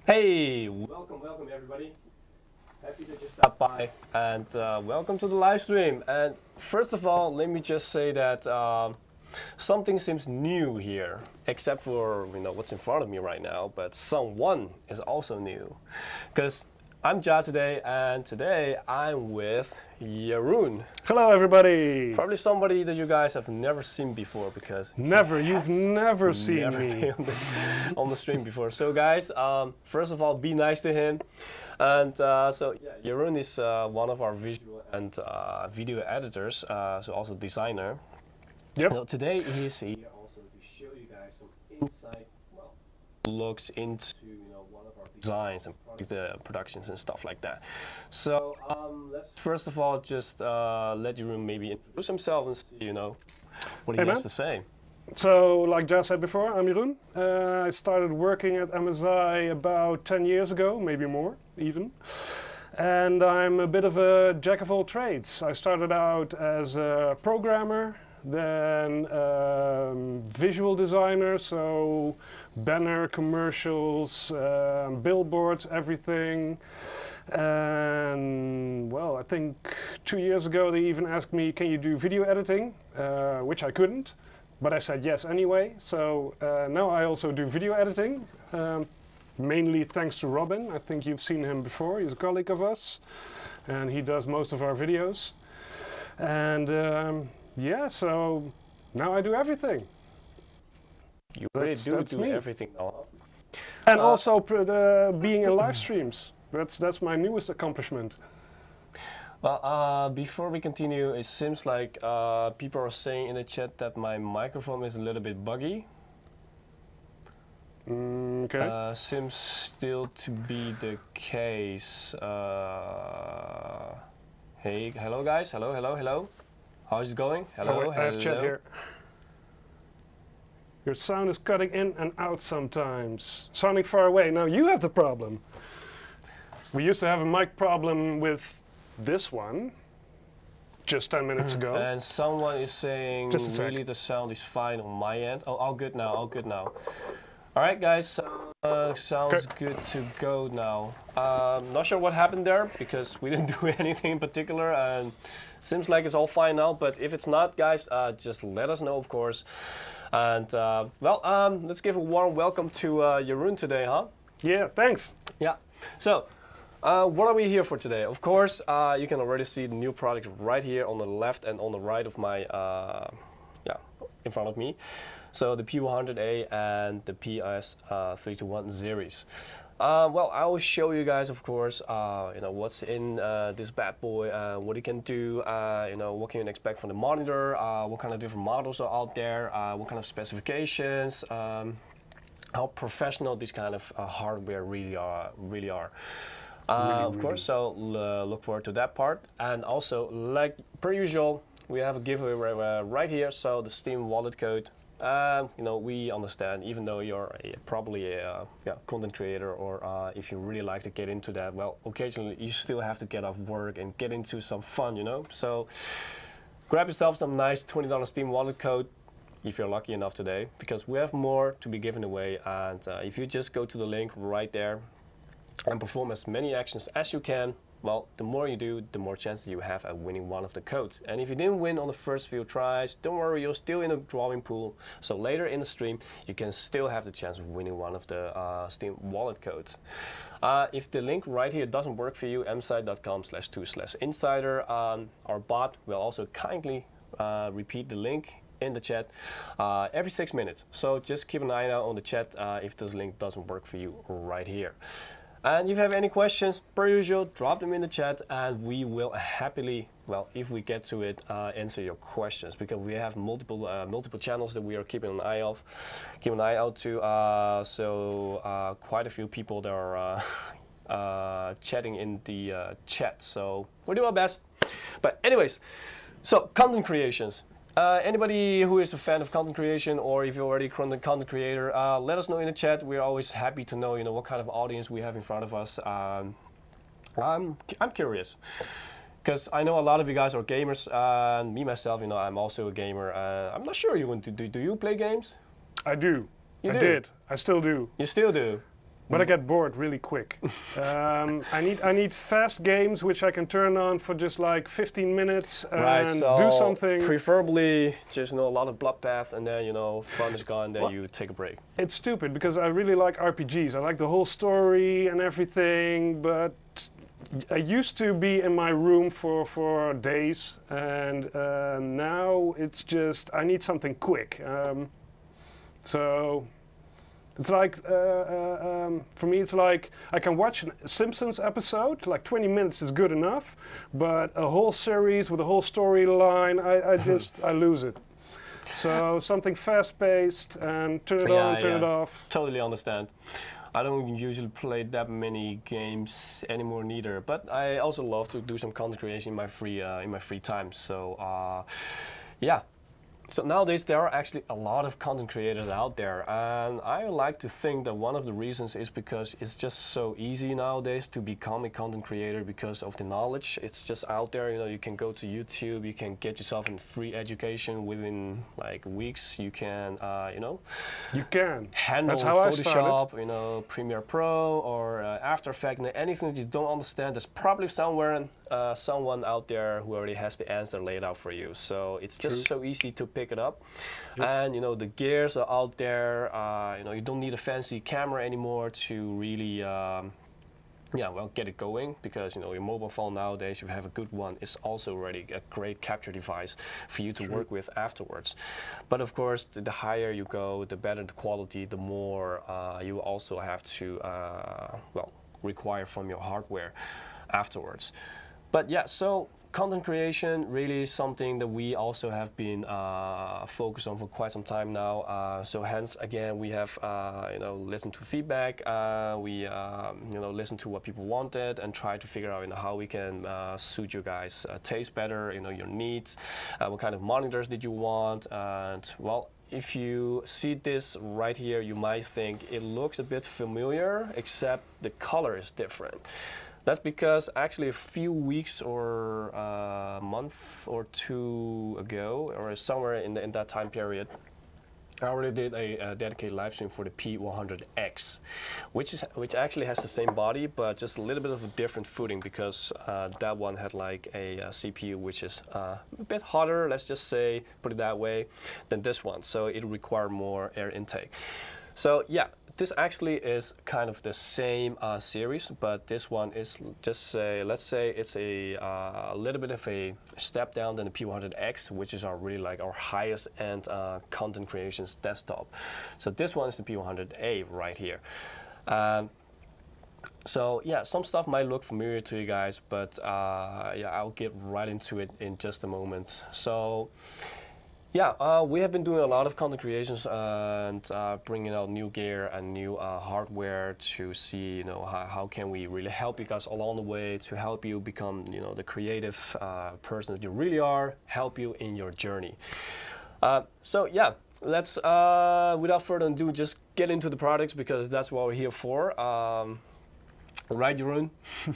Hey, welcome everybody. Happy that you stopped by and welcome to the live stream. And first of all, let me just say that something seems new here, except for what's in front of me right now. But someone is also new, because I'm Ja today, and today I'm with Jeroen. Hello, everybody. Probably somebody that you guys have never seen before, because You've never seen me on the stream before. So guys, first of all, be nice to him. And so yeah, Jeroen is one of our visual and video editors, so also designer. Yep. Now, today he's here also to show you guys some insight, looks into one of our designs and productions and stuff like that. So let's first of all just let Jeroen maybe introduce himself and see what he has to say. So, like Ja said before, I'm Jeroen. I started working at MSI about 10 years ago, maybe more even. And I'm a bit of a jack of all trades. I started out as a programmer, then visual designer, so banner, commercials, billboards, everything. And well, I think 2 years ago they even asked me, can you do video editing? Which I couldn't, but I said yes anyway. So now I also do video editing, mainly thanks to Robin. I think you've seen him before. He's a colleague of us, and he does most of our videos. And yeah, so now I do everything. You really do everything now. And also being in live streams. That's my newest accomplishment. Well, before we continue, it seems like people are saying in the chat that my microphone is a little bit buggy. Okay. Seems still to be the case. Hey, hello guys, hello. How's it going? Hello, I have chat here. Your sound is cutting in and out sometimes. Sounding far away. Now you have the problem. We used to have a mic problem with this one just 10 minutes ago. And someone is saying really the sound is fine on my end. Oh, all good now, all good now. All right, guys, sounds good to go now. Not sure what happened there because we didn't do anything in particular, and seems like it's all fine now. But if it's not, guys, just let us know, of course. And well, let's give a warm welcome to Jeroen today, huh? Yeah, thanks. Yeah. So, what are we here for today? Of course, you can already see the new product right here on the left and on the right of my, in front of me. So the P100A and the PS321 series. Well, I will show you guys, of course, what's in this bad boy, what it can do, what can you expect from the monitor, what kind of different models are out there, what kind of specifications, how professional this kind of hardware really are. Of course, so look forward to that part. And also, like per usual, we have a giveaway right here. So the Steam wallet code. We understand, even though you're probably a content creator, or if you really like to get into that, well, occasionally you still have to get off work and get into some fun, So grab yourself some nice $20 Steam wallet code if you're lucky enough today, because we have more to be given away. And if you just go to the link right there and perform as many actions as you can, well, the more you do, the more chances you have at winning one of the codes. And if you didn't win on the first few tries, don't worry, you're still in a drawing pool. So later in the stream, you can still have the chance of winning one of the Steam wallet codes. If the link right here doesn't work for you, msite.com/2/insider, our bot will also kindly repeat the link in the chat every 6 minutes. So just keep an eye out on the chat if this link doesn't work for you right here. And if you have any questions, per usual, drop them in the chat, and we will happily, well, if we get to it, answer your questions, because we have multiple channels that we are keeping an eye out to. So quite a few people that are chatting in the chat. So we'll do our best. But anyways, so content creations. Anybody who is a fan of content creation, or if you're already a content creator, let us know in the chat. We're always happy to know, what kind of audience we have in front of us. I'm curious, because I know a lot of you guys are gamers, and me myself, I'm also a gamer. I'm not sure do you play games? I do. You I do? did. I still do. You still do? But I get bored really quick. I need fast games which I can turn on for just like 15 minutes and do something. Preferably just a lot of bloodbath, and then fun is gone. Then you take a break. It's stupid because I really like RPGs. I like the whole story and everything, but I used to be in my room for days, and now it's just I need something quick. So it's like for me, it's like I can watch a Simpsons episode. Like 20 minutes is good enough, but a whole series with a whole storyline, I lose it. So something fast-paced and turn it on, turn it off. Totally understand. I don't usually play that many games anymore neither, but I also love to do some content creation in my free time. So yeah. So nowadays there are actually a lot of content creators out there, and I like to think that one of the reasons is because it's just so easy nowadays to become a content creator because of the knowledge. It's just out there. You can go to YouTube, you can get yourself in free education within like weeks. You can you can handle That's how Photoshop, Premiere Pro or After Effects, and anything that you don't understand. There's probably someone out there who already has the answer laid out for you. So it's just so easy to pick it up. Yep. And the gears are out there. You don't need a fancy camera anymore to really get it going, because your mobile phone nowadays, if you have a good one, is also already a great capture device for you to work with afterwards. But of course, the higher you go, the better the quality, the more you also have to require from your hardware afterwards. But yeah, so content creation really is something that we also have been focused on for quite some time now. So hence, again, we have listened to feedback. We listened to what people wanted and try to figure out how we can suit you guys' taste better, your needs. What kind of monitors did you want? And well, if you see this right here, you might think it looks a bit familiar, except the color is different. That's because actually a few weeks or a month or two ago, or somewhere in that time period, I already did a dedicated live stream for the P100X, which actually has the same body, but just a little bit of a different footing, because that one had like a CPU which is a bit hotter, let's just say, put it that way, than this one. So it required more air intake. So yeah. This actually is kind of the same series, but this one is just let's say it's a little bit of a step down than the P100X, which is our highest end content creations desktop. So this one is the P100A right here. So yeah, some stuff might look familiar to you guys, but I'll get right into it in just a moment. So. Yeah, we have been doing a lot of content creations and bringing out new gear and new hardware to see, how can we really help you guys along the way, to help you become, the creative person that you really are, help you in your journey. So yeah, let's, without further ado, just get into the products, because that's what we're here for. Right, Jeroen?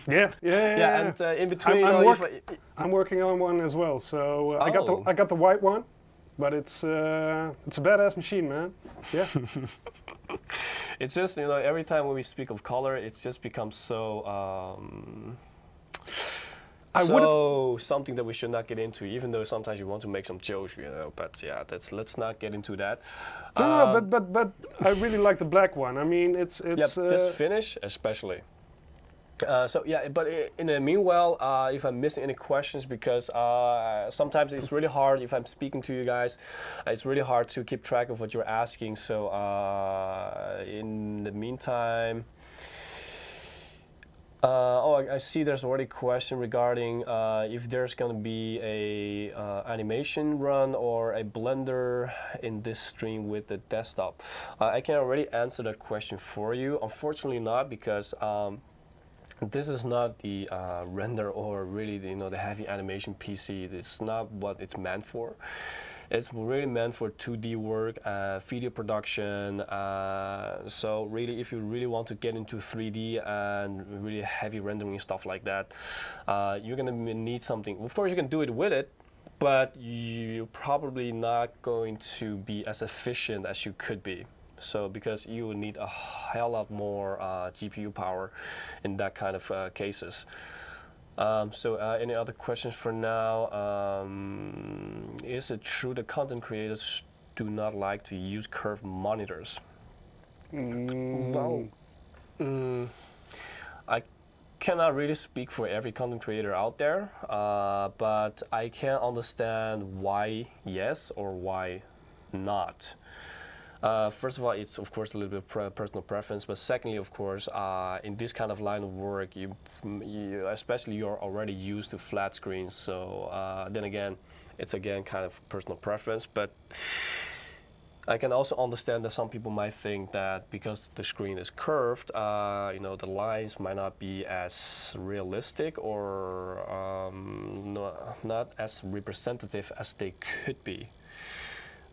Yeah. And in between, I'm working on one as well. So I got the white one. But it's a badass machine, man. Yeah. It's just, every time when we speak of color, it's just becomes so something that we should not get into, even though sometimes you want to make some jokes, but yeah, let's not get into that. No, but I really like the black one. I mean, it's this finish especially. So yeah, but in the meanwhile, if I'm missing any questions, because sometimes it's really hard if I'm speaking to you guys, it's really hard to keep track of what you're asking. So in the meantime, I see there's already a question regarding if there's going to be a animation run or a blender in this stream with the desktop. I can already answer that question for you. Unfortunately not, because this is not the render or really the heavy animation PC. It's not what it's meant for. It's really meant for 2D work, video production. So really, if you really want to get into 3D and really heavy rendering and stuff like that, you're gonna need something. Of course, you can do it with it, but you're probably not going to be as efficient as you could be. So because you would need a hell lot more GPU power in that kind of cases. Any other questions for now? Is it true that content creators do not like to use curved monitors? Well, I cannot really speak for every content creator out there, but I can understand why yes or why not. First of all, it's of course a little bit personal preference, but secondly, of course, in this kind of line of work, especially you're already used to flat screens, so then again, it's again kind of personal preference, but I can also understand that some people might think that because the screen is curved, the lines might not be as realistic or not as representative as they could be.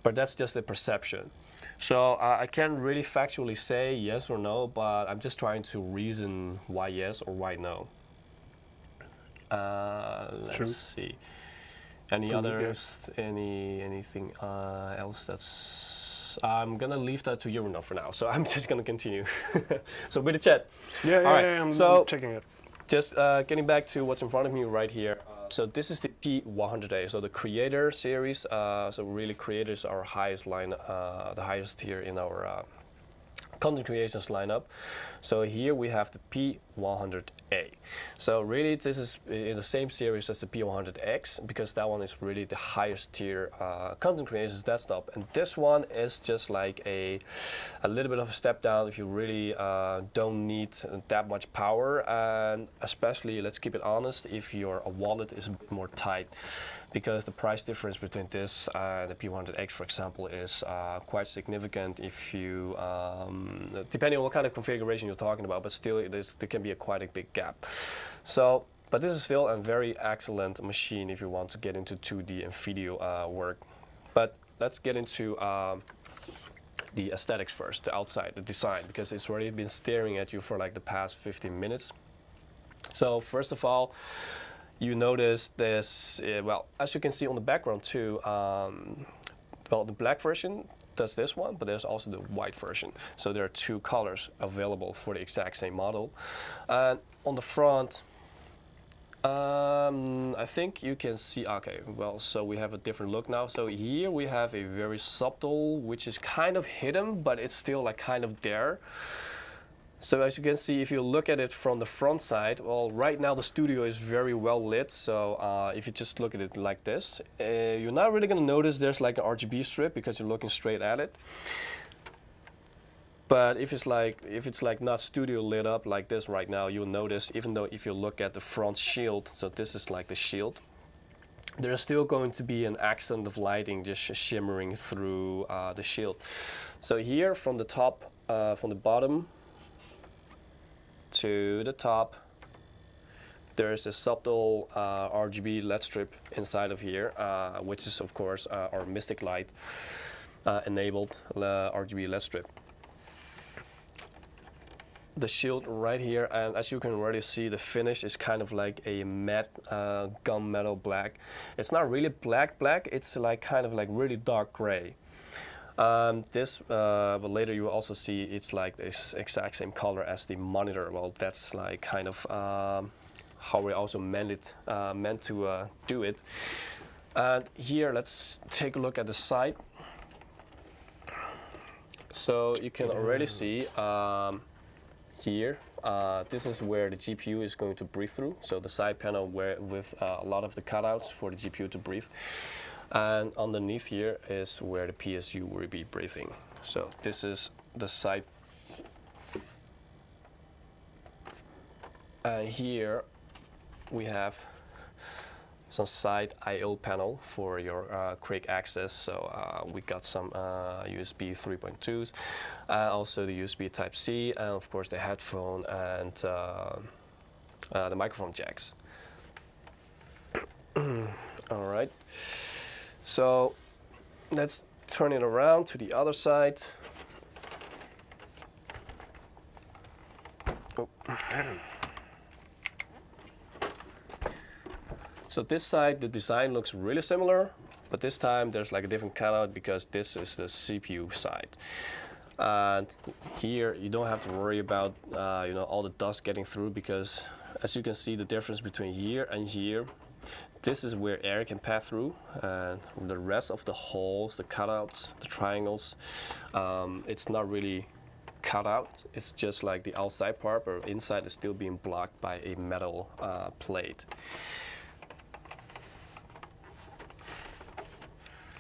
But that's just a perception. So I can't really factually say yes or no, but I'm just trying to reason why yes or why no. Let's see. Any others? Anything else that's? I'm gonna leave that to you for now. So I'm just gonna continue. So with the chat. I'm checking it. Just getting back to what's in front of me right here. So this is the P100A, so the Creator series. So really, Creators are highest line, the highest tier in our content creations lineup. So here we have the P100A. So really, this is in the same series as the P100X because that one is really the highest tier content creations desktop, and this one is just like a little bit of a step down if you really don't need that much power, and especially, let's keep it honest, if your wallet is a bit more tight, because the price difference between this and the P100X, for example, is quite significant if you, depending on what kind of configuration you're talking about, but still there can be quite a big gap. So, but this is still a very excellent machine if you want to get into 2D and video work. But let's get into the aesthetics first, the outside, the design, because it's already been staring at you for like the past 15 minutes. So first of all, you notice this, well, as you can see on the background too, well, the black version does this one, but there's also the white version. So there are two colors available for the exact same model. And on the front, I think you can see, okay, well, so we have a different look now. So here we have a very subtle, which is kind of hidden, but it's still like kind of there. So as you can see, if you look at it from the front side, well, right now the studio is very well lit. So if you just look at it like this, you're not really going to notice there's like an RGB strip because you're looking straight at it. But if it's like not studio lit up like this right now, you'll notice, even though if you look at the front shield, so this is like the shield, there's still going to be an accent of lighting just shimmering through the shield. So here from the top, from the bottom to the top, there's a subtle RGB LED strip inside of here, which is of course our Mystic Light enabled RGB LED strip. The shield right here, and as you can already see, the finish is kind of like a matte gunmetal black. It's not really black, it's like kind of like really dark gray. But later you will also see it's like this exact same color as the monitor. Well, that's like kind of how we also meant to do it. And here, let's take a look at the side. So you can already see here, this is where the GPU is going to breathe through. So the side panel with a lot of the cutouts for the GPU to breathe. And underneath here is where the PSU will be breathing. So this is the side. And here we have some side I/O panel for your quick access. So we got some USB 3.2s, also the USB Type-C, and of course the headphone and the microphone jacks. All right. So let's turn it around to the other side. Oh. So this side, the design looks really similar, but this time there's like a different cutout because this is the CPU side. And here you don't have to worry about you know, all the dust getting through, because as you can see the difference between here and here, this is where air can pass through, and the rest of the holes, the cutouts, the triangles, it's not really cut out. It's just like the outside part, but inside is still being blocked by a metal plate.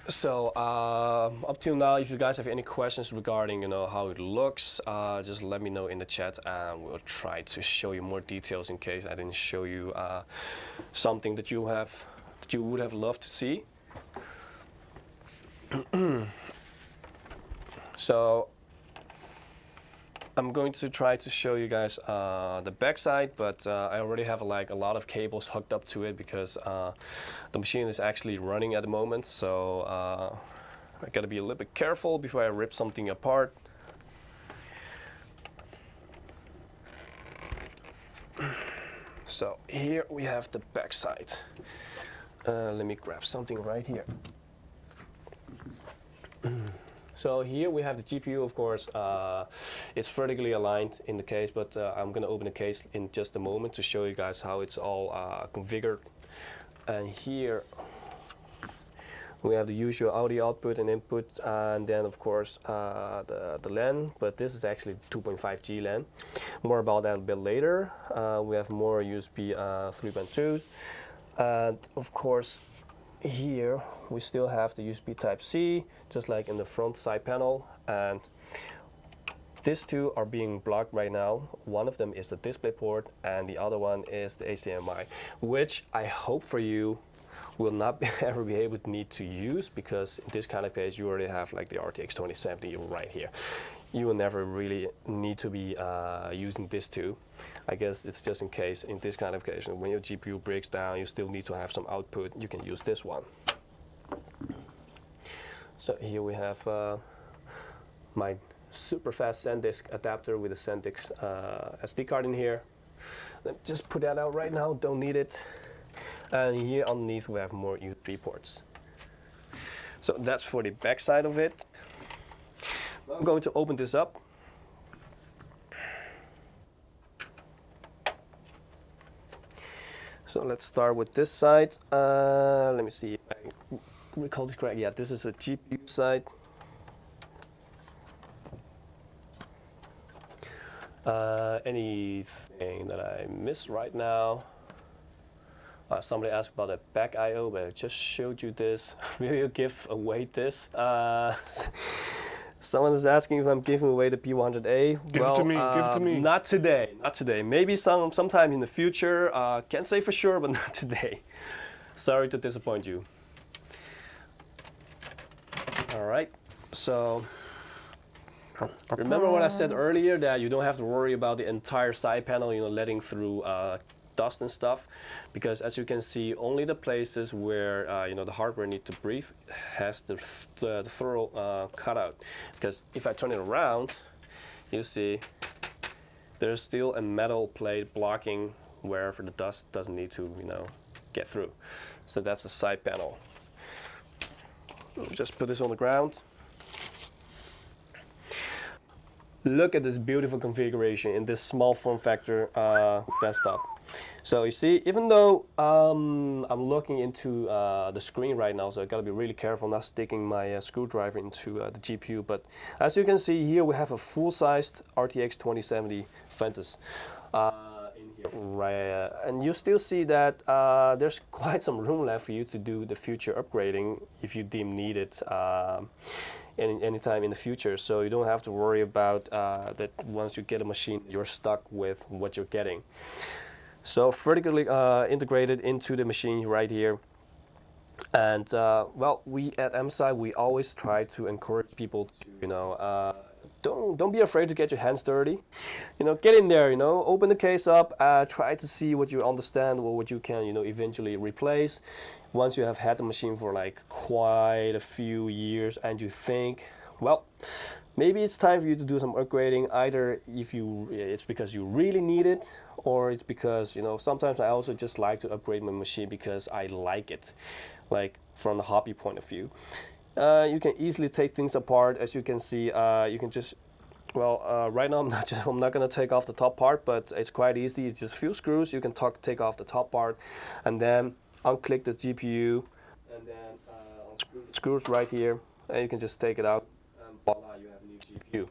So up till now, if you guys have any questions regarding, you know, how it looks, just let me know in the chat, and we'll try to show you more details in case I didn't show you something that you would have loved to see. So I'm going to try to show you guys the backside, but I already have like a lot of cables hooked up to it, because the machine is actually running at the moment. So I gotta be a little bit careful before I rip something apart. So here we have the backside. Let me grab something right here. So here we have the GPU, of course. It's vertically aligned in the case, but I'm going to open the case in just a moment to show you guys how it's all configured. And here we have the usual audio output and input, and then of course the LAN, but this is actually 2.5G LAN. More about that a bit later. We have more USB 3.2s, and of course here we still have the USB Type-C, just like in the front side panel, and these two are being blocked right now. One of them is the display port, and the other one is the HDMI, which I hope for you will not ever be able to need to use, because in this kind of case you already have like the RTX 2070 right here. You will never really need to be using this two. I guess it's just in case, in this kind of case, when your GPU breaks down, you still need to have some output, you can use this one. So here we have my super fast SanDisk adapter with a SanDisk SD card in here. Let me just put that out right now, don't need it. And here underneath we have more USB ports. So that's for the back side of it. I'm going to open this up. So let's start with this side. Let me see if I recall this correct. Yeah, this is a GPU side. Anything that I missed right now? Somebody asked about the back I/O, but I just showed you this. Will you give away this? Someone is asking if I'm giving away the P100A. Give it to me, give it to me. Not today, not today. Maybe sometime in the future. Can't say for sure, but not today. Sorry to disappoint you. All right, so remember what I said earlier, that you don't have to worry about the entire side panel, you know, letting through dust and stuff, because as you can see, only the places where you know, the hardware needs to breathe has the thorough cutout. Because if I turn it around, you see there's still a metal plate blocking wherever the dust doesn't need to, you know, get through. So that's the side panel. Just put this on the ground. Look at this beautiful configuration in this small form factor desktop. So you see, even though I'm looking into the screen right now, so I gotta be really careful not sticking my screwdriver into the GPU, but as you can see here, we have a full-sized RTX 2070 Ventus in here. Right, and you still see that there's quite some room left for you to do the future upgrading if you deem needed. Anytime in the future, so you don't have to worry about that once you get a machine, you're stuck with what you're getting. So vertically integrated into the machine right here. And well, we at MSI, we always try to encourage people to, you know, don't be afraid to get your hands dirty. You know, get in there, you know, open the case up, try to see what you understand or what you can, you know, eventually replace. Once you have had the machine for like quite a few years and you think, well, maybe it's time for you to do some upgrading, either if it's because you really need it, or it's because, you know, sometimes I also just like to upgrade my machine because I like it, like from the hobby point of view. You can easily take things apart. As you can see, you can just Well, right now I'm not gonna take off the top part, but it's quite easy. It's just a few screws. You can take off the top part, and then unclick the GPU, and then unscrew the screws right here, and you can just take it out, and voila, you have a new GPU,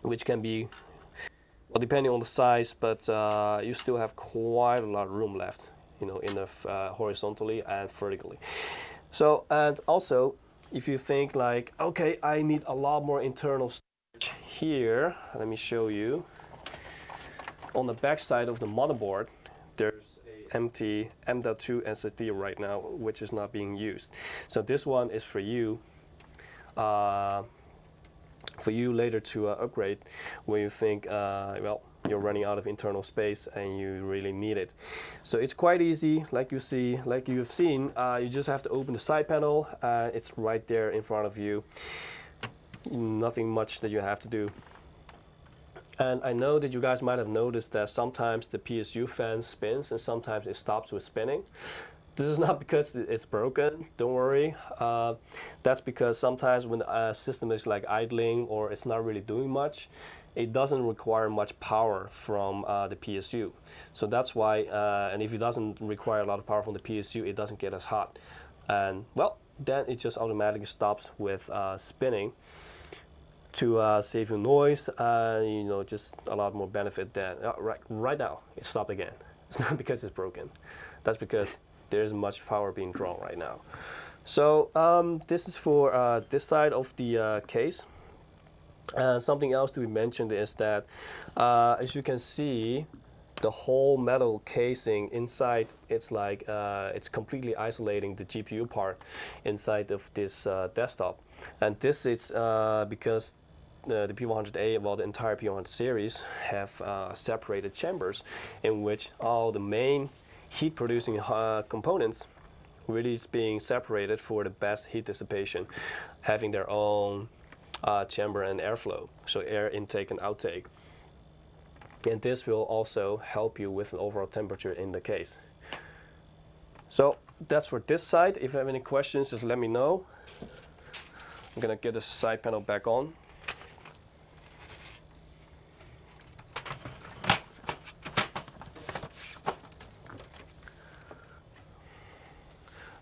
which can be, well, depending on the size, but you still have quite a lot of room left, you know, in the horizontally and vertically. So, and also, if you think like, okay, I need a lot more internal storage here, let me show you. On the back side of the motherboard, there's a empty M.2 SSD right now, which is not being used. So this one is for you later to upgrade when you think, well, you're running out of internal space and you really need it. So it's quite easy, like you've seen. You just have to open the side panel. It's right there in front of you. Nothing much that you have to do. And I know that you guys might have noticed that sometimes the PSU fan spins and sometimes it stops with spinning. This is not because it's broken, don't worry. That's because sometimes when a system is like idling or it's not really doing much, it doesn't require much power from the PSU. So that's why, and if it doesn't require a lot of power from the PSU, it doesn't get as hot. And well, then it just automatically stops with spinning to save you noise, you know, just a lot more benefit than, right now, it stopped again. It's not because it's broken. That's because there's much power being drawn right now. So this is for this side of the case. Something else to be mentioned is that, as you can see, the whole metal casing inside, it's like it's completely isolating the GPU part inside of this desktop. And this is because the P100A, well, the entire P100 series have separated chambers in which all the main heat producing components really is being separated for the best heat dissipation, having their own chamber and airflow, so air intake and outtake. And this will also help you with an overall temperature in the case. So that's for this side. If you have any questions, just let me know. I'm gonna get the side panel back on.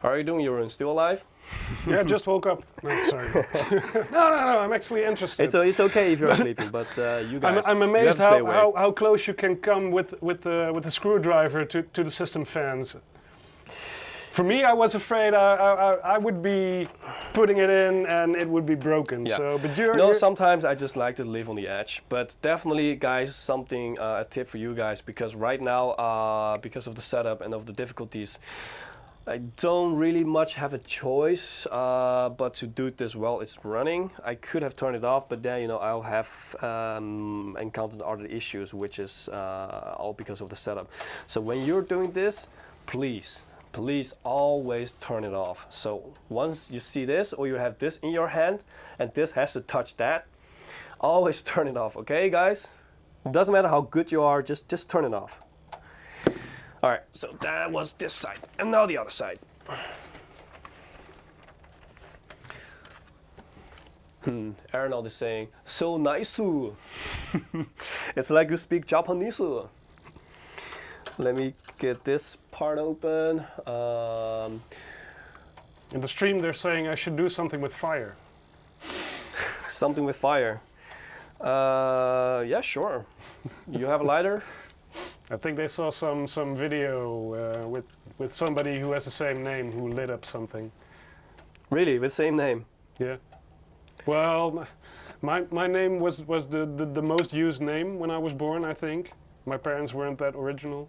How are you doing, Jeroen? Still alive? Yeah, just woke up. No, sorry. No, I'm actually interested. It's okay if you're sleeping, but you guys, I'm you have amazed to stay awake. how close you can come with the screwdriver to the system fans. For me, I was afraid I would be putting it in and it would be broken. Yeah. So, but sometimes I just like to live on the edge. But definitely, guys, something a tip for you guys, because right now, because of the setup and of the difficulties, I don't really much have a choice but to do this while it's running. I could have turned it off, but then, you know, I'll have encountered other issues, which is all because of the setup. So when you're doing this, please always turn it off. So once you see this or you have this in your hand and this has to touch that, always turn it off, okay, guys? It doesn't matter how good you are, just turn it off. All right, so that was this side, and now the other side. Arnold is saying, so nice. It's like you speak Japanese. Let me get this part open. in the stream they're saying I should do something with fire. Something with fire. Yeah, sure. You have a lighter? I think they saw some video with somebody who has the same name who lit up something. Really, with same name? Yeah. Well, my name was the most used name when I was born, I think. My parents weren't that original.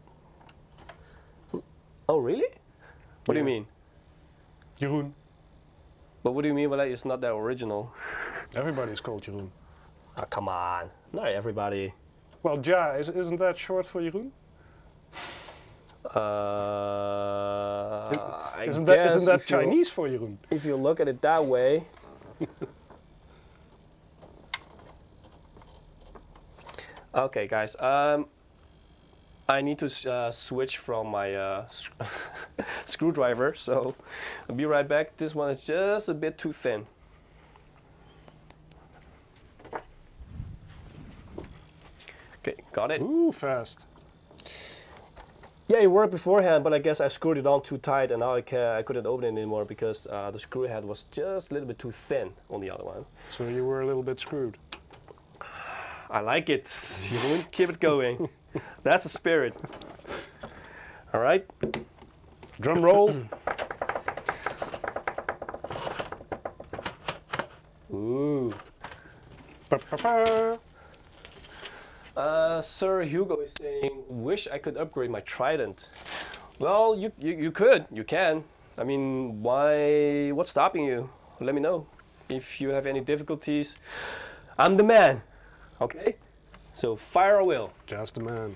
Oh, really? What do you mean? Jeroen. But what do you mean by that it's not that original? Everybody's called Jeroen. Oh, come on. Not everybody. Well, Ja, isn't that short for Jeroen? Isn't that Chinese for Jeroen? If you look at it that way. Okay, guys. I need to switch from my screwdriver, so I'll be right back. This one is just a bit too thin. Okay, got it. Ooh, fast. Yeah, it worked beforehand, but I guess I screwed it on too tight, and now I couldn't open it anymore because the screw head was just a little bit too thin on the other one. So you were a little bit screwed. I like it. You keep it going. That's the spirit. All right. Drum roll. Ooh. Pa-pa-pa. Sir Hugo is saying, wish I could upgrade my trident. Well, you could, you can. I mean, why, what's stopping you? Let me know. If you have any difficulties, I'm the man, okay? So fire a will. Just the man.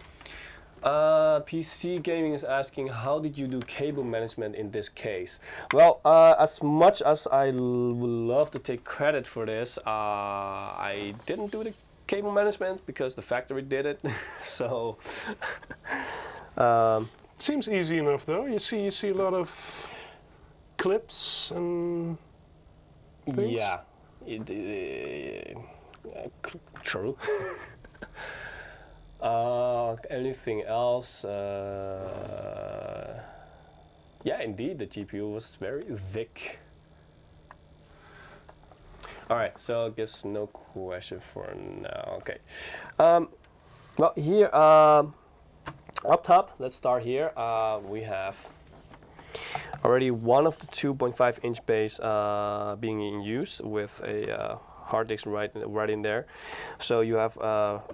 PC Gaming is asking, how did you do cable management in this case? Well, as much as I would love to take credit for this, I didn't do the cable management because the factory did it. So Seems easy enough though. You see a lot of clips and things. yeah, true. Anything else? Yeah, indeed, the GPU was very thick. All right, so I guess no question for now. Okay. Well, here up top, let's start here. We have already one of the 2.5-inch bays being in use with a hard disk right in there. So you have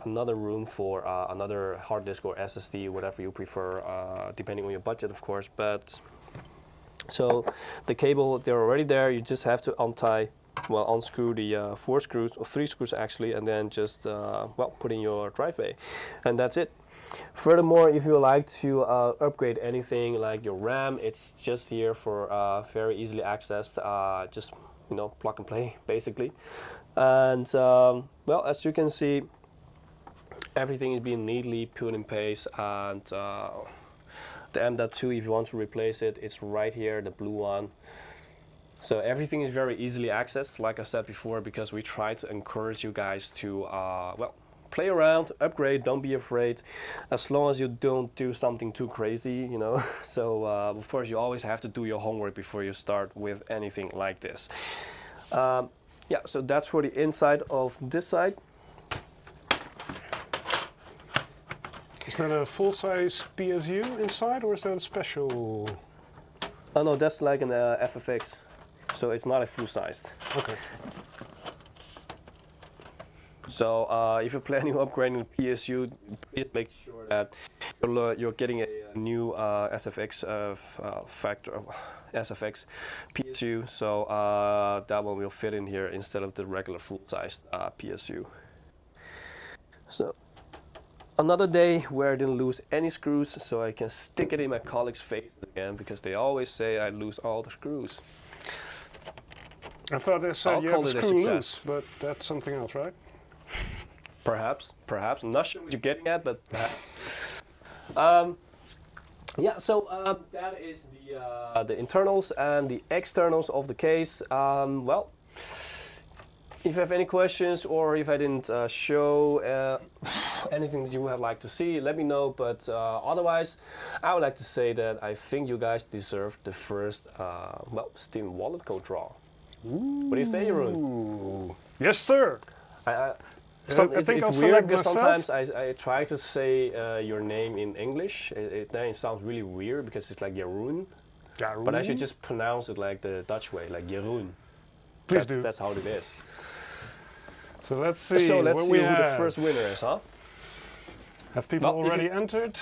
another room for another hard disk or SSD, whatever you prefer, depending on your budget, of course. But so the cable, they're already there. You just have to unscrew the 4 screws, or 3 screws actually, and then just put in your drive bay, and that's it. Furthermore, if you like to upgrade anything like your RAM, it's just here for very easily accessed. Just plug and play basically. And well, as you can see, everything is being neatly put in place, and the M.2, if you want to replace it, it's right here, the blue one. So everything is very easily accessed, like I said before, because we try to encourage you guys to play around, upgrade, don't be afraid, as long as you don't do something too crazy, So of course you always have to do your homework before you start with anything like this. Yeah, so that's for the inside of this side. Is that a full-size PSU inside, or is that a special? Oh no, that's like an FFX, so it's not a full-sized. Okay. So if you're planning on upgrading the PSU, please make sure that you're getting a new SFX SFX PSU, so that one will fit in here instead of the regular full-sized PSU. So another day where I didn't lose any screws, so I can stick it in my colleagues' faces again, because they always say I lose all the screws. I thought they said you have a screw loose, but that's something else, right? Perhaps. I'm not sure what you're getting at, but perhaps. Yeah, so that is the internals and the externals of the case. Well, if you have any questions, or if I didn't show anything that you would like to see, let me know. But otherwise, I would like to say that I think you guys deserve the first Steam Wallet code draw. Ooh. What do you say, Jeroen? Yes, sir. I think it's I'll weird select because myself. sometimes I try to say your name in English. Then it sounds really weird because it's like Jeroen. But I should just pronounce it like the Dutch way, like Jeroen. Please do. That's how it is. So let's see. So let's see who have. the first winner is, huh? Have people already entered?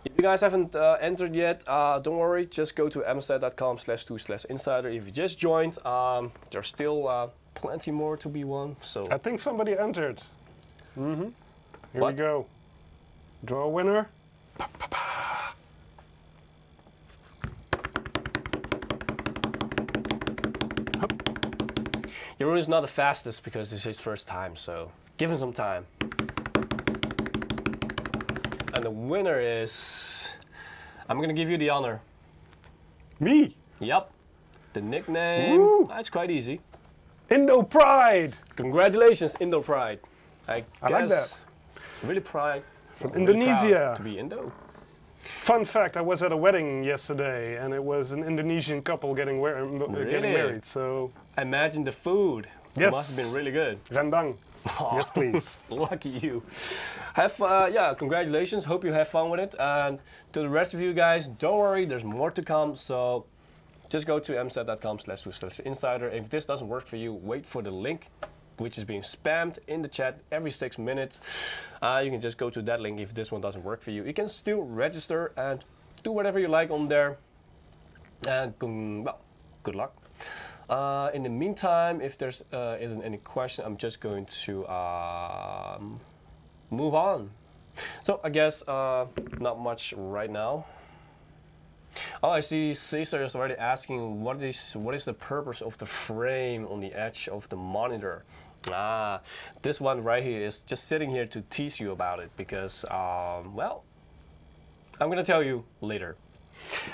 If you guys haven't entered yet, don't worry. Just go to msted.com/2/insider. If you just joined, there's still plenty more to be won. So I think somebody entered. Here What? we go. Draw a winner. Jeroen is not the fastest because it's his first time, so give him some time. And the winner is... I'm gonna give you the honor. Me. Yep. The nickname... Woo. It's quite easy. Indo Pride. Congratulations, Indo Pride. I like that. Really proud. From really proud Indonesia. to be Indo. Fun fact, I was at a wedding yesterday, and it was an Indonesian couple getting married, so... Imagine the food. Yes. It must have been really good. Rendang. Yes, please. Lucky you. Yeah, congratulations. Hope you have fun with it. And to the rest of you guys, don't worry, there's more to come. So just go to mset.com/insider. If this doesn't work for you, wait for the link, which is being spammed in the chat every 6 minutes. You can just go to that link if this one doesn't work for you. You can still register and do whatever you like on there. And well, good luck. In the meantime, if there's isn't any question, I'm just going to move on. So I guess not much right now. Oh, I see Caesar is already asking what is the purpose of the frame on the edge of the monitor. This one right here is just sitting here to tease you about it because, well, I'm gonna tell you later.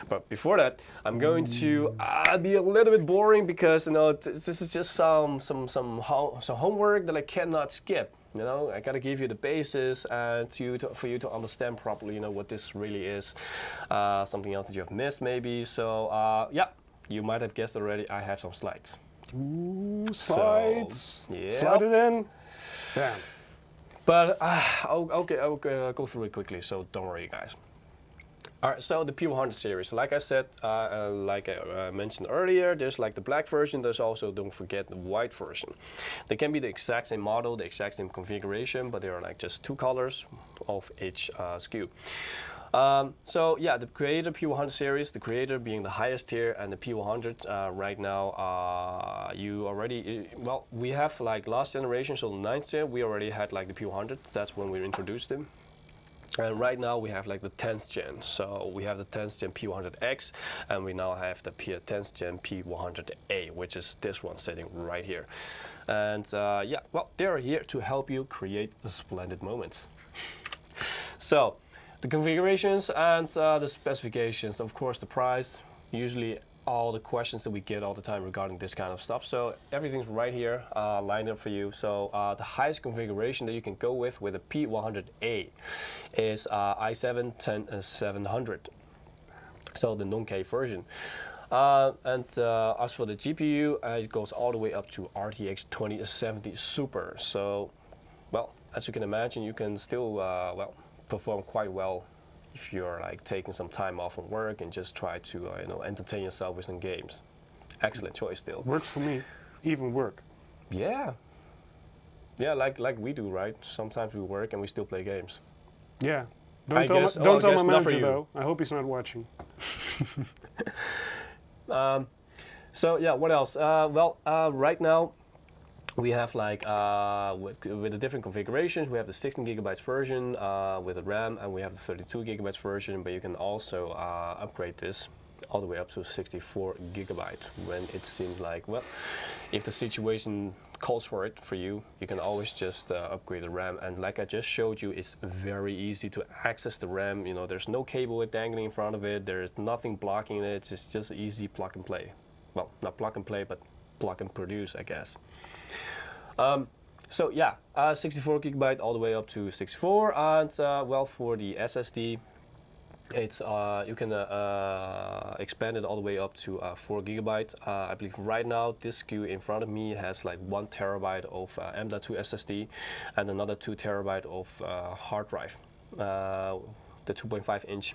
But before that, I'm going to be a little bit boring because this is just some homework that I cannot skip. I gotta give you the basis and for you to understand properly. What this really is. Something else that you have missed maybe. So yeah, you might have guessed already. I have some slides. Ooh, slides. So, yeah. Slide it in. Bam. But I'll go through it quickly. So don't worry, guys. Alright, so the P100 series, like I said, like I mentioned earlier, there's like the black version, there's also, don't forget, the white version. They can be the exact same model, the exact same configuration, but they are like just 2 colors of each SKU. So yeah, the Creator P100 series, the Creator being the highest tier, and the P100 right now, well, we have like last generation, so the 9th gen, we already had like the P100, that's when we introduced them. And right now we have like the 10th gen, so we have the 10th gen P100X, and we now have the 10th gen P100A, which is this one sitting right here. And yeah, well, they're here to help you create splendid moments. So the configurations and the specifications, of course the price, usually all the questions that we get all the time regarding this kind of stuff. So everything's right here lined up for you. So the highest configuration that you can go with a P100A is i7-10700. So the non-K version. And as for the GPU, it goes all the way up to RTX 2070 Super. So, well, as you can imagine, you can still well, perform quite well if you're like taking some time off from work and just try to entertain yourself with some games. Excellent choice still. Works for me, even work. Yeah. Yeah, like we do, right? Sometimes we work and we still play games. Yeah. Don't tell my manager though. I hope he's not watching. So yeah, what else? Well, right now we have like with the different configurations. We have the 16 gigabytes version with the RAM, and we have the 32 gigabytes version. But you can also upgrade this all the way up to 64 gigabytes when it seems like, well, if the situation calls for it for you, you can always just upgrade the RAM. And like I just showed you, it's very easy to access the RAM. There's no cable dangling in front of it. There's nothing blocking it. It's just easy plug and play. Well, not plug and play, but plug and produce, I guess. So yeah, 64 gigabyte all the way up to 64, and well, for the SSD, it's you can expand it all the way up to 4 gigabyte. I believe right now this SKU in front of me has like 1 terabyte of M.2 SSD and another 2 terabyte of hard drive, the 2.5 inch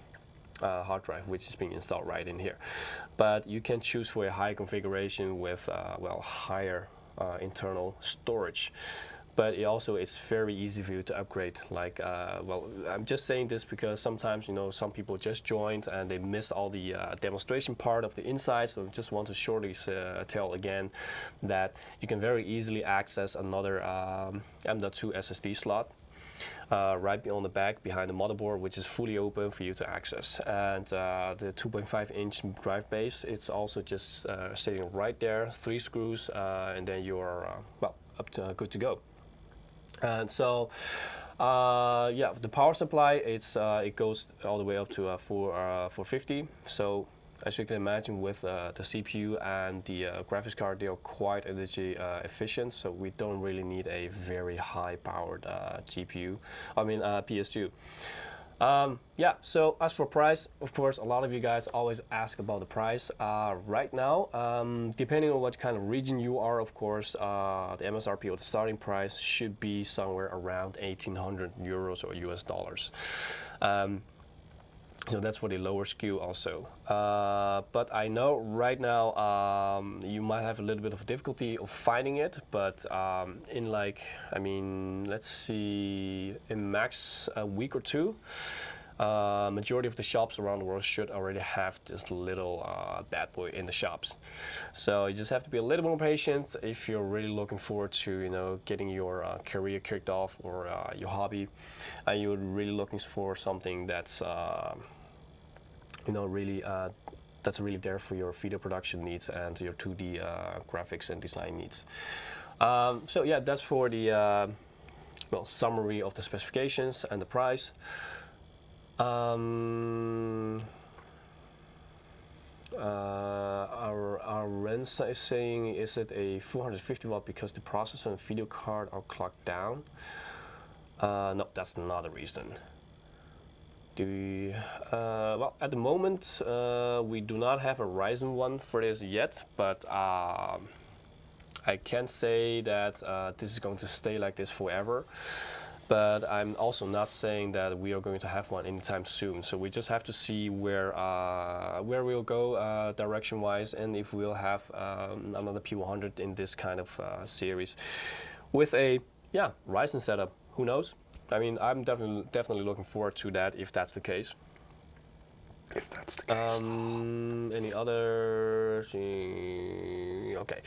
hard drive, which is being installed right in here. But you can choose for a high configuration with well, higher internal storage. But it's very easy for you to upgrade. Like, well, I'm just saying this because sometimes, some people just joined and they missed all the demonstration part of the inside. So I just want to shortly tell again that you can very easily access another M.2 SSD slot right on the back behind the motherboard, which is fully open for you to access. And the 2.5 inch drive base, it's also just sitting right there, 3 screws, and then you're well, up to good to go. And so yeah, the power supply, it goes all the way up to 450. So as you can imagine, with the CPU and the graphics card, they are quite energy efficient, so we don't really need a very high-powered GPU. I mean PS2. Yeah, so as for price, of course, a lot of you guys always ask about the price. Right now, depending on what kind of region you are, of course, the MSRP or the starting price should be somewhere around 1,800 euros or US dollars. So that's for the lower SKU also. But I know right now you might have a little bit of difficulty of finding it, but in like, I mean, let's see, in max a week or two, majority of the shops around the world should already have this little bad boy in the shops. So you just have to be a little more patient if you're really looking forward to, you know, getting your career kicked off or your hobby, and you're really looking for something that's you know, really that's really there for your video production needs and your 2D graphics and design needs. So yeah, that's for the well, summary of the specifications and the price. Our Rensa is saying, is it a 450 watt because the processor and video card are clocked down? No, that's not the reason. Well, at the moment we do not have a Ryzen one for this yet, but I can't say that this is going to stay like this forever. But I'm also not saying that we are going to have one anytime soon. So we just have to see where we'll go direction-wise, and if we'll have another P100 in this kind of series with a Ryzen setup. Who knows? I mean, I'm definitely looking forward to that if that's the case. If that's the case. Any other? Okay.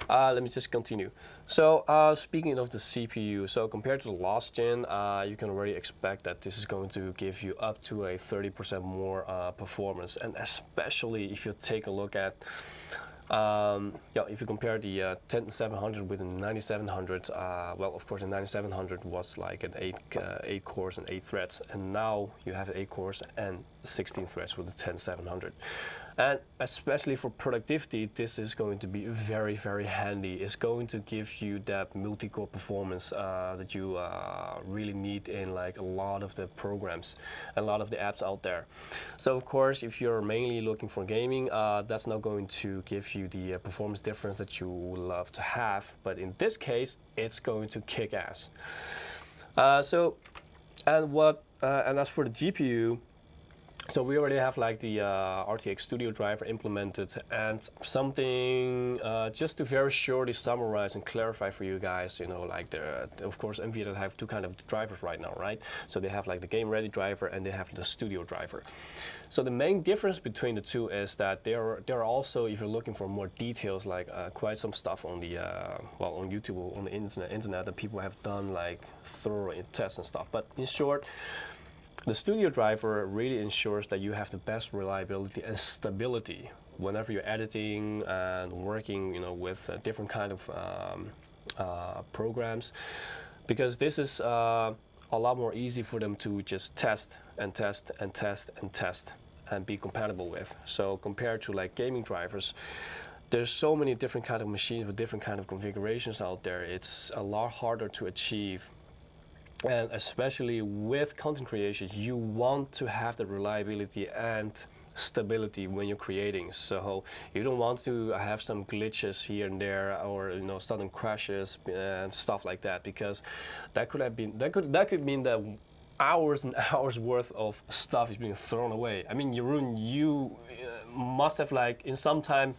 Let me just continue. So speaking of the CPU, so compared to the last gen, you can already expect that this is going to give you up to a 30% more performance, and especially if you take a look at if you compare the 10700 with the 9700, well, of course the 9700 was like an 8 cores and 8 threads, and now you have 8 cores and 16 threads with the 10700. And especially for productivity, this is going to be very, very handy. It's going to give you that multi-core performance that you really need in like a lot of the programs, a lot of the apps out there. So of course, if you're mainly looking for gaming, that's not going to give you the performance difference that you would love to have. But in this case, it's going to kick ass. And as for the GPU, so we already have like the RTX Studio driver implemented, and something just to very shortly summarize and clarify for you guys, you know, like of course NVIDIA have two kind of drivers right now, right? So they have like the game ready driver and they have the studio driver. So the main difference between the two is that there are also, if you're looking for more details, like quite some stuff on the well, on YouTube or on the internet that people have done like thorough tests and stuff. But in short, the studio driver really ensures that you have the best reliability and stability whenever you're editing and working, you know, with different kind of programs, because this is a lot more easy for them to just test and test and test and test and be compatible with. So compared to like gaming drivers, there's so many different kind of machines with different kind of configurations out there. It's a lot harder to achieve. And especially with content creation, you want to have the reliability and stability when you're creating. So you don't want to have some glitches here and there, or you know, sudden crashes and stuff like that, because that could mean that hours and hours worth of stuff is being thrown away. I mean, Jeroen, you must have like in some time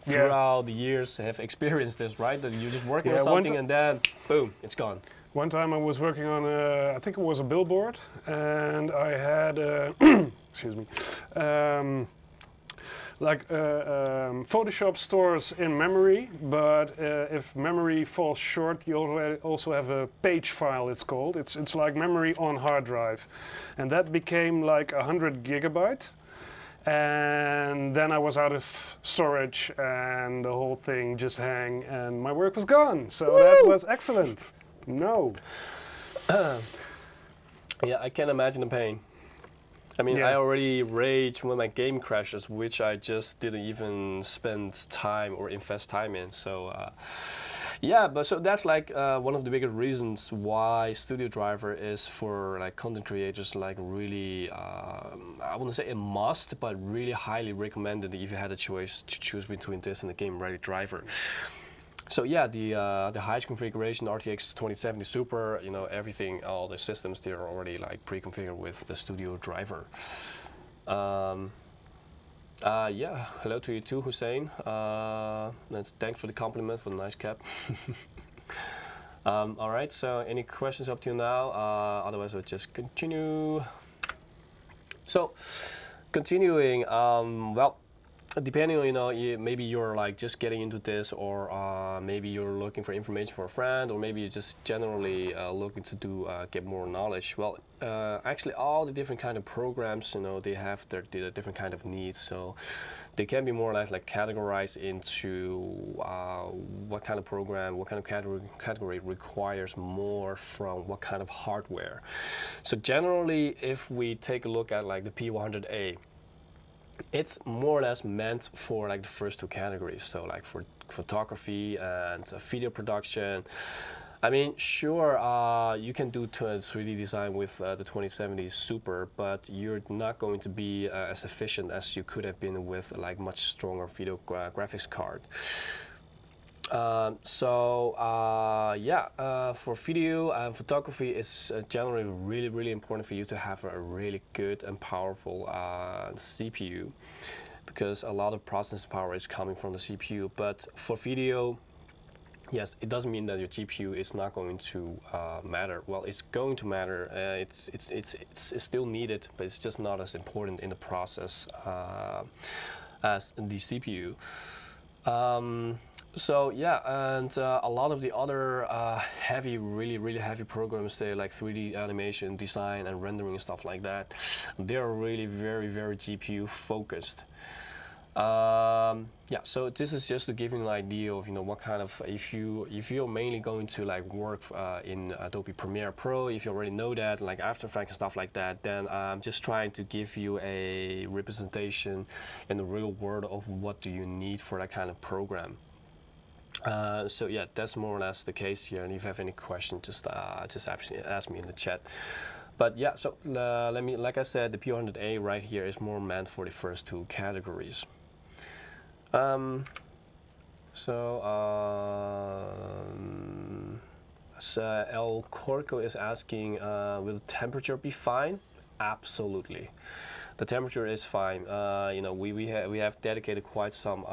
throughout the years have experienced this, right? That you're just working on something and then boom, it's gone. One time I was working on, I think it was a billboard, and I had, excuse me, Photoshop stores in memory, but if memory falls short, you also have a page file, it's called. It's like memory on hard drive, and that became like 100 gigabyte. And then I was out of storage, and the whole thing just hang, and my work was gone. So that was excellent. No. Yeah, I can imagine the pain. I mean, Yeah. I already rage when my game crashes, which I just didn't even spend time or invest time in. So, yeah, but so that's like one of the biggest reasons why Studio Driver is for like content creators, like really, I wouldn't say a must, but really highly recommended if you had a choice to choose between this and the Game Ready driver. So yeah, the highest configuration RTX 2070 Super, you know, everything, all the systems they're already like pre-configured with the Studio Driver. Yeah, hello to you too, Hussein. Thanks for the compliment, for the nice cap. All right, so any questions up to now? Otherwise, we'll just continue. So, continuing, well, depending on, you know, maybe you're like just getting into this, or maybe you're looking for information for a friend, or maybe you're just generally looking to do get more knowledge. Well, actually, all the different kind of programs, you know, they have their different kind of needs. So they can be more or less like categorized into what kind of program, what kind of category requires more from what kind of hardware. So generally, if we take a look at like the P100A, it's more or less meant for like the first two categories, so like for photography and video production. I mean, sure, you can do 3D design with the 2070 Super, but you're not going to be as efficient as you could have been with like much stronger video graphics card. For video and photography, it's generally really important for you to have a really good and powerful CPU, because a lot of processing power is coming from the CPU. But for video, yes, it doesn't mean that your GPU is not going to matter. Well, it's going to matter. It's still needed, but it's just not as important in the process as the CPU. So yeah, and a lot of the other heavy, really heavy programs, they like 3D animation, design, and rendering and stuff like that. They're really very GPU focused. Yeah, so this is just to give you an idea of, you know, what kind of, if you're mainly going to like work in Adobe Premiere Pro, if you already know that, like After Effects and stuff like that, then I'm just trying to give you a representation in the real world of what do you need for that kind of program. So yeah, that's more or less the case here. And if you have any questions, just ask me in the chat. But yeah, so let me, like I said, the P100A right here is more meant for the first two categories. El Corco is asking, will the temperature be fine? Absolutely, the temperature is fine. You know, we have dedicated quite some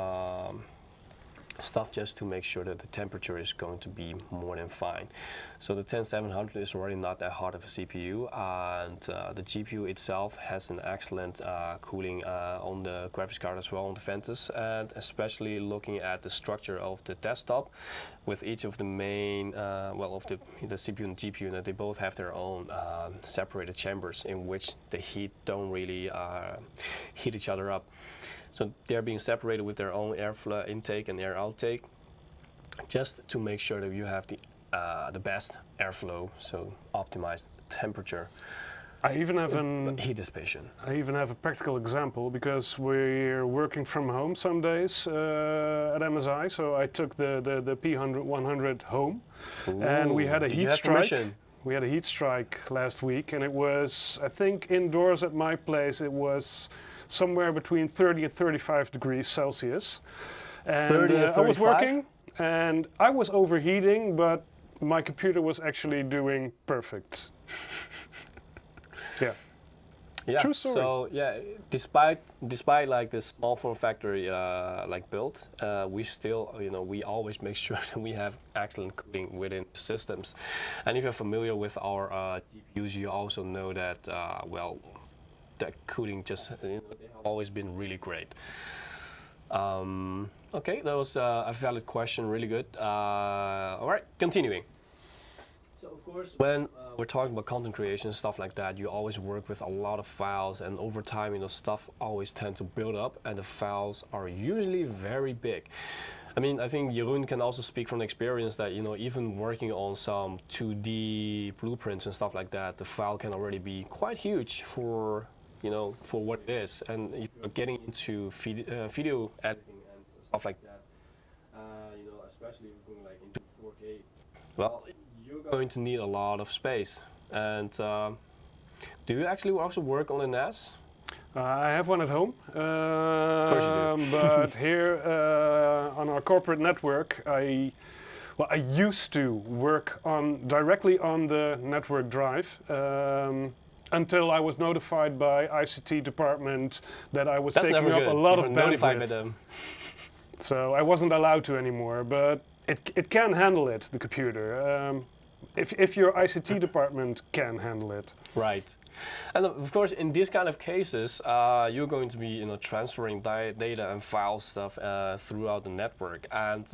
stuff just to make sure that the temperature is going to be more than fine. So the 10700 is already not that hard of a CPU, and the GPU itself has an excellent cooling on the graphics card as well, on the Ventus, and especially looking at the structure of the desktop with each of the main, of the CPU and GPU, that they both have their own separated chambers in which the heat don't really heat each other up. So they're being separated with their own airflow intake and air outtake, just to make sure that you have the best airflow, so optimized temperature. I even have heat dissipation. I even have a practical example, because we're working from home some days at MSI. So I took the P100 home. Ooh, and we had a heat strike. We had a heat strike last week, and it was, I think, indoors at my place, it was somewhere between 30 and 35 degrees Celsius. And 30 and 35? I was working, and I was overheating, but my computer was actually doing perfect. Yeah. Yeah. True story. So yeah, despite like this small form factor like build, we still, you know, we always make sure that we have excellent cooling within systems. And if you're familiar with our GPUs, you also know that that cooling just, you know, they have always been really great. Okay, that was a valid question, really good. All right, continuing. So of course, when we're talking about content creation and stuff like that, you always work with a lot of files, and over time, you know, stuff always tend to build up, and the files are usually very big. I mean, I think Jeroen can also speak from experience that, you know, even working on some 2D blueprints and stuff like that, the file can already be quite huge for for what it is. And if you're getting into video editing and stuff like that, especially if you're going like into 4K, well, you're going to need a lot of space. And do you actually also work on a NAS? I have one at home, course you do. but here on our corporate network, I used to work directly on the network drive until I was notified by ICT department that I was taking up a lot of bandwidth. So I wasn't allowed to anymore, but it can handle it, the computer. If your ICT department can handle it. Right. And of course, in these kind of cases, you're going to be, transferring data and file stuff throughout the network. And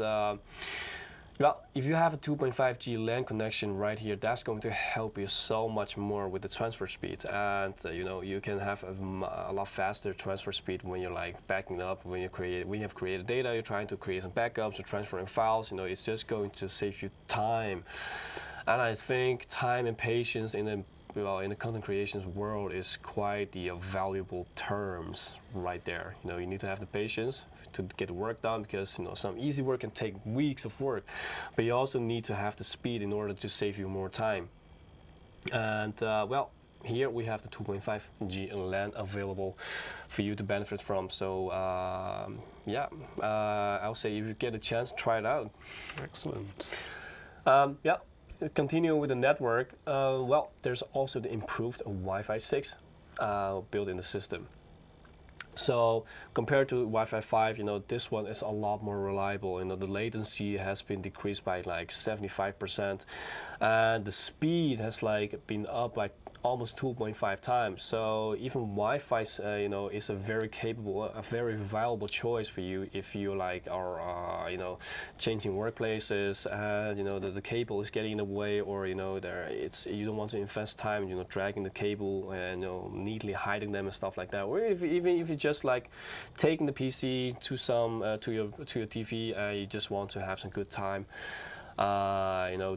well, if you have a 2.5G LAN connection right here, that's going to help you so much more with the transfer speed. And you can have a lot faster transfer speed when you're like backing up. When you have created data, you're trying to create some backups or transferring files. It's just going to save you time. And I think time and patience in the content creation world is quite the valuable terms right there. You need to have the patience to get the work done, because some easy work can take weeks of work, but you also need to have the speed in order to save you more time. And well, here we have the 2.5G LAN available for you to benefit from. So yeah, I'll say if you get a chance, try it out. Excellent. Yeah. Continue with the network. Well, there's also the improved Wi-Fi 6 built in the system. So compared to Wi-Fi 5, this one is a lot more reliable. The latency has been decreased by like 75%, and the speed has like been up like almost 2.5 times. So even Wi-Fi, is a very capable, a very viable choice for you if you like are, changing workplaces and the cable is getting in the way, or you don't want to invest time, dragging the cable and neatly hiding them and stuff like that. Or even if you just like taking the PC to to your TV and you just want to have some good time,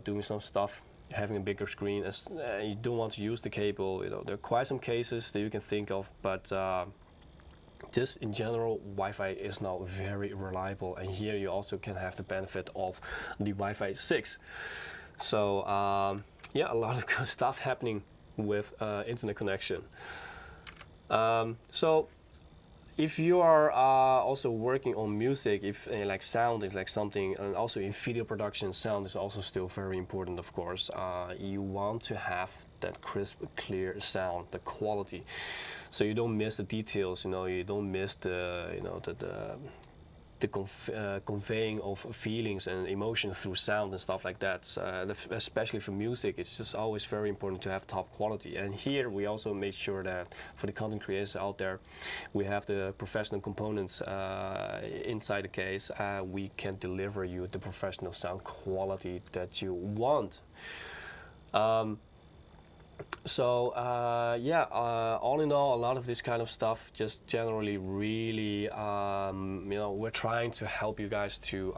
doing some stuff, having a bigger screen, as you don't want to use the cable. There are quite some cases that you can think of, but just in general, Wi-Fi is now very reliable, and here you also can have the benefit of the Wi-Fi 6. So yeah, a lot of good stuff happening with internet connection. So if you are also working on music, if like sound is like something, and also in video production, sound is also still very important, of course. You want to have that crisp, clear sound, the quality, so you don't miss the details. You don't miss the conveying of feelings and emotions through sound and stuff like that. Especially for music, it's just always very important to have top quality. And here we also made sure that for the content creators out there, we have the professional components inside the case. We can deliver you the professional sound quality that you want. So yeah, all in all, a lot of this kind of stuff just generally really, we're trying to help you guys to,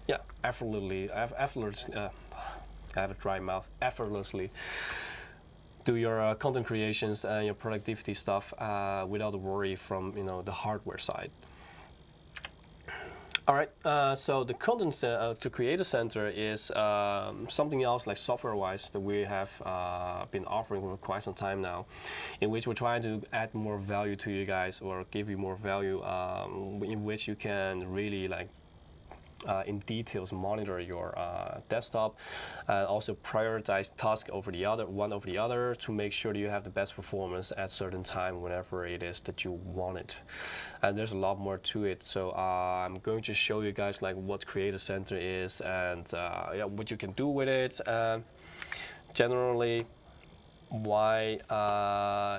yeah, effortlessly, I have a dry mouth, effortlessly do your content creations and your productivity stuff without the worry from the hardware side. All right, so the content to Creator Center is something else, like software-wise, that we have been offering for quite some time now, in which we're trying to add more value to you guys, or give you more value, in which you can really like in details monitor your desktop, and also prioritize tasks one over the other, to make sure that you have the best performance at certain time whenever it is that you want it. And there's a lot more to it, so I'm going to show you guys like what Creator Center is, and yeah, what you can do with it, generally why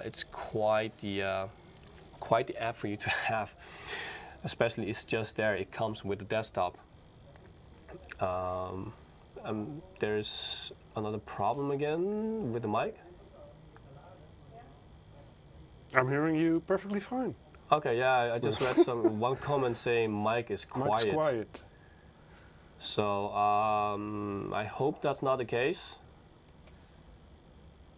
it's quite the app for you to have. Especially, it's just there, it comes with the desktop. There's another problem again with the mic. I'm hearing you perfectly fine. Okay, yeah, I just read one comment saying mic is quiet. Mic's quiet. So I hope that's not the case.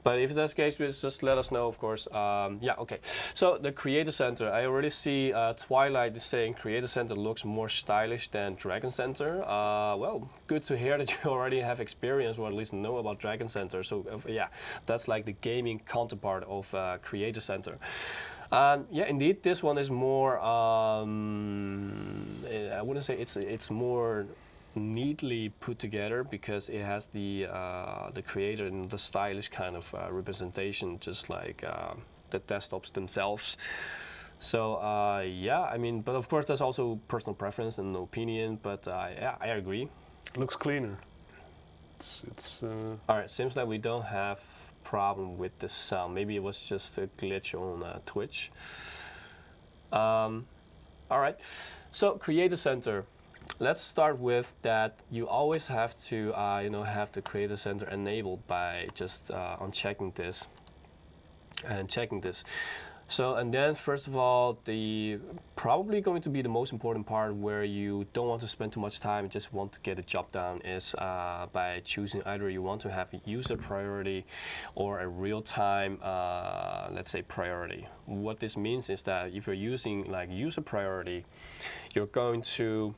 But if that's the case, just let us know, of course. Yeah, okay. So the Creator Center, I already see Twilight is saying Creator Center looks more stylish than Dragon Center. Well, good to hear that you already have experience or at least know about Dragon Center. So yeah, that's like the gaming counterpart of Creator Center. Yeah, indeed, this one is more. I wouldn't say it's more neatly put together because it has the creator and the stylish kind of representation, just like the desktops themselves. So yeah, I mean, but of course, there's also personal preference and opinion. But yeah, I agree. Looks cleaner. It's All right, seems like we don't have problem with the sound. Maybe it was just a glitch on Twitch. All right, so Creator Center. Let's start with that. You always have to, have the Creator Center enabled by just unchecking this and checking this. So, and then first of all, the probably going to be the most important part where you don't want to spend too much time, just want to get a job done, is by choosing either you want to have a user priority or a real-time, let's say, priority. What this means is that if you're using like user priority, you're going to,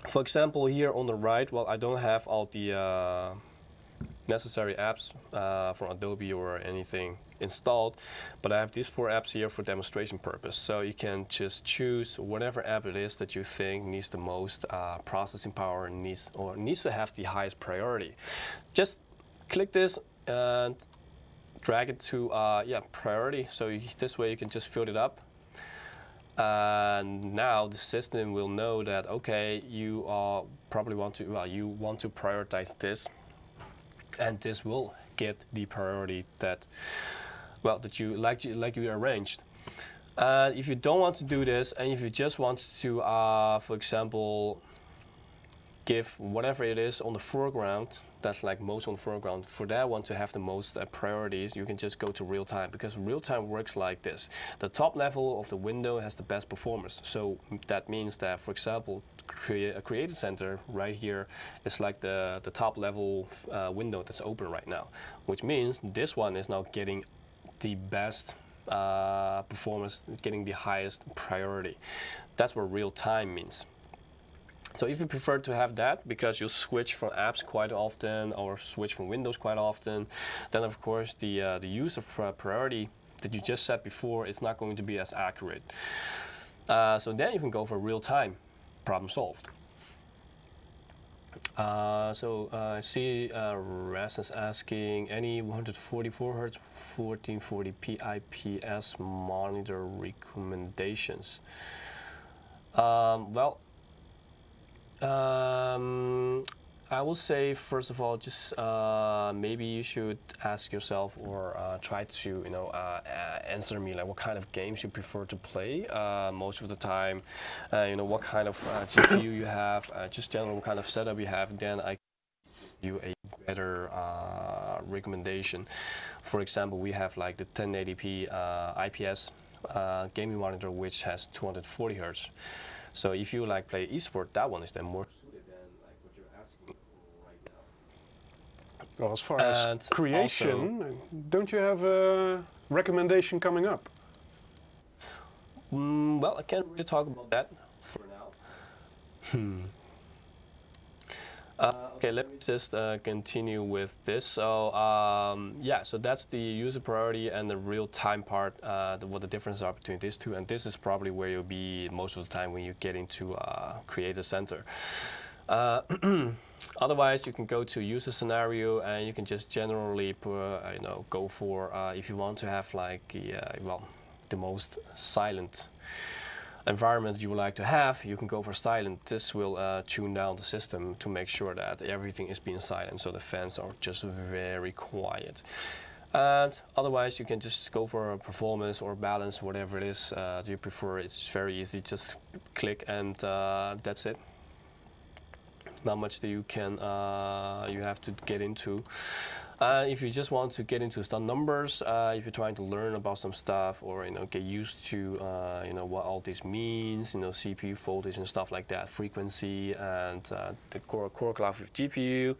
for example, here on the right, well, I don't have all the necessary apps from Adobe or anything installed, but I have these 4 apps here for demonstration purpose. So you can just choose whatever app it is that you think needs the most processing power and needs to have the highest priority. Just click this and drag it to priority. So this way you can just fill it up. And now the system will know that, okay, you probably want to prioritize this, and this will get the priority that you arranged. If you don't want to do this, and if you just want to, for example, give whatever it is on the foreground, that's like most on the foreground, for that one to have the most priorities, you can just go to real time, because real time works like this. The top level of the window has the best performance. So that means that, for example, a Creator Center right here is like the top level window that's open right now, which means this one is now getting the best performance, getting the highest priority. That's what real time means. So if you prefer to have that because you switch from apps quite often or switch from windows quite often, then of course the use of priority that you just said before is not going to be as accurate. So then you can go for real time, problem solved. I see Raz is asking any 144Hz 1440p IPS monitor recommendations. I will say, first of all, just maybe you should ask yourself or try to, answer me like what kind of games you prefer to play most of the time, what kind of GPU you have, just general what kind of setup you have. Then I give you a better recommendation. For example, we have like the 1080p IPS gaming monitor, which has 240 Hz. So if you like play eSport, that one is then more suited than like what you're asking for right now. Well, as far as creation, also, don't you have a recommendation coming up? Well, I can't really talk about that for now. Okay, let me just continue with this. So so that's the user priority and the real-time part, what the difference are between these two, and this is probably where you'll be most of the time when you get into Creator Center. Otherwise, you can go to user scenario and you can just generally go for if you want to have like the most silent environment you would like to have, you can go for silent. This will tune down the system to make sure that everything is being silent, so the fans are just very quiet. And otherwise, you can just go for a performance or balance, whatever it is you prefer. It's very easy. Just click and that's it. Not much that you can you have to get into. If you just want to get into some numbers, if you're trying to learn about some stuff or get used to what all this means, CPU voltage and stuff like that, frequency and the core clock with GPU,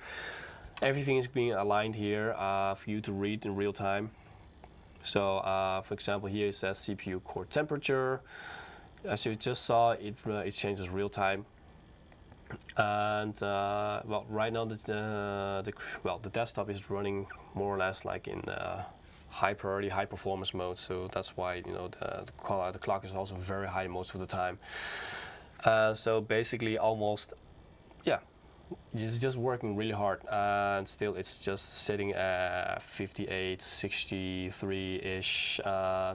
everything is being aligned here for you to read in real time. So for example, here it says CPU core temperature. As you just saw, it changes real time. And well, right now the desktop is running more or less like in high priority, high performance mode. So that's why the clock is also very high most of the time. So basically, almost, yeah, it's just working really hard, and still it's just sitting at 58, 63-ish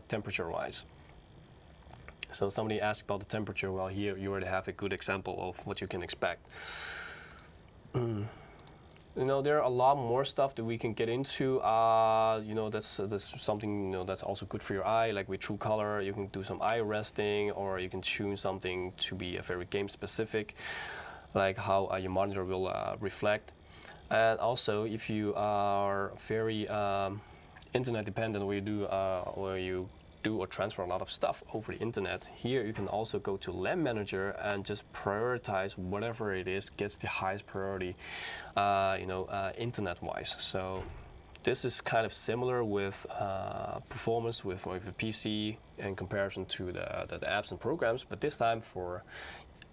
temperature-wise. So somebody asked about the temperature. Well, here you already have a good example of what you can expect. There are a lot more stuff that we can get into. That's something that's also good for your eye. Like with True Color, you can do some eye resting, or you can tune something to be very game specific, like how your monitor will reflect. And also, if you are very internet dependent, where you do or transfer a lot of stuff over the internet, here you can also go to LAN Manager and just prioritize whatever it is gets the highest priority, internet-wise. So this is kind of similar with performance with a PC in comparison to the apps and programs, but this time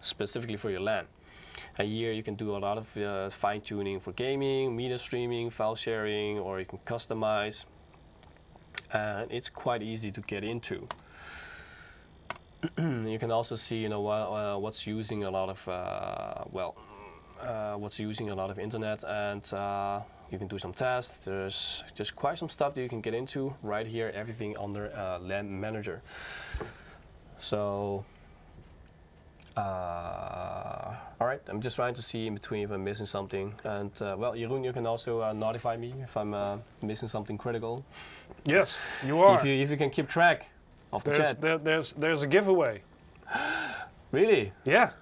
specifically for your LAN. And here you can do a lot of fine-tuning for gaming, media streaming, file sharing, or you can customize. And it's quite easy to get into. You can also see, what's using a lot of internet, and you can do some tests. There's just quite some stuff that you can get into right here. Everything under LAN Manager. So, all right. I'm just trying to see in between if I'm missing something. And well, Jeroen, you can also notify me if I'm missing something critical. Yes, you are. If you can keep track of the chat. There's a giveaway. Really? Yeah.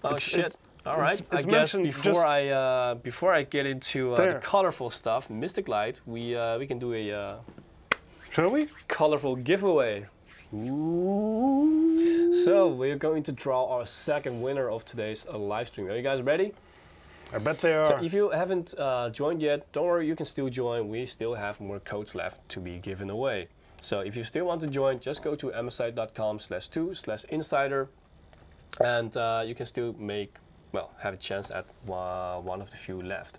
Oh shit! All right. I guess before I get into the colorful stuff, Mystic Light, we can do a shall we? Colorful giveaway. Ooh. So we're going to draw our second winner of today's live stream. Are you guys ready? I bet they are. So if you haven't joined yet, don't worry, you can still join. We still have more codes left to be given away. So if you still want to join, just go to msi.com/2/insider, and you can still have a chance at one of the few left.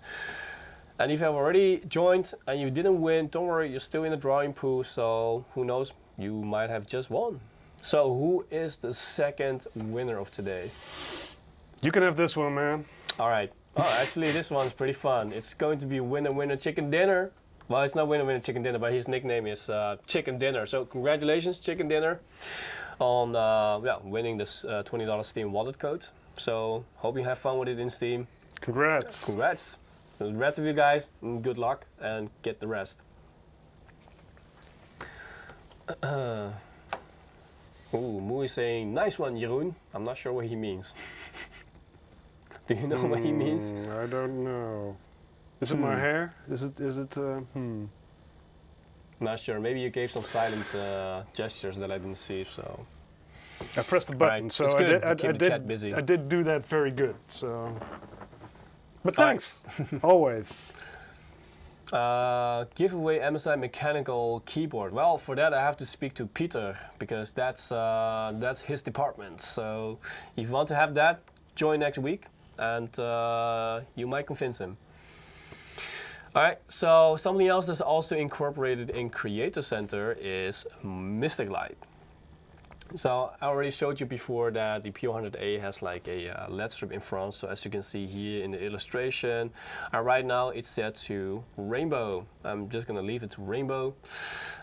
And if you have already joined and you didn't win, don't worry, you're still in the drawing pool, so who knows, you might have just won. So who is the second winner of today? You can have this one, man. All right. Oh, actually, this one's pretty fun. It's going to be Winner Chicken Dinner. Well, it's not Winner Chicken Dinner, but his nickname is Chicken Dinner. So congratulations, Chicken Dinner, on winning this $20 Steam wallet code. So hope you have fun with it in Steam. Congrats. Congrats. The rest of you guys, good luck and get the rest. Moo is saying, nice one, Jeroen. I'm not sure what he means. Do you know what he means? I don't know. Is it my hair? Is it? Not sure. Maybe you gave some silent gestures that I didn't see. So I pressed the button, right. so I did do that very good. So, but thanks, always. Giveaway MSI mechanical keyboard. Well, for that I have to speak to Peter, because that's his department. So if you want to have that, join next week, and you might convince him. All right, so something else that's also incorporated in Creator Center is Mystic Light. So I already showed you before that the P100A has like a LED strip in front. So as you can see here in the illustration, right now it's set to rainbow. I'm just gonna leave it to rainbow.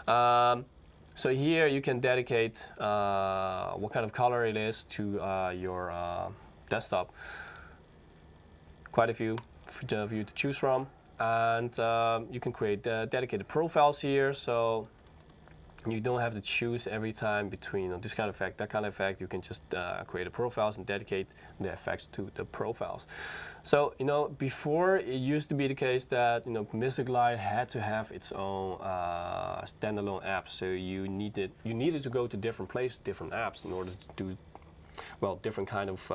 So here you can dedicate what kind of color it is to your desktop. Quite a few for you to choose from. And you can create dedicated profiles here. So you don't have to choose every time between this kind of effect, that kind of effect. You can just create a profiles and dedicate the effects to the profiles. So before it used to be the case that Mystic Light had to have its own standalone apps. So you needed to go to different places, different apps, in order to do different kind of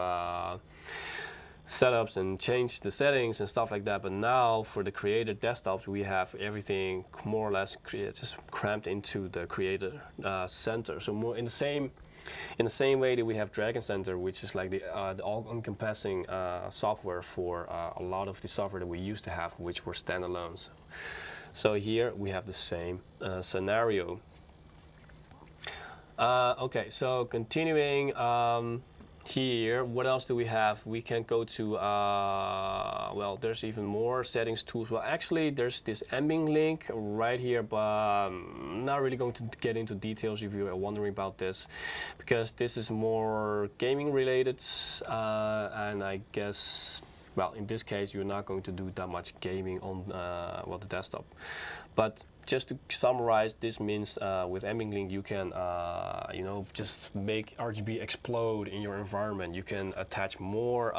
setups and change the settings and stuff like that. But now for the Creator desktops, we have everything more or less just cramped into the Creator Center. So more in the same way that we have Dragon Center, which is like the all-encompassing software for a lot of the software that we used to have, which were standalones. So here we have the same scenario. Okay, so continuing. Here, what else do we have? We can go to, well, there's even more settings tools. Well, actually, there's this ambient link right here, but I'm not really going to get into details if you are wondering about this, because this is more gaming related, and I guess, well, in this case, you're not going to do that much gaming on, well, the desktop. But just to summarize, this means with ambient link you can you know, just make RGB explode in your environment. You can attach more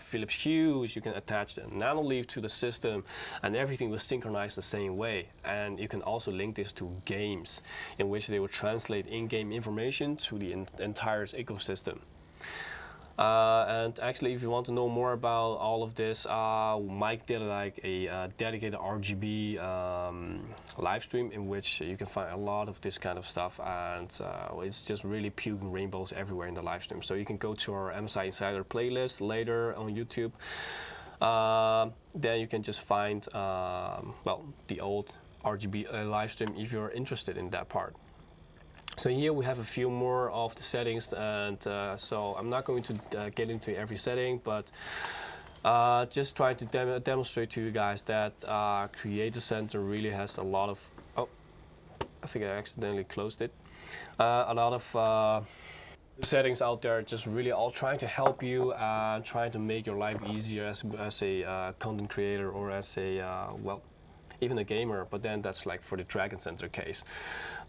Philips hues, you can attach the nano leaf to the system, and everything will synchronize the same way. And you can also link this to games, in which they will translate in-game information to the entire ecosystem. And actually, if you want to know more about all of this, Mike did like a dedicated RGB live stream in which you can find a lot of this kind of stuff, and it's just really puking rainbows everywhere in the live stream. So you can go to our MSI Insider playlist later on YouTube. Then you can just find well, the old RGB live stream if you're interested in that part. So here we have a few more of the settings, and so I'm not going to get into every setting, but just trying to demonstrate to you guys that Creator Center really has a lot of, oh, I think I accidentally closed it, a lot of settings out there, just really all trying to help you, trying to make your life easier as a content creator, or as a, well, even a gamer, but then that's like for the Dragon Center case.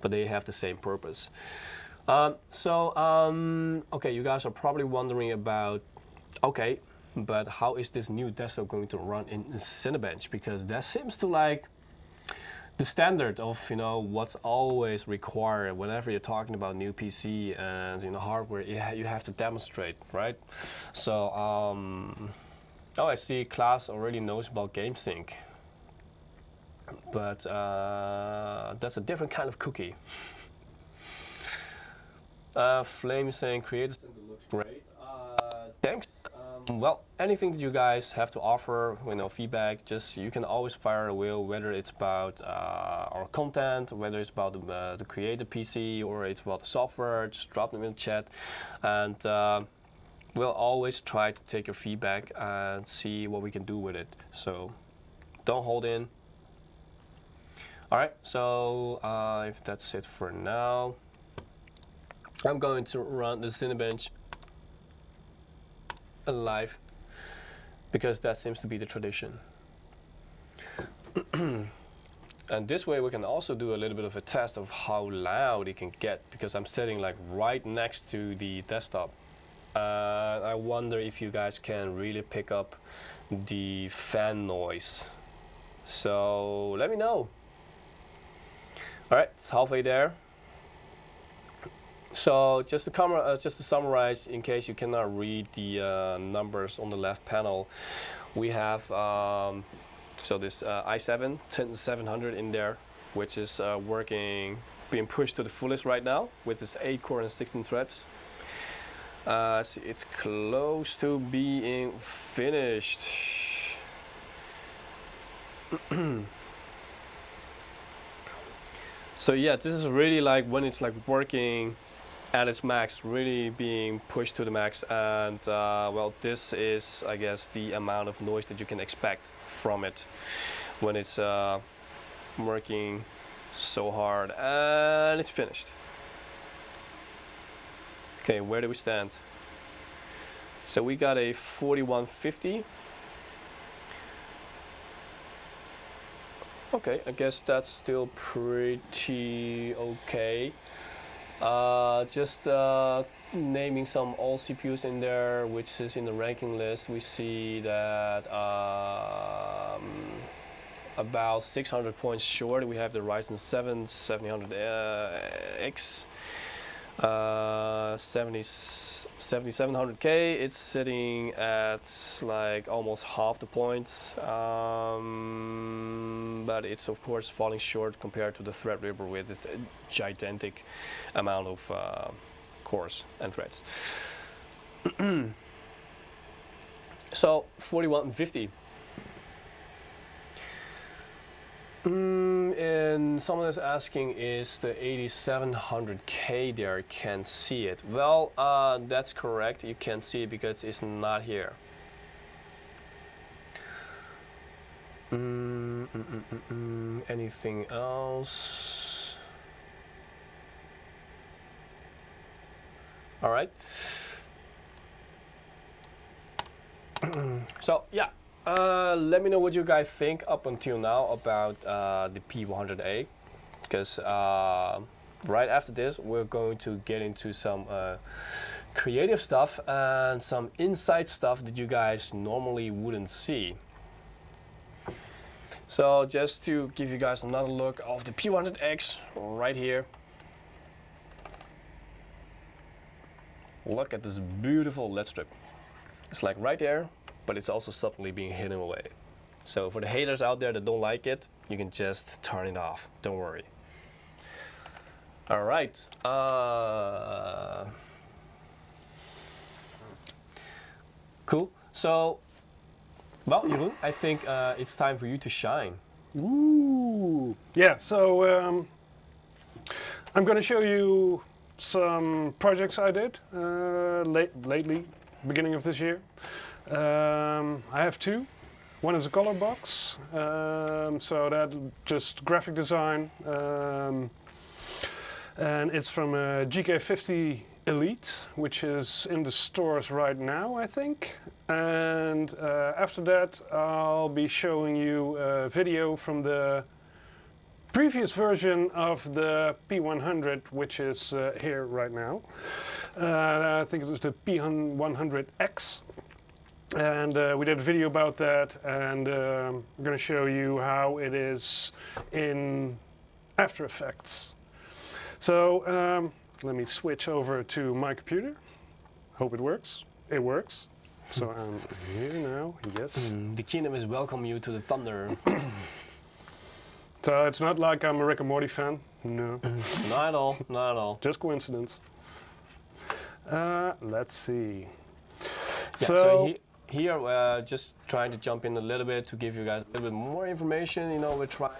But they have the same purpose. Okay, you guys are probably wondering about, okay, but how is this new desktop going to run in Cinebench? Because that seems to like the standard of, you know, what's always required whenever you're talking about new PC and, you know, hardware. You have to demonstrate, right? So, oh, I see Klaas already knows about GameSync. But that's a different kind of cookie. Flame is saying Creator Center looks great. Thanks. Well, anything that you guys have to offer, you know, feedback, just you can always fire away, whether it's about our content, whether it's about the Creator PC, or it's about the software. Just drop them in the chat, and we'll always try to take your feedback and see what we can do with it. So don't hold in. Alright, so if that's it for now, I'm going to run the Cinebench live, because that seems to be the tradition. And this way we can also do a little bit of a test of how loud it can get, because I'm sitting like right next to the desktop. I wonder if you guys can really pick up the fan noise. So let me know. Alright, it's halfway there. So just to summarize, in case you cannot read the numbers on the left panel, we have so this i7 10700 in there, which is being pushed to the fullest right now with this 8-core and 16 threads. So it's close to being finished. So yeah, this is really like when it's like working at its max, really being pushed to the max, and well, this is, I guess, the amount of noise that you can expect from it when it's working so hard, and it's finished. Okay, where do we stand? So we got a 4150. Okay, I guess that's still pretty okay. Just naming some all CPUs in there, which is in the ranking list. We see that about 600 points short, we have the Ryzen 7 7000X. 7700K. It's sitting at like almost half the point, but it's of course falling short compared to the Threadripper with its gigantic amount of cores and threads. So 4150. And someone is asking, is the 8700K there? Can't see it. Well, that's correct. You can't see it because it's not here. Anything else? All right. So yeah. Let me know what you guys think up until now about the P100A, because right after this we're going to get into some creative stuff and some inside stuff that you guys normally wouldn't see. So just to give you guys another look of the P100X right here. Look at this beautiful LED strip. It's like right there, but it's also subtly being hidden away. So for the haters out there that don't like it, you can just turn it off, don't worry. All right. Cool. So, well, Jeroen, I think it's time for you to shine. Ooh. Yeah, so I'm going to show you some projects I did lately, beginning of this year. I have two. One is a color box, so that just graphic design, and it's from a GK50 Elite, which is in the stores right now, I think. And after that, I'll be showing you a video from the previous version of the P100, which is here right now. I think it's the P100X. And we did a video about that, and I'm going to show you how it is in After Effects. So let me switch over to my computer. Hope it works. It works. So I'm here now, yes. The kingdom is welcome you to the thunder. So it's not like I'm a Rick and Morty fan. No. Not at all, not at all. Just coincidence. Let's see. Yeah, so here, just trying to jump in a little bit to give you guys a little bit more information. You know, we're trying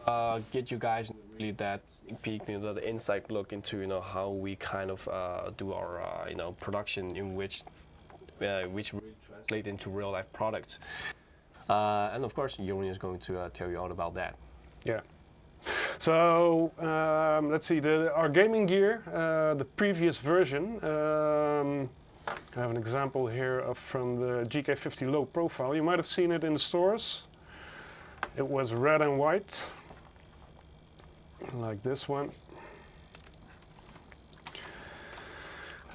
to get you guys really that sneak peek, you know, the inside look into, you know, how we kind of do our, you know, production in which really translate into real life products. And of course, Jeroen is going to tell you all about that. Yeah. So let's see, our gaming gear, the previous version. I have an example here from the GK50 low profile. You might have seen it in the stores. It was red and white, like this one.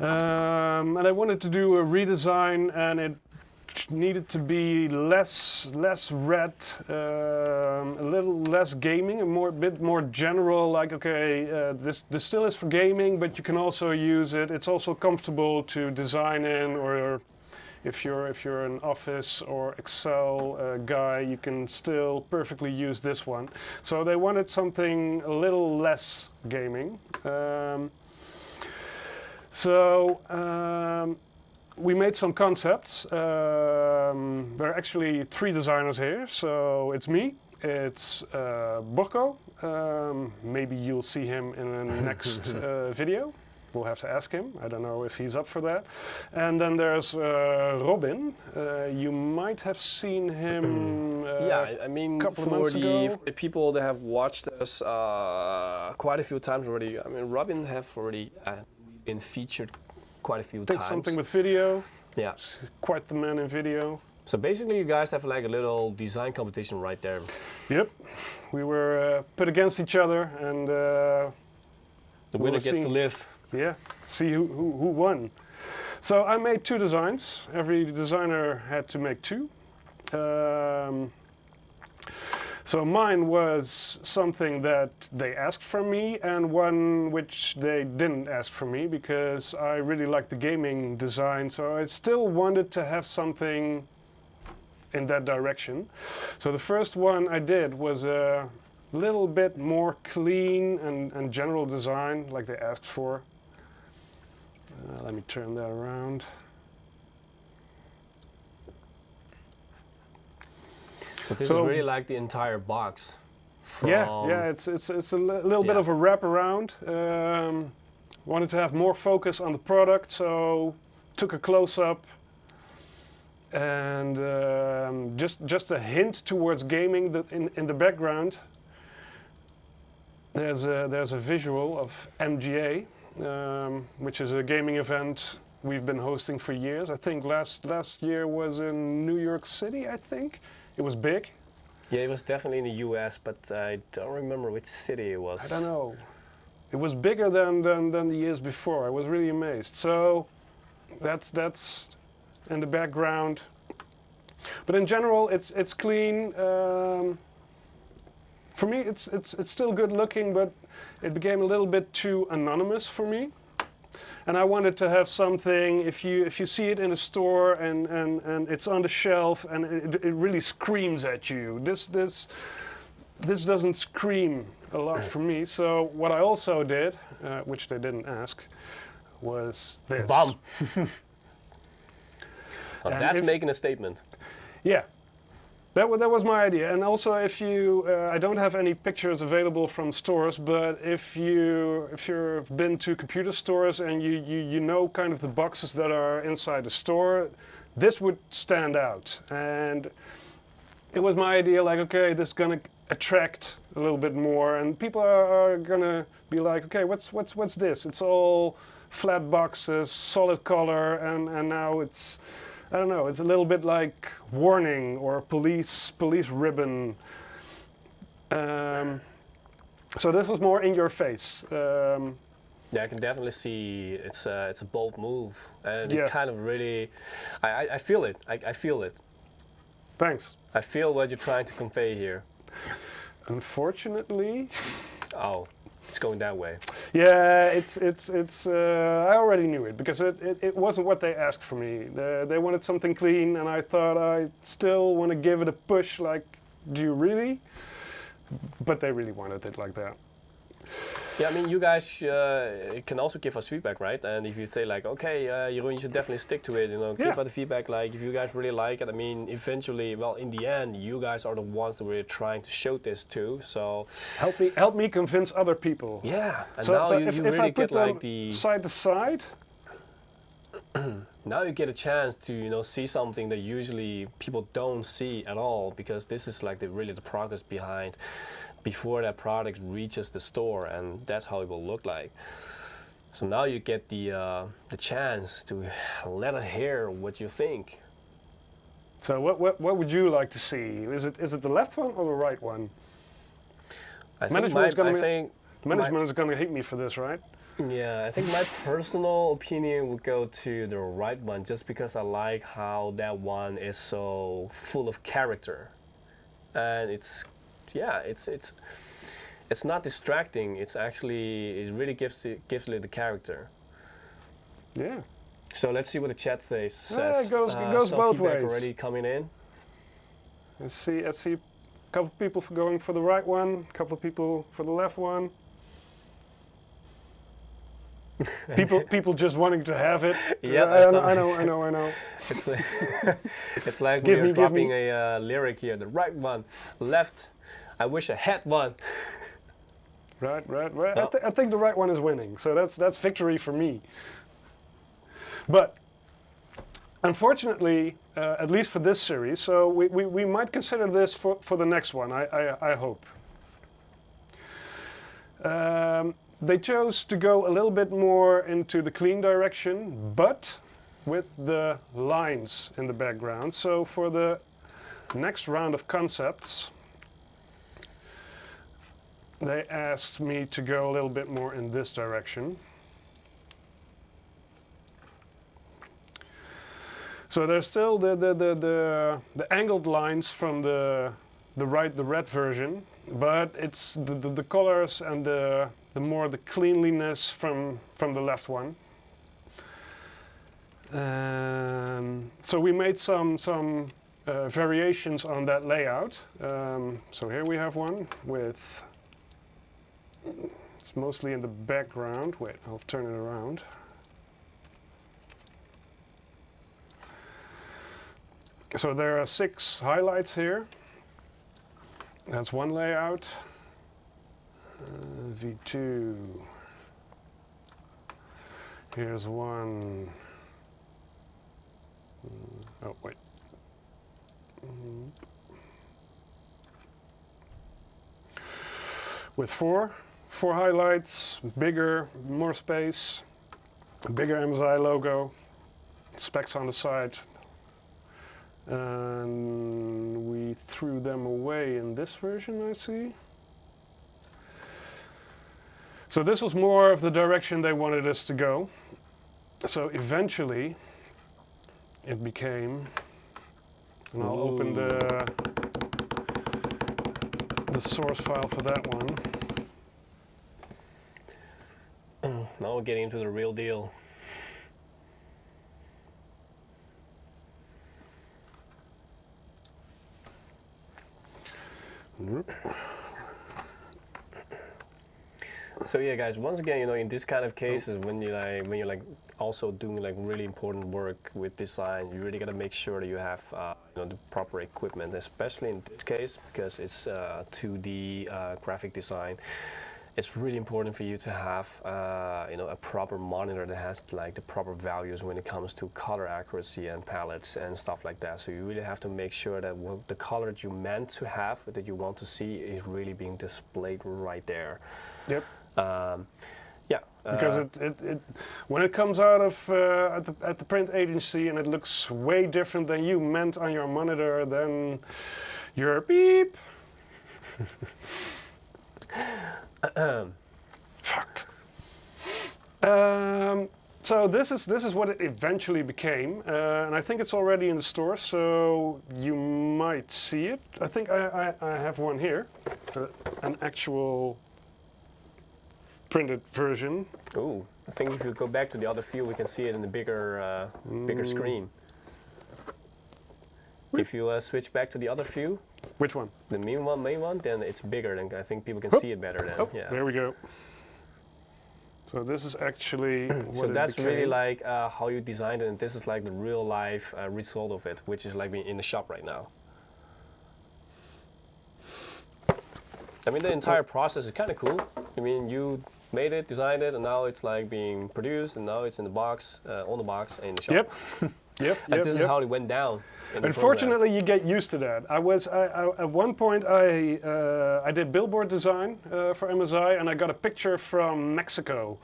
And I wanted to do a redesign, and it needed to be less red, a little less gaming, a bit more general. Like, okay, this still is for gaming, but you can also use it. It's also comfortable to design in, or if you're an Office or Excel guy, you can still perfectly use this one. So they wanted something a little less gaming. We made some concepts. There are actually 3 designers here. So it's me, it's Borko. Maybe you'll see him in the next video. We'll have to ask him. I don't know if he's up for that. And then there's Robin. You might have seen him yeah, I mean, couple of months ago. For the people that have watched us quite a few times already, I mean, Robin have already been featured quite a few times. Did something with video. Yeah. Quite the man in video. So basically you guys have like a little design competition right there. Yep. We were put against each other, and the winner gets to live. Yeah, see who won. So I made 2 designs. Every designer had to make 2. So mine was something that they asked from me, and one which they didn't ask from me, because I really liked the gaming design, so I still wanted to have something in that direction. So the first one I did was a little bit more clean and general design, like they asked for. Let me turn that around. But this is really like the entire box. Yeah, it's a little bit of a wraparound. Wanted to have more focus on the product, so took a close-up and just a hint towards gaming that in the background. There's a visual of MGA, which is a gaming event we've been hosting for years. I think last year was in New York City, I think. It was big. Yeah, it was definitely in the US, but I don't remember which city it was. I don't know. It was bigger than the years before. I was really amazed. So that's in the background. But in general, it's clean. For me, it's still good looking, but it became a little bit too anonymous for me. And I wanted to have something, if you see it in a store and it's on the shelf and it really screams at you. This doesn't scream a lot for me. So what I also did, which they didn't ask, was this. Bum. Well, that's making a statement. Yeah. That was my idea. And also, if you, I don't have any pictures available from stores, but if you've been to computer stores and you know kind of the boxes that are inside the store, this would stand out. And it was my idea, like, okay, this is gonna attract a little bit more, and people are gonna be like, okay, what's this? It's all flat boxes, solid color, and now it's, I don't know, it's a little bit like warning or police ribbon. So this was more in your face. Yeah, I can definitely see it's a bold move, and it kind of really, I feel it. I feel it. Thanks. I feel what you're trying to convey here. Unfortunately. Oh, it's going that way. Yeah, it's. I already knew it because it wasn't what they asked for me. They wanted something clean, and I thought I still want to give it a push. Like, do you really? But they really wanted it like that. Yeah, I mean, you guys can also give us feedback, right? And if you say like, okay, Jeroen, you should definitely stick to it, you know, give us the feedback. Like, if you guys really like it, I mean, eventually, well, in the end, you guys are the ones that we're trying to show this to. So help me convince other people. Yeah, and so now you if really I put get like the side to side. Now you get a chance to see something that usually people don't see at all, because this is like really the progress behind. Before that product reaches the store, and that's how it will look like. So now you get the chance to let us hear what you think. So what would you like to see? Is it the left one or the right one? Management is going to hate me for this, right? Yeah, I think my personal opinion would go to the right one, just because I like how that one is so full of character, and it's not distracting. It's actually, it really gives it the character. Yeah. So let's see what the chat says. It goes both ways. Already coming in. I see a couple of people going for the right one, a couple of people for the left one. people just wanting to have it. Yeah, I know. It's like we're dropping a lyric here. The right one, left. I wish I had one. Right. Oh. I think the right one is winning, so that's victory for me. But unfortunately, at least for this series, so we might consider this for the next one. I hope. They chose to go a little bit more into the clean direction, but with the lines in the background. So for the next round of concepts, they asked me to go a little bit more in this direction. So there's still the angled lines from the the red version, but it's the colors and the cleanliness from the left one. So we made some variations on that layout. So here we have one with, it's mostly in the background. Wait, I'll turn it around. So there are 6 highlights here. That's one layout. V2. Here's one. Oh, wait. With four highlights, bigger, more space, bigger MSI logo, specs on the side. And we threw them away in this version, I see. So this was more of the direction they wanted us to go. So eventually it became, and I'll open the source file for that one. Now we're getting into the real deal. So yeah, guys. Once again, in this kind of cases, when you're like also doing like really important work with design, you really gotta make sure that you have the proper equipment, especially in this case because it's 2D graphic design. It's really important for you to have a proper monitor that has like the proper values when it comes to color accuracy and palettes and stuff like that. So you really have to make sure that the color that you meant to have, that you want to see, is really being displayed right there. Yep. Yeah. Because it when it comes out of at the print agency and it looks way different than you meant on your monitor, then you're beep. Fucked. So this is what it eventually became, and I think it's already in the store, so you might see it. I think I have one here, an actual printed version. Oh, I think if you go back to the other view, we can see it in the bigger screen. If you switch back to the other view. Which one? The main one, then it's bigger, and I think people can see it better then. Oh, yeah. There we go. So this is actually what so that's became. really like how you designed it, and this is like the real life result of it, which is like being in the shop right now. I mean, the entire process is kind of cool. I mean, you made it, designed it, and now it's like being produced, and now it's in the box, on the box, and in the shop. Yep. Yep. And this is how it went down. Unfortunately, you get used to that. At one point I did billboard design for MSI, and I got a picture from Mexico,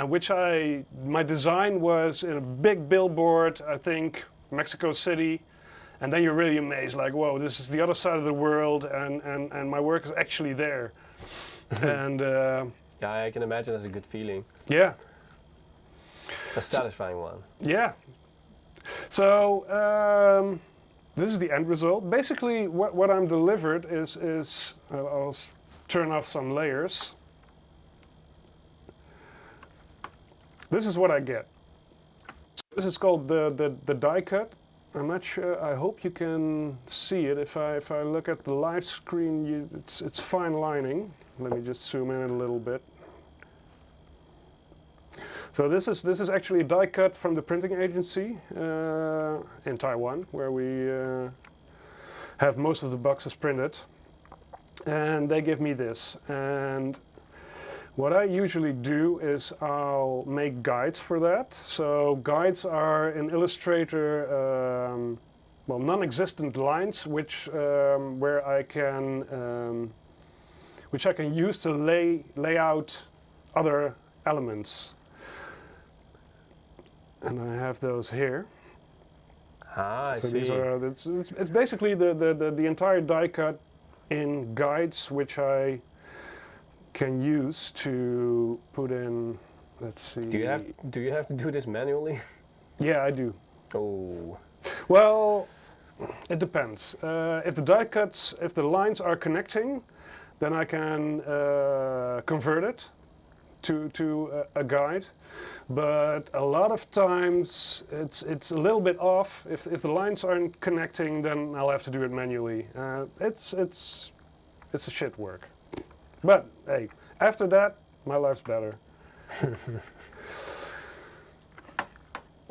which my design was in a big billboard, I think Mexico City, and then you're really amazed, like, whoa, this is the other side of the world, and my work is actually there. And yeah, I can imagine that's a good feeling. Yeah. A satisfying one. Yeah. So this is the end result. Basically, what I'm delivered is I'll turn off some layers. This is what I get. This is called the die cut. I'm not sure. I hope you can see it. If I look at the live screen, it's fine lining. Let me just zoom in a little bit. So this is actually a die cut from the printing agency in Taiwan, where we have most of the boxes printed, and they give me this. And what I usually do is I'll make guides for that. So guides are in Illustrator, well, non-existent lines, which where I can use to lay out other elements. And I have those here. Ah, I so see. These are, it's basically the entire die cut in guides, which I can use to put in. Let's see. Do you have to do this manually? Yeah, I do. Oh. Well, It depends. If the die cuts, if the lines are connecting, then I can convert it to a guide. But a lot of times it's a little bit off. If the lines aren't connecting, then I'll have to do it manually. It's a shit work. But hey, after that, my life's better.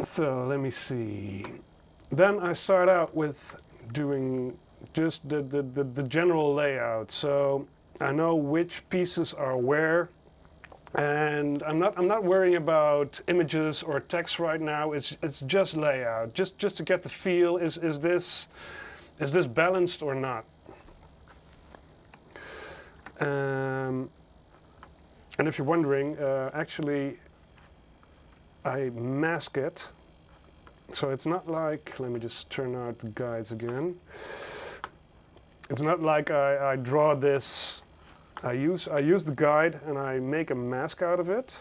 So let me see. Then I start out with doing just the general layout. So I know which pieces are where, and I'm not worrying about images or text right now. It's just layout, just to get the feel. Is this balanced or not? And if you're wondering, actually, I mask it. So it's not like, let me just turn out the guides again. It's not like I draw this, I use the guide and I make a mask out of it.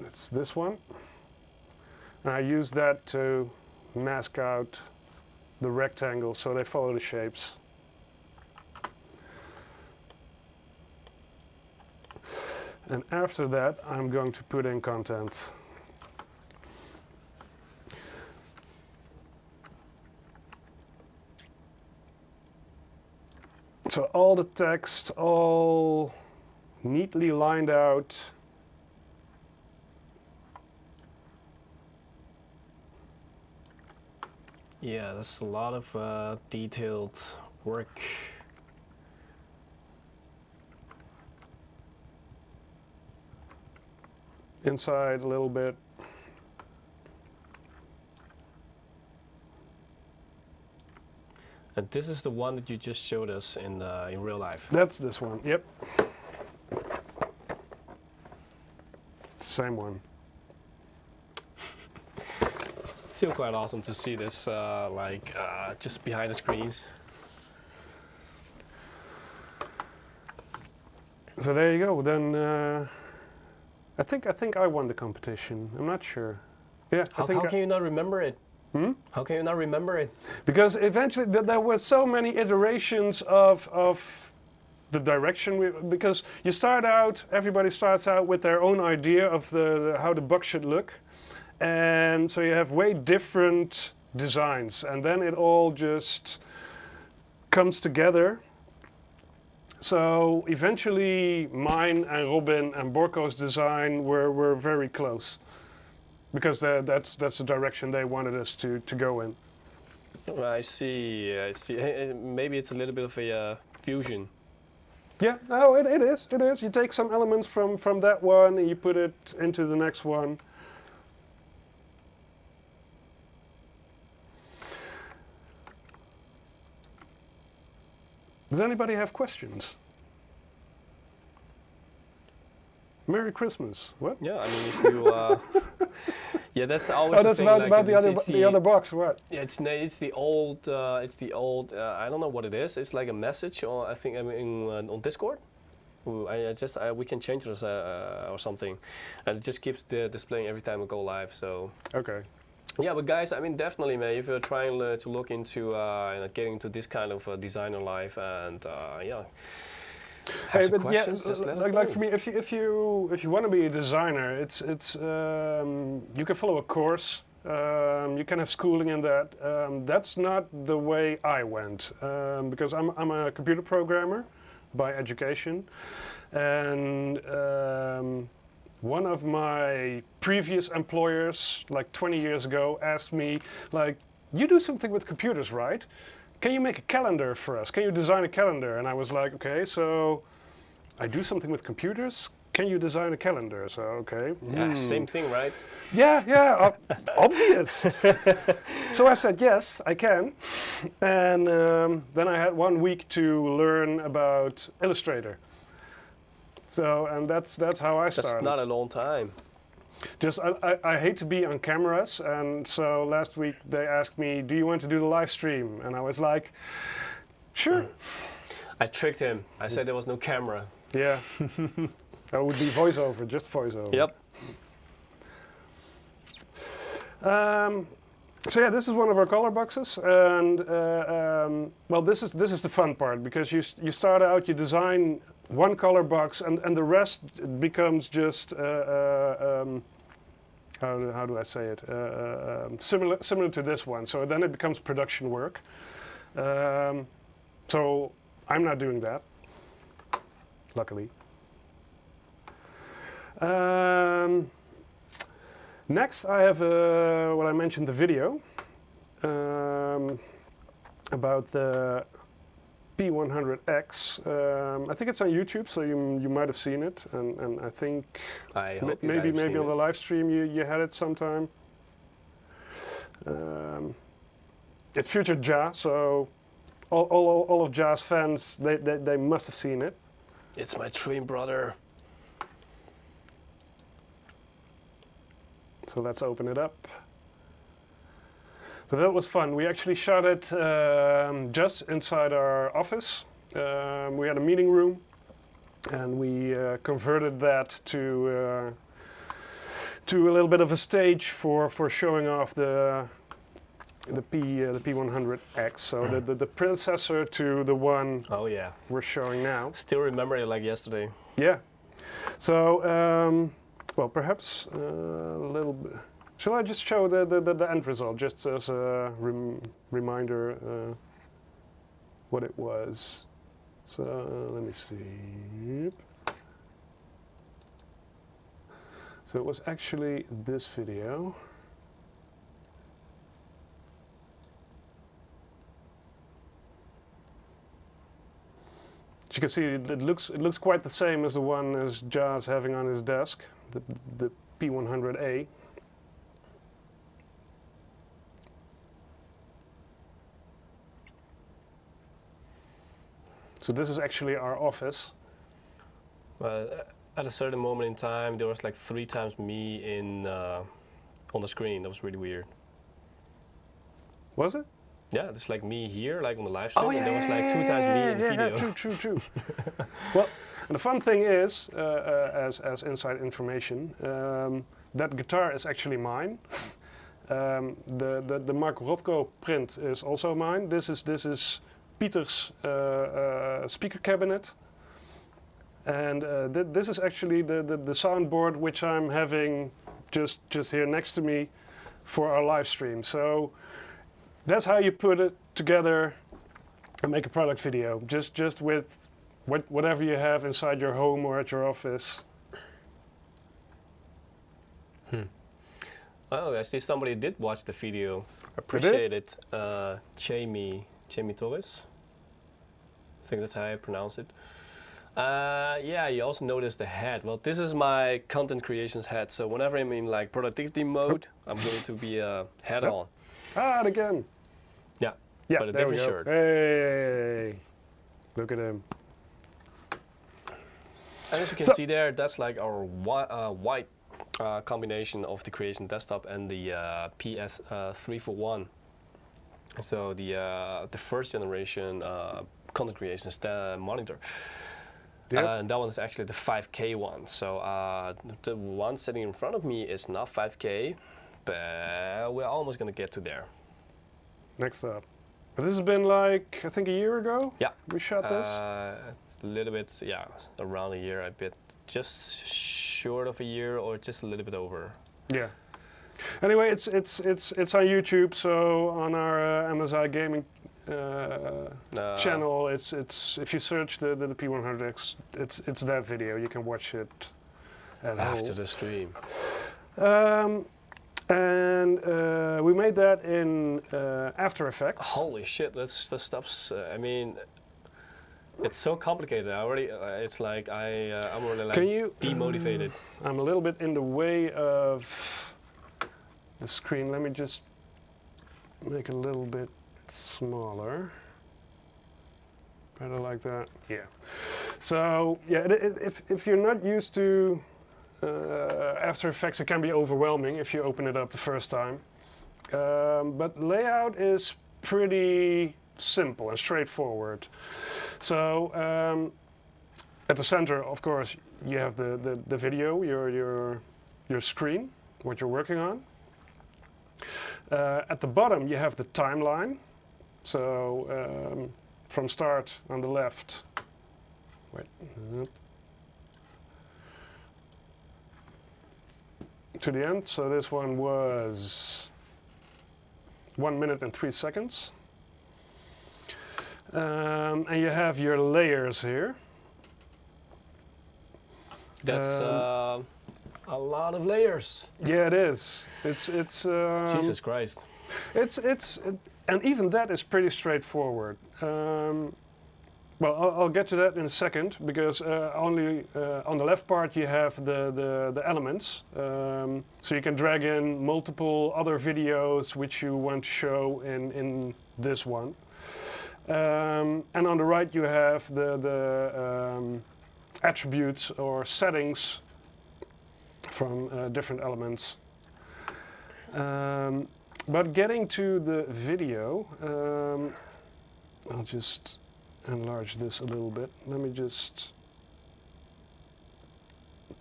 It's this one. And I use that to mask out the rectangles so they follow the shapes. And after that, I'm going to put in content. So all the text, all neatly lined out. Yeah, that's a lot of detailed work. Inside a little bit. And this is the one that you just showed us in real life. That's this one, yep. Same one. Still quite awesome to see this just behind the screens. So there you go. Then I think I won the competition. I'm not sure. Yeah. How can you not remember it? Hmm? How can you not remember it? Because eventually there were so many iterations of the direction. Because you start out, everybody starts out with their own idea of how the box should look, and so you have way different designs, and then it all just comes together. So eventually mine and Robin and Borko's design were very close, because that's the direction they wanted us to go in. I see. Maybe it's a little bit of a fusion. Yeah, no, it is. You take some elements from that one and you put it into the next one. Does anybody have questions? Merry Christmas. What? Yeah, I mean, if you, yeah, that's always. Oh, that's about the other box. What? Yeah, it's the old. I don't know what it is. It's like a message, or I think on Discord. We can change it or something, and it just keeps displaying every time we go live. So. Okay. Yeah, but guys, I mean, definitely, man, if you're trying to look into getting into this kind of designer life, and yeah. Hey, but yeah, like for me, if you want to be a designer, it's you can follow a course. You can have schooling in that. That's not the way I went, because I'm a computer programmer by education, and one of my previous employers, like 20 years ago, asked me, like, you do something with computers, right? Can you make a calendar for us? Can you design a calendar? And I was like, okay, so I do something with computers. Can you design a calendar? So, okay. Yeah, same thing, right? Yeah, obvious. So I said, yes, I can. And then I had 1 week to learn about Illustrator. So, and that's how I started. That's not a long time. Just, I hate to be on cameras, and so last week they asked me, do you want to do the live stream? And I was like, sure. I tricked him. I said there was no camera. Yeah. That would be voiceover, just voiceover. Yep. So yeah, this is one of our color boxes, and well, this is the fun part, because you start out, you design one color box, and the rest becomes just how do I say it? Similar to this one. So then it becomes production work. So I'm not doing that, luckily. Next, I have what I mentioned, the video about the P100X. I think it's on YouTube, so you might have seen it, and I think maybe on the live stream you had it sometime. It featured Ja, so all of Ja's fans, they must have seen it. It's my twin brother. So let's open it up. So that was fun. We actually shot it just inside our office. We had a meeting room, and we converted that to a little bit of a stage for showing off the P100X. So the predecessor to the one we're showing now. Still remember it like yesterday. Yeah. So well, perhaps a little bit. Shall I just show the end result, just as a reminder what it was? So let me see. So it was actually this video. As you can see, it looks quite the same as the one as Ja's having on his desk, the P100A. So this is actually our office. At a certain moment in time, there was like 3 times me on the screen. That was really weird. Was it? Yeah, it's like me here, like on the live stream, and there was like 2 times me in the video. Yeah, true. Well, and the fun thing is, as inside information, that guitar is actually mine. The Mark Rothko print is also mine. This is Pieter's speaker cabinet, and this is actually the soundboard which I'm having just here next to me for our live stream. So that's how you put it together and make a product video, just with whatever you have inside your home or at your office. Oh, I see somebody did watch the video. Appreciate it. Jamie Torres. I think that's how I pronounce it. Yeah, you also notice the head. Well, this is my content creations head. So whenever I'm in like productivity mode, I'm going to be head on. Ah, again. Yeah, but a there different we go. shirt. Hey, look at him. And as you can see there, that's like our white combination of the Creation desktop and the PS321. So the first generation content creation monitor. Yep. And that one is actually the 5K one. So the one sitting in front of me is not 5K, but we're almost going to get to there. Next up. But this has been like, I think a year ago? Yeah. We shot this? A little bit, yeah, around a year, I bet. Just short of a year or just a little bit over. Yeah. Anyway, it's on YouTube, so on our MSI gaming channel, it's if you search the P100X, it's that video. You can watch it at home. After the stream. And we made that in After Effects. Holy shit, that stuff's, I mean, it's so complicated. I already, it's like I'm really like demotivated. I'm a little bit in the way of the screen. Let me just make it a little bit smaller. Better like that. Yeah. So yeah, if you're not used to After Effects, it can be overwhelming if you open it up the first time. But layout is pretty simple and straightforward. So at the center, of course, you have the video, your screen, what you're working on. At the bottom you have the timeline. So from start on the left, to the end. So this one was 1 minute and 3 seconds. And you have your layers here. That's a lot of layers. Yeah, it is. It's Jesus Christ. And even that is pretty straightforward. Well, I'll get to that in a second, because only on the left part you have the elements. So you can drag in multiple other videos which you want to show in this one. And on the right you have the attributes or settings from different elements. But getting to the video, I'll just enlarge this a little bit. Let me just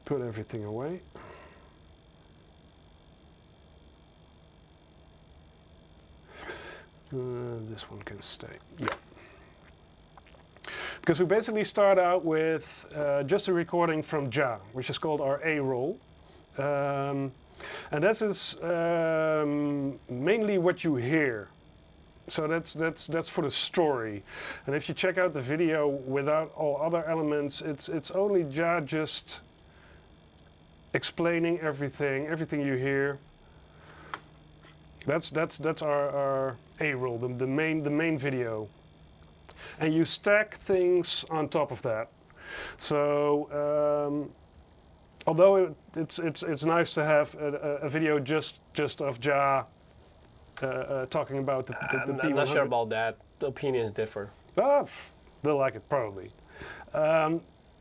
put everything away. This one can stay. Yeah. Because we basically start out with just a recording from Ja, which is called our A roll. And this is mainly what you hear. So that's for the story. And if you check out the video without all other elements, it's only Ja just explaining everything you hear. That's our A roll, the main video. And you stack things on top of that. So although it's nice to have a video just of Ja talking about the P100. I'm not sure about that. The opinions differ. They'll like it probably.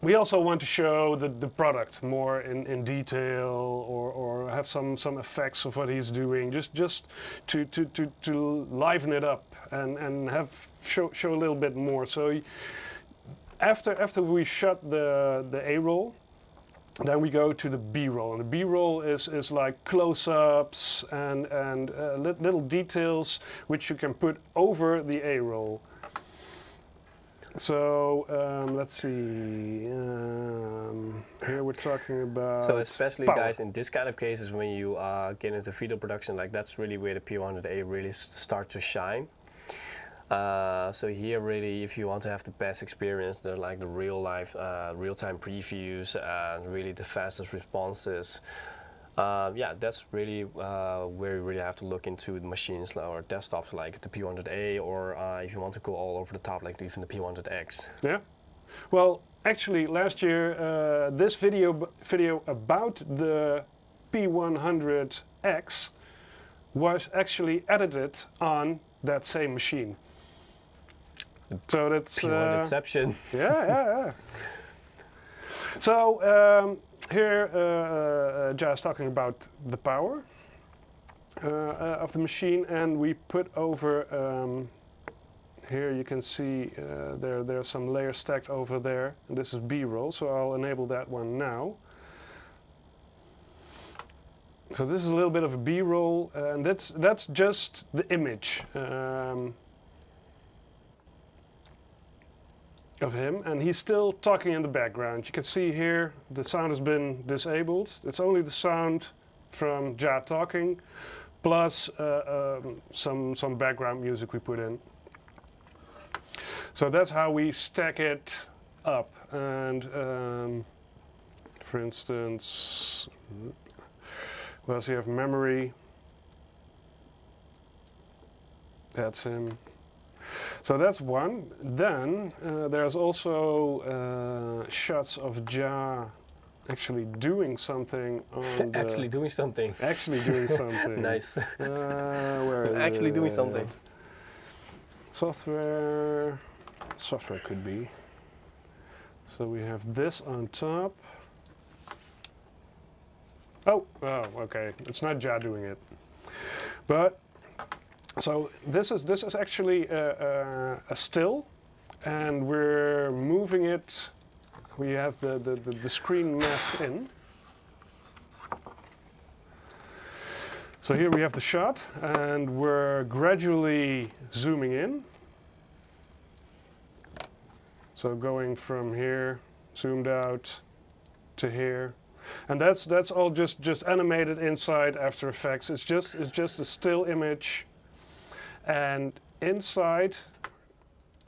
We also want to show the product more in detail, or have some effects of what he's doing, just to liven it up and have show a little bit more. So after we shot the A roll, then we go to the B roll, and the B roll is like close-ups and little details which you can put over the A roll. So let's see. Here we're talking about. So especially power. Guys, in this kind of cases, when you get into video production, like that's really where the P100A really starts to shine. So here, really, if you want to have the best experience, they're like the real-time previews and really the fastest responses. Yeah, that's really where you really have to look into the machines or desktops like the P100A, or if you want to go all over the top, like even the P100X. Yeah. Well, actually, last year this video about the P100X was actually edited on that same machine. So that's P100ception. Yeah. So here Ja is talking about the power of the machine, and we put over here you can see there are some layers stacked over there, and this is B-roll, so I'll enable that one now. So this is a little bit of a B-roll, and that's just the image of him, and he's still talking in the background. You can see here the sound has been disabled. It's only the sound from Ja talking, plus some background music we put in. So that's how we stack it up. And for instance, well, so you have memory. That's him. So that's one. Then there's also shots of Ja actually doing something on the Actually doing something. Actually doing something. Nice. Where is Actually doing something. Software could be. So we have this on top. Oh, okay. It's not Ja doing it, but. So this is actually a still, and we're moving it. We have the screen masked in. So here we have the shot, and we're gradually zooming in. So going from here, zoomed out to here, and that's all just animated inside After Effects. It's just a still image, and inside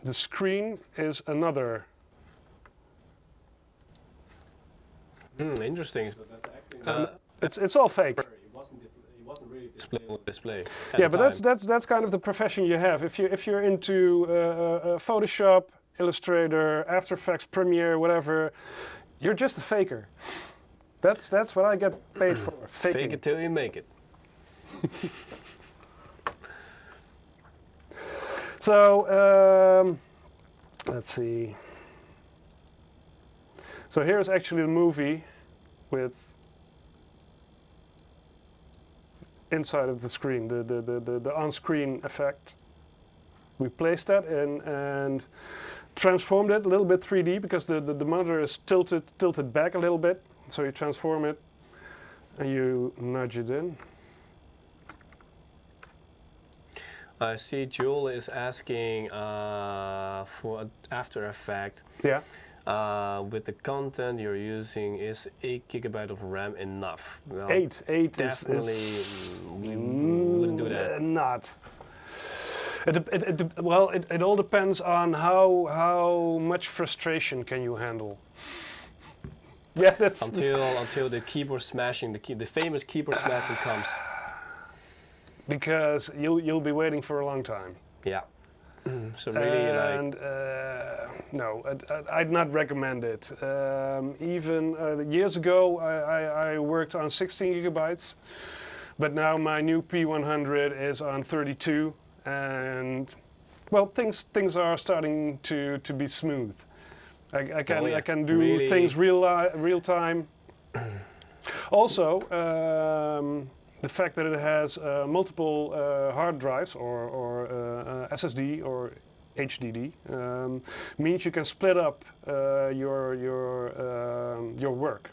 the screen is another. Interesting. So that's actually It's all fake. It wasn't really displayed on display. Yeah, but that's kind of the profession you have. If you're into Photoshop, Illustrator, After Effects, Premiere, whatever, you're just a faker. That's what I get paid for. Faking. Fake it till you make it. So let's see. So here's actually the movie with inside of the screen, the on-screen effect. We placed that in and transformed it a little bit 3D because the monitor is tilted back a little bit. So you transform it and you nudge it in. I see Joel is asking for After Effects. Yeah. With the content you're using, is 8 GB of RAM enough? Well, 8 definitely is we wouldn't do that. Not. It all depends on how much frustration can you handle. Yeah, that's until the keyboard smashing, the famous keyboard smashing comes. Because you'll be waiting for a long time. Yeah. So really, and no, I'd not recommend it. Even years ago, I worked on 16 gigabytes, but now my new P100 is on 32, and well, things are starting to be smooth. I can do really? Things real time. Also, the fact that it has multiple hard drives or SSD or HDD means you can split up your work.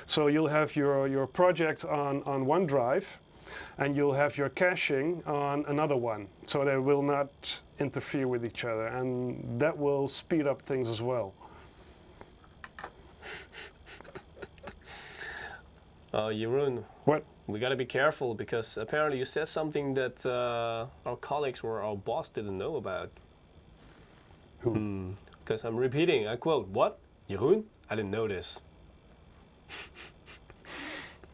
So you'll have your project on one drive, and you'll have your caching on another one. So they will not interfere with each other, and that will speed up things as well. Jeroen. What? We got to be careful because apparently you said something that our colleagues or our boss didn't know about. Who? Because I'm repeating, I quote, "What? Jeroen? I didn't know this."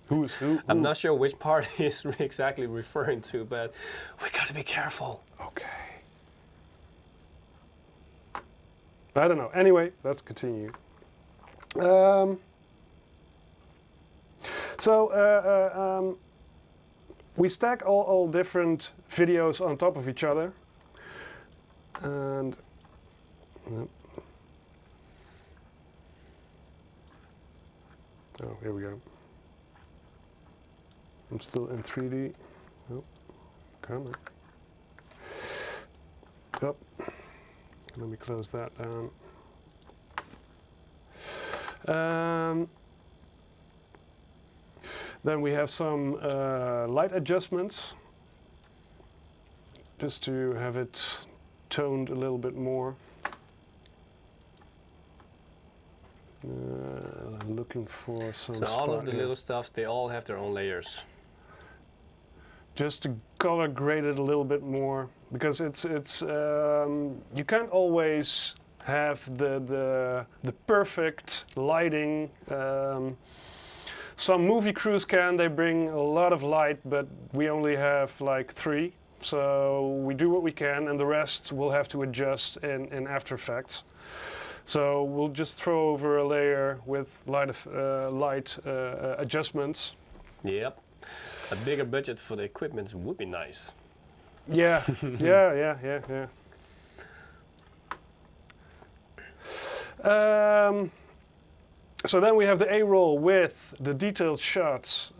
Who? I'm not sure which part he's exactly referring to, but we got to be careful. Okay. I don't know. Anyway, let's continue. So we stack all different videos on top of each other, and oh, here we go. I'm still in 3D. Oh, come on. Oh, let me close that down. Then we have some light adjustments, just to have it toned a little bit more. I'm looking for some. So all of the little stuff, they all have their own layers. Just to color grade it a little bit more, because it's you can't always have the perfect lighting. Some movie crews can, they bring a lot of light, but we only have like 3. So we do what we can, and the rest we'll have to adjust in After Effects. So we'll just throw over a layer with light adjustments. Yep. A bigger budget for the equipment would be nice. Yeah, yeah. So then we have the A roll with the detailed shots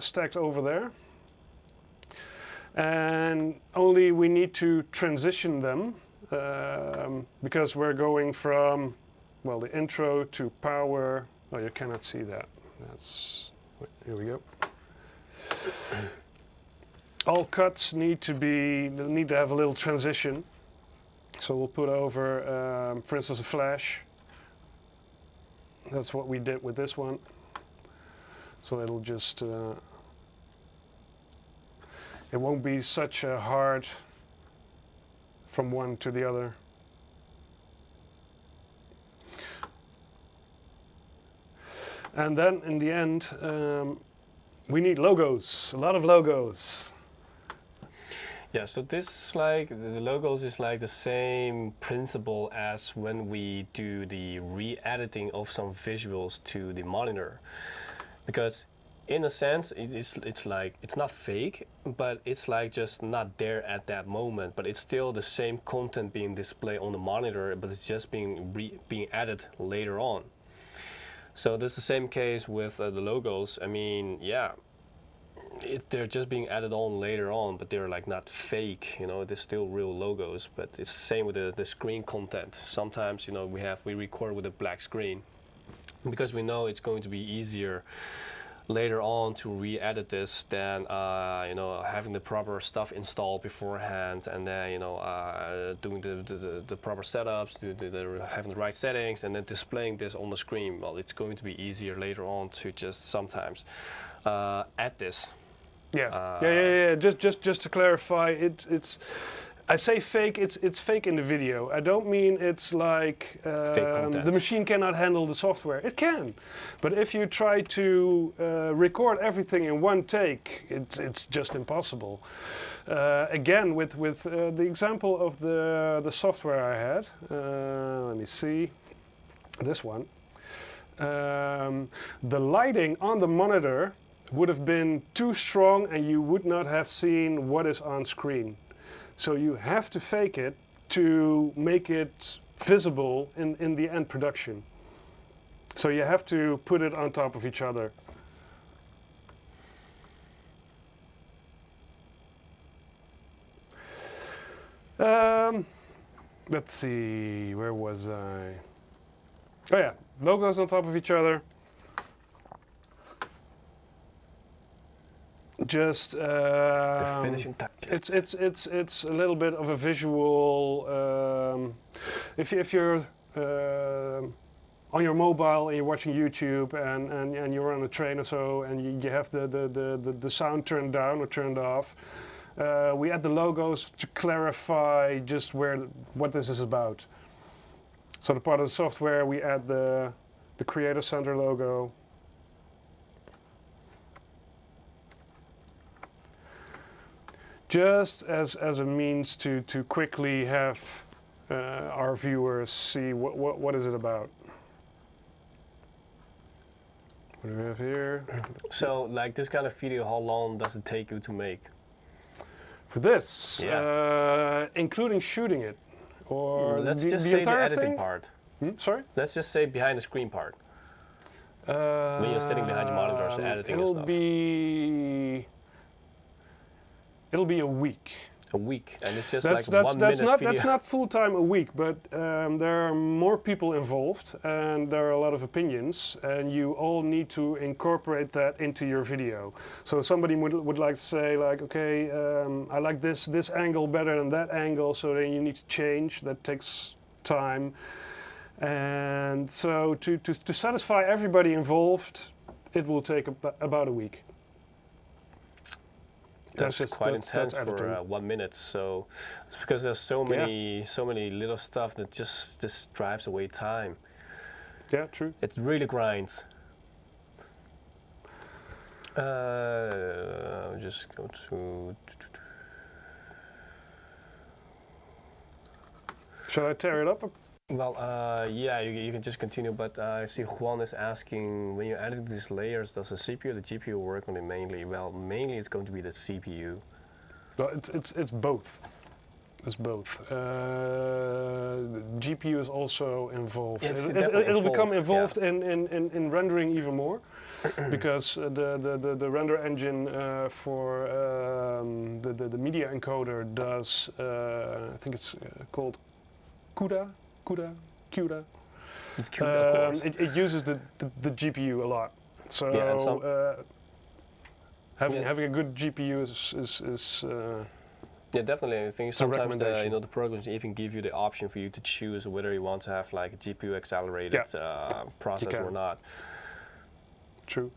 stacked over there. And only we need to transition them because we're going from, well, the intro to power. Oh, you cannot see that. Here we go. all cuts need to have a little transition. So we'll put over, for instance, a flash. That's what we did with this one. So it'll just, it won't be such a hard from one to the other. And then in the end, we need logos, a lot of logos. Yeah, so this is like, the logos is like the same principle as when we do the re-editing of some visuals to the monitor. Because in a sense, it's like, it's not fake, but it's like just not there at that moment, but it's still the same content being displayed on the monitor, but it's just being added later on. So this is the same case with the logos. I mean, yeah, they're just being added on later on, but they're like not fake, you know, they're still real logos. But it's the same with the screen content. Sometimes, you know, we record with a black screen because we know it's going to be easier later on to re-edit this than you know, having the proper stuff installed beforehand, and then, you know, doing the proper setups, having the right settings, and then displaying this on the screen. Well, it's going to be easier later on to just sometimes add this. Yeah. Just to clarify, it's. I say fake. It's fake in the video. I don't mean it's like the machine cannot handle the software. It can, but if you try to record everything in one take, it's just impossible. Again, with the example of the software I had. Let me see. This one. The lighting on the monitor would have been too strong, and you would not have seen what is on screen. So you have to fake it to make it visible in the end production. So you have to put it on top of each other. Let's see, where was I? Oh yeah, logos on top of each other. Just the finishing touches. It's a little bit of a visual. If you're on your mobile and you're watching YouTube and you're on a train or so, and you have the sound turned down or turned off, we add the logos to clarify just what this is about. So the part of the software, we add the Creator Center logo. Just as a means to quickly have our viewers see what is it about. What do we have here? So, like this kind of video, how long does it take you to make? For this, yeah. Including shooting it, or let's just say the editing thing? part. Sorry? Let's just say behind the screen part. When you're sitting behind your monitors, editing and stuff. It'll be a week. A week, and it's just like 1 minute video. That's not full-time a week, but there are more people involved, and there are a lot of opinions, and you all need to incorporate that into your video. So somebody would like to say, like, okay, I like this angle better than that angle, so then you need to change. That takes time. And so to satisfy everybody involved, it will take about a week. That's quite intense for 1 minute. So it's because there's so many little stuff that just drives away time. Yeah, true. It really grinds. I'll just go to. Shall I tear it up? Well, yeah, you can just continue, but I see Juan is asking, when you edit these layers, does the CPU or the GPU work on it mainly? Well, mainly it's going to be the CPU. Well, it's both. It's both. The GPU is also involved. It'll become involved in rendering even more, because the render engine for the media encoder does, I think it's called CUDA. It uses the GPU a lot. So yeah, Having a good GPU is yeah, definitely. I think a sometimes recommendation. the programs even give you the option for you to choose whether you want to have like a GPU accelerated process or can. not. True.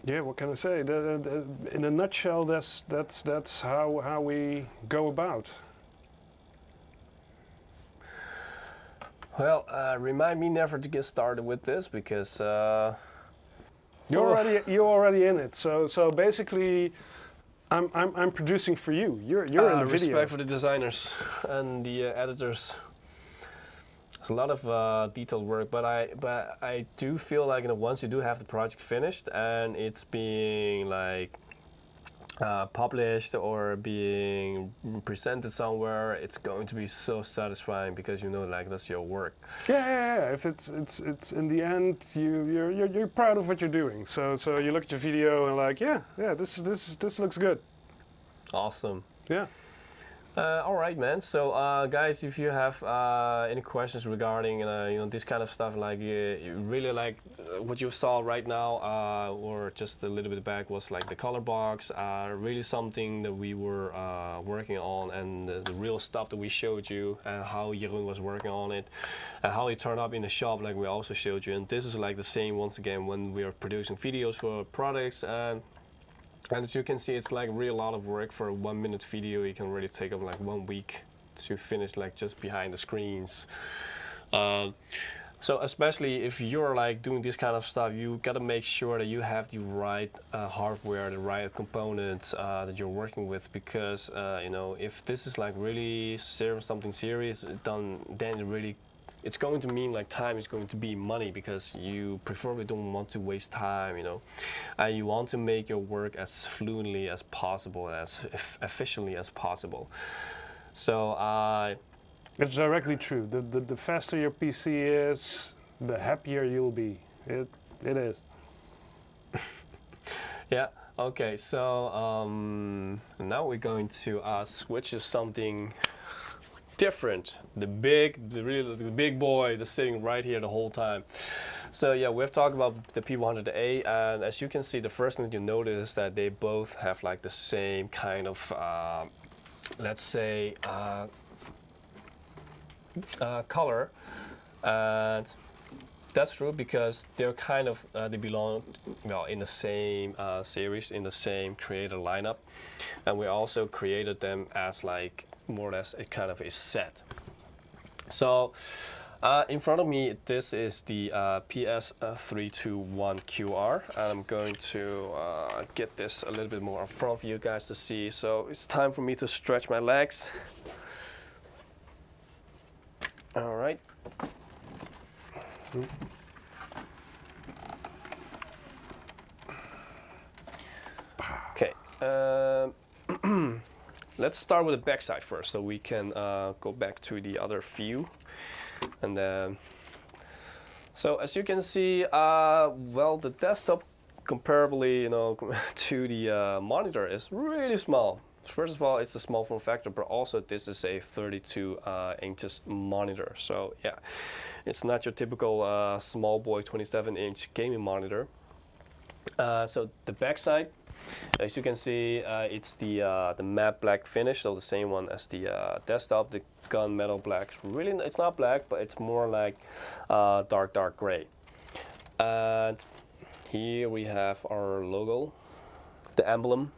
Yeah, what can I say? In a nutshell, that's how we go about. Well, remind me never to get started with this because You're already in it. So basically, I'm producing for you. You're in the video. respect for the designers and the editors. It's a lot of detailed work, but I do feel like, you know, once you do have the project finished and it's being like published or being presented somewhere, it's going to be so satisfying because you know, like, that's your work. Yeah. If it's in the end, you're proud of what you're doing. So you look at your video and like, yeah, this looks good. Awesome. Yeah. All right, man. So, guys, if you have any questions regarding you know, this kind of stuff, like you really like what you saw right now, or just a little bit back, was like the color box, really something that we were working on, and the real stuff that we showed you, and how Jeroen was working on it, and how it turned up in the shop, like we also showed you. And this is like the same once again when we are producing videos for products. And as you can see, it's like really a lot of work for a 1 minute video. You can really take up like 1 week to finish, like just behind the screens. So especially if you're like doing this kind of stuff, you gotta make sure that you have the right hardware, the right components that you're working with, because you know, if this is like really something serious, then it's going to mean like time is going to be money, because you preferably don't want to waste time, you know, and you want to make your work as fluently as possible, as efficiently as possible. So It's directly true. The faster your PC is, the happier you'll be. It is. yeah, okay, so now we're going to switch to something different. The big boy that's sitting right here the whole time. So yeah, we've talked about the P100A, and as you can see, the first thing you notice is that they both have like the same kind of let's say color, and that's true because they're kind of they belong, well, in the same series, in the same creator lineup, and we also created them as like more or less a kind of a set. So in front of me, this is the PS321 QR, and I'm going to get this a little bit more in front of you guys to see. So it's time for me to stretch my legs. All right. Okay. Let's start with the backside first, so we can go back to the other view. And then, so as you can see, well, the desktop comparably, you know, to the monitor is really small. First of all, it's a small form factor, but also this is a 32 inches monitor. So yeah, it's not your typical small boy 27-inch gaming monitor. So the backside, as you can see, it's the matte black finish, so the same one as the desktop, the gunmetal black. Really, it's not black, but it's more like dark gray. And here we have our logo, the emblem.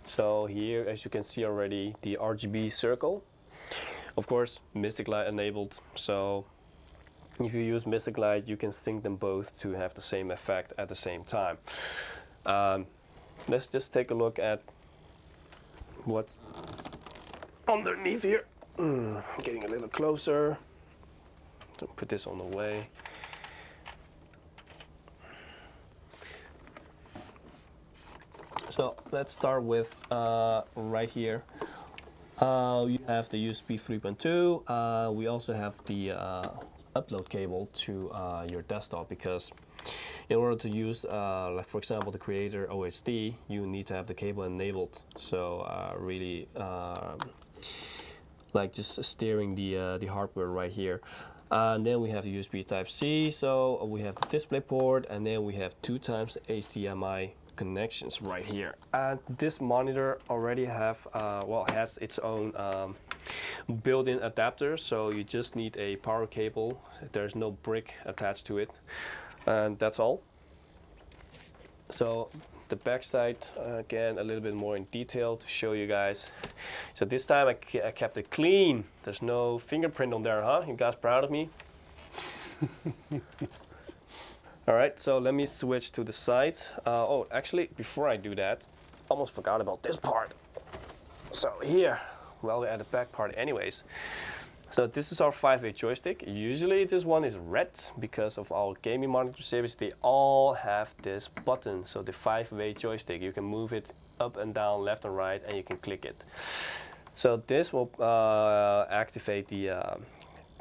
So here, as you can see already, the RGB circle. Of course, Mystic Light enabled. So if you use Mystic Light, you can sync them both to have the same effect at the same time. Let's just take a look at what's underneath here. Getting a little closer. So put this on the way. So let's start with right here. You have the USB 3.2. We also have the upload cable to your desktop, because in order to use, like for example, the Creator OSD, you need to have the cable enabled. So really, like just steering the hardware right here. And then we have the USB Type-C, so we have the display port, and then we have 2 times HDMI connections right here. And this monitor already have has its own built-in adapter, so you just need a power cable. There's no brick attached to it, and that's all. So the back side, again, a little bit more in detail to show you guys. So this time I kept it clean. There's no fingerprint on there, huh? You guys proud of me? All right, so let me switch to the side. Oh, actually, before I do that, almost forgot about this part. So here, well, we're at the back part anyways. So this is our 5-way joystick. Usually this one is red because of our gaming monitor series. They all have this button. So the 5-way joystick, you can move it up and down, left and right, and you can click it. So this will activate the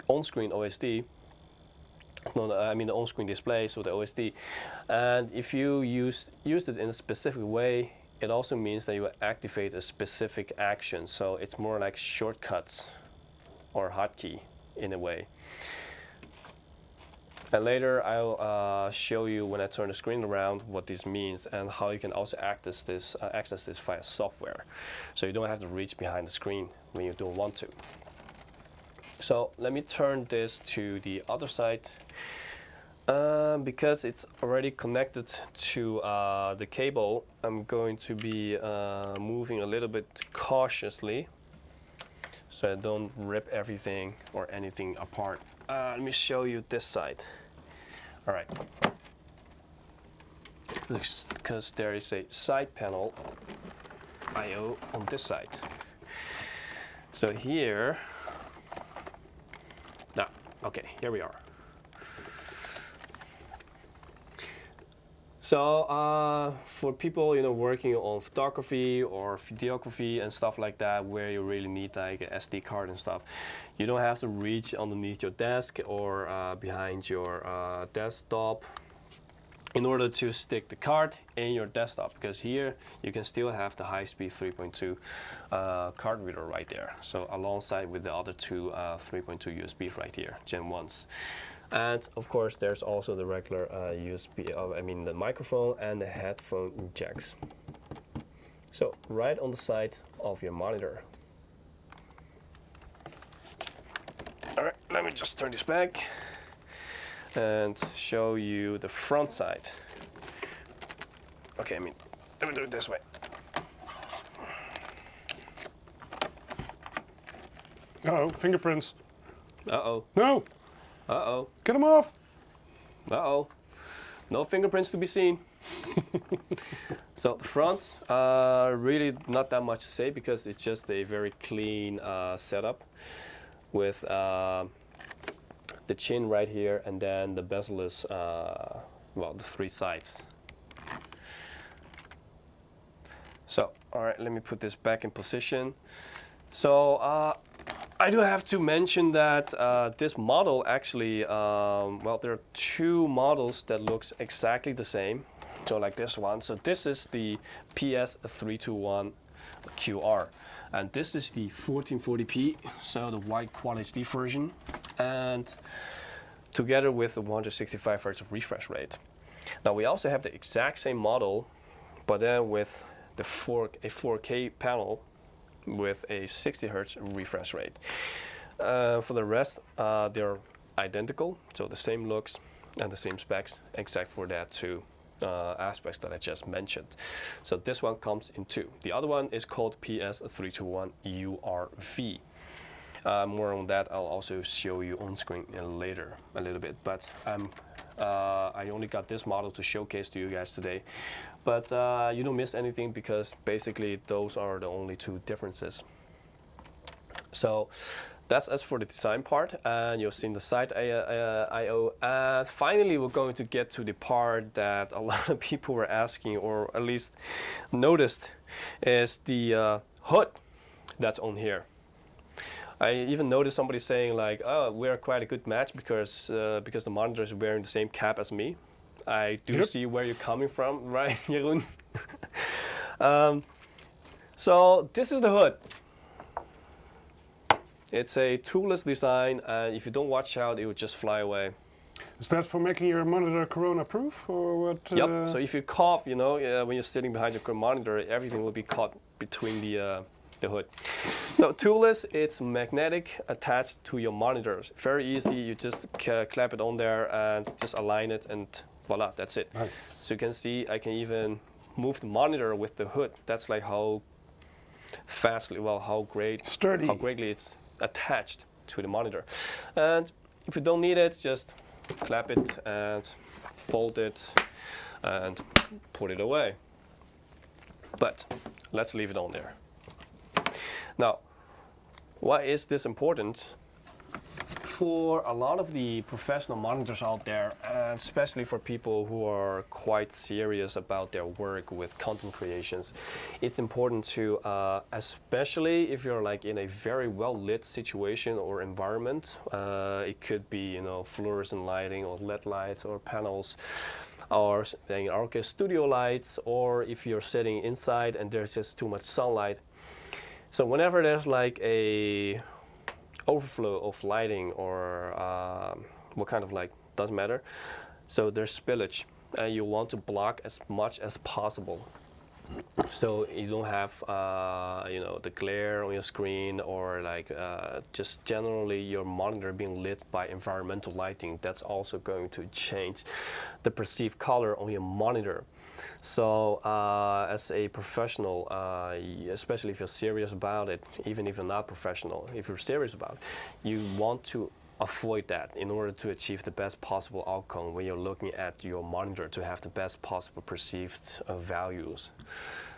on-screen OSD. No, I mean the on-screen display, so the OSD. And if you use it in a specific way, it also means that you activate a specific action. So it's more like shortcuts or hotkey in a way. And later I'll show you when I turn the screen around what this means and how you can also access this via software. So you don't have to reach behind the screen when you don't want to. So let me turn this to the other side. Because it's already connected to the cable, I'm going to be moving a little bit cautiously, so I don't rip everything or anything apart. Let me show you this side. All right, because there is a side panel I/O on this side. So here, now, okay, here we are. So for people working on photography or videography and stuff like that, where you really need like an SD card and stuff, you don't have to reach underneath your desk or behind your desktop in order to stick the card in your desktop, because here you can still have the high-speed 3.2 card reader right there. So alongside with the other two 3.2 USB right here, Gen 1s. And of course, there's also the regular USB, the microphone and the headphone jacks. So right on the side of your monitor. All right, let me just turn this back and show you the front side. Okay, let me do it this way. Uh-oh, fingerprints. Uh-oh. No! Uh-oh. Get them off! Uh-oh. No fingerprints to be seen. So the front, really not that much to say because it's just a very clean setup with the chin right here, and then the bezel is, the 3 sides. So, all right, let me put this back in position. So, I do have to mention that this model actually, there are 2 models that looks exactly the same. So like this one. So this is the PS321 QR. And this is the 1440p, so the wide quad HD version. And together with the 165 Hz refresh rate. Now we also have the exact same model, but then with the 4K panel with a 60 Hz refresh rate. For the rest, they're identical, so the same looks and the same specs, except for that 2 aspects that I just mentioned. So this one comes in 2. The other one is called PS321 URV. More on that I'll also show you on screen later a little bit, but I only got this model to showcase to you guys today. But you don't miss anything because basically those are the only 2 differences. So that's as for the design part, and you've seen the side I/O. And finally we're going to get to the part that a lot of people were asking, or at least noticed, is the hood that's on here. I even noticed somebody saying like, oh, we're quite a good match because the monitor is wearing the same cap as me. I do see where you're coming from, right, Jeroen? So this is the hood. It's a toolless design, and if you don't watch out, it will just fly away. Is that for making your monitor corona-proof, or what? Yep. So if you cough, you know, when you're sitting behind your monitor, everything will be caught between the hood. So toolless, it's magnetic attached to your monitors. Very easy. You just clap it on there and just align it, and voila, that's it. Nice. So you can see I can even move the monitor with the hood. That's like how fastly, well, how greatly it's attached to the monitor. And if you don't need it, just clap it and fold it and put it away. But let's leave it on there. Now, why is this important? For a lot of the professional monitors out there, and especially for people who are quite serious about their work with content creations, it's important to, especially if you're like in a very well lit situation or environment, it could be, you know, fluorescent lighting or LED lights or panels, or in our case studio lights, or if you're sitting inside and there's just too much sunlight. So whenever there's like a overflow of lighting or what kind of light, doesn't matter. So there's spillage, and you want to block as much as possible. So you don't have you know, the glare on your screen, or like just generally your monitor being lit by environmental lighting. That's also going to change the perceived color on your monitor. So as a professional, especially if you're serious about it, even if you're not professional, if you're serious about it, you want to avoid that in order to achieve the best possible outcome when you're looking at your monitor, to have the best possible perceived values.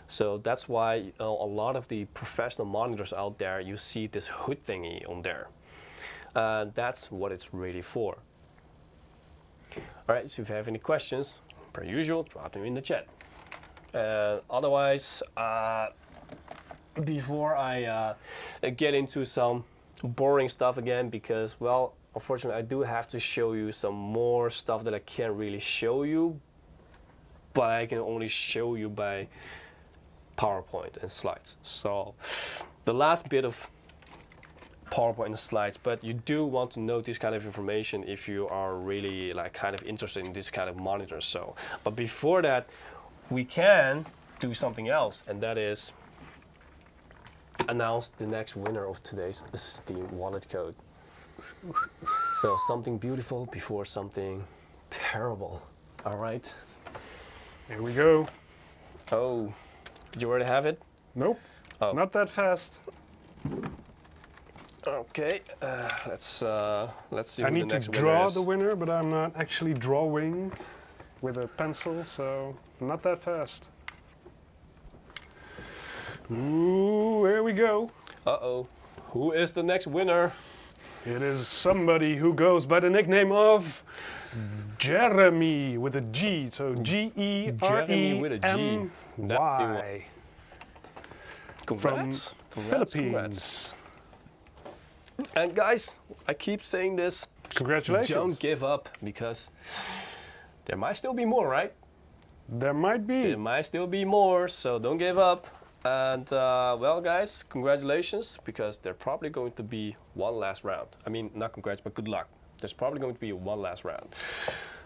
So that's why a lot of the professional monitors out there, you see this hood thingy on there. That's what it's really for. All right, so if you have any questions, per usual, drop them in the chat. Otherwise, before I get into some boring stuff again, because, well, unfortunately I do have to show you some more stuff that I can't really show you, but I can only show you by PowerPoint and slides. So the last bit of PowerPoint and slides, but you do want to know this kind of information if you are really like kind of interested in this kind of monitor. So, but before that, we can do something else, and that is announce the next winner of today's Steam wallet code. So something beautiful before something terrible. All right. Here we go. Oh, did you already have it? Nope. Oh. Not that fast. Okay, let's see who I need the to next winner draw is. the winner, but I'm not actually drawing with a pencil, so not that fast. Ooh, here we go. Uh-oh, who is the next winner? It is somebody who goes by the nickname of Jeremy with a G, so Jeremy with a G. G-E-R-E-M-Y. Congrats. From Congrats, Philippines. congrats. And guys, I keep saying this, Congratulations. don't give up, because there might still be more, right? There might be. There might still be more, so don't give up. And well guys, congratulations, because there's probably going to be one last round. I mean, not congrats, but good luck. There's probably going to be one last round.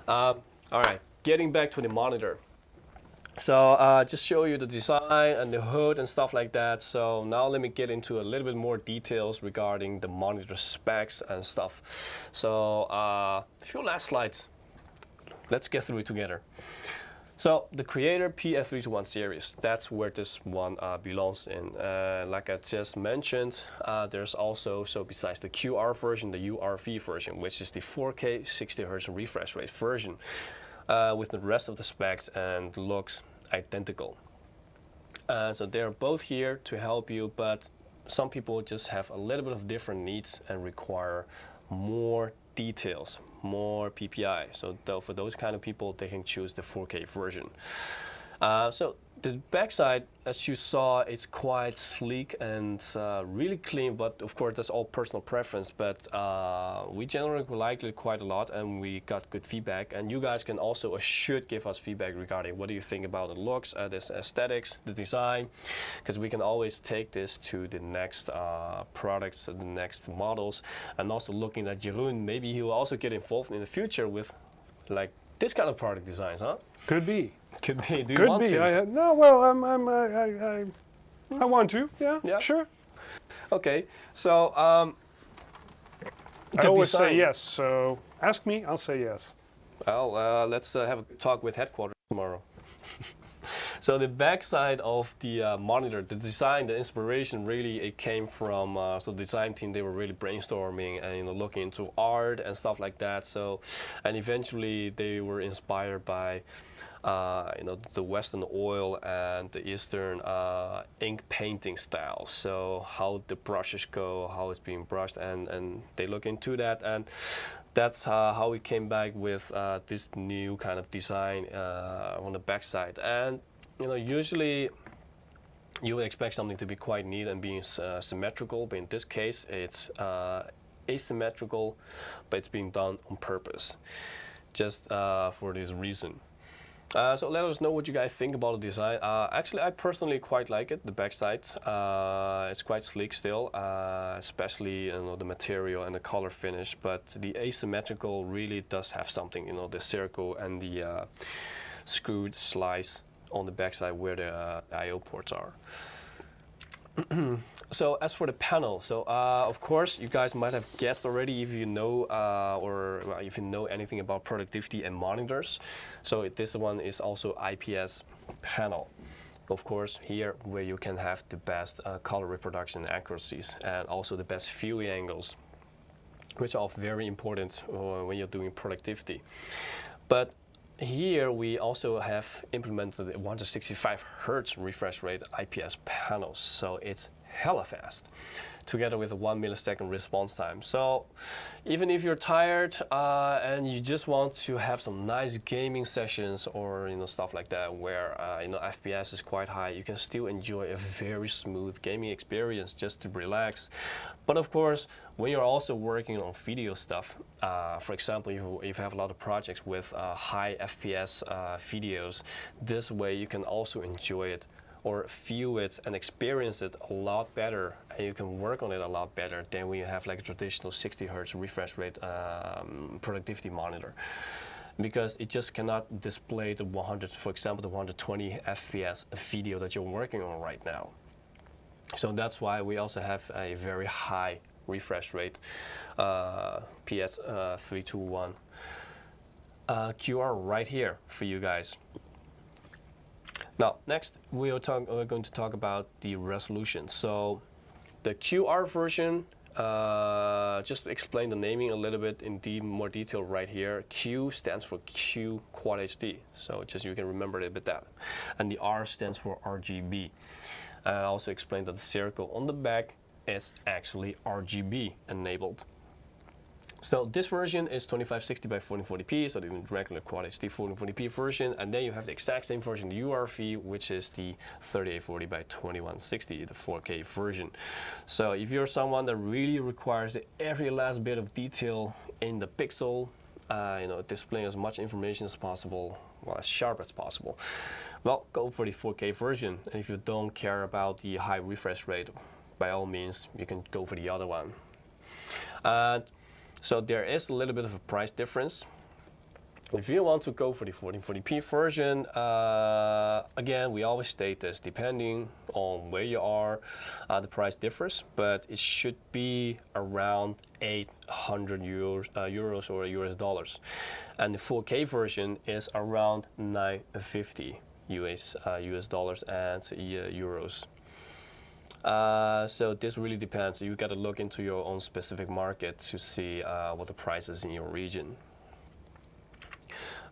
All right, getting back to the monitor. So just show you the design and the hood and stuff like that. So now let me get into a little bit more details regarding the monitor specs and stuff. So a few last slides. Let's get through it together. So the Creator PS321 series, that's where this one belongs in. Like I just mentioned, there's also, so besides the QR version, the URV version, which is the 4K 60Hz refresh rate version, with the rest of the specs and looks identical. So they're both here to help you, but some people just have a little bit of different needs and require more details, more PPI. So for those kind of people, they can choose the 4K version. So the backside, as you saw, it's quite sleek and really clean, but of course that's all personal preference, but we generally like it quite a lot and we got good feedback, and you guys can also should give us feedback regarding what do you think about the looks, this aesthetics, the design, because we can always take this to the next products, the next models, and also looking at Jeroen, maybe he will also get involved in the future with like this kind of product designs, huh? Could be. Could be. Do you Could want be. to? No, well, I want to. Yeah, Yeah. sure. Okay, so I always say design. yes, so ask me, I'll say yes. Well, let's have a talk with headquarters tomorrow. So the backside of the monitor, the design, the inspiration really it came from so the design team. They were really brainstorming and looking into art and stuff like that. So, and eventually they were inspired by the Western oil and the Eastern ink painting style. So how the brushes go, how it's being brushed, and they look into that, and that's how we came back with this new kind of design on the backside. And usually you would expect something to be quite neat and being symmetrical, but in this case it's asymmetrical, but it's being done on purpose, just for this reason. So let us know what you guys think about the design. Actually, I personally quite like it, the backside. It's quite sleek still, especially the material and the color finish, but the asymmetrical really does have something, the circle and the screwed slice on the backside where the I/O ports are. So as for the panel, so of course you guys might have guessed already if you know or if you know anything about productivity and monitors. So this one is also IPS panel. Of course, here where you can have the best color reproduction accuracies and also the best viewing angles, which are very important when you're doing productivity. But here we also have implemented the 165 Hz refresh rate IPS panels, so it's hella fast, together with a 1 millisecond response time. So even if you're tired and you just want to have some nice gaming sessions or stuff like that where FPS is quite high, you can still enjoy a very smooth gaming experience just to relax. But of course, when you're also working on video stuff, for example, if you have a lot of projects with high FPS videos, this way you can also enjoy it or feel it and experience it a lot better, and you can work on it a lot better than when you have like a traditional 60 Hz refresh rate productivity monitor, because it just cannot display the 100, for example, the 120 FPS video that you're working on right now. So that's why we also have a very high refresh rate PS321 QR right here for you guys. Now, next we're going to talk about the resolution. So the QR version, just to explain the naming a little bit in more detail right here, Q stands for Q Quad HD, so just you can remember it with that. And the R stands for RGB. I also explained that the circle on the back is actually RGB enabled. So this version is 2560 by 1440p, so the regular Quad HD 1440p version, and then you have the exact same version, the URV, which is the 3840 by 2160, the 4K version. So if you're someone that really requires every last bit of detail in the pixel, displaying as much information as possible, well, as sharp as possible, well, go for the 4K version. And if you don't care about the high refresh rate, by all means, you can go for the other one. So there is a little bit of a price difference. If you want to go for the 1440p version, again, we always state this, depending on where you are, the price differs, but it should be around 800 euros or US dollars. And the 4K version is around 950 US dollars and euros. So this really depends. You got to look into your own specific market to see what the price is in your region.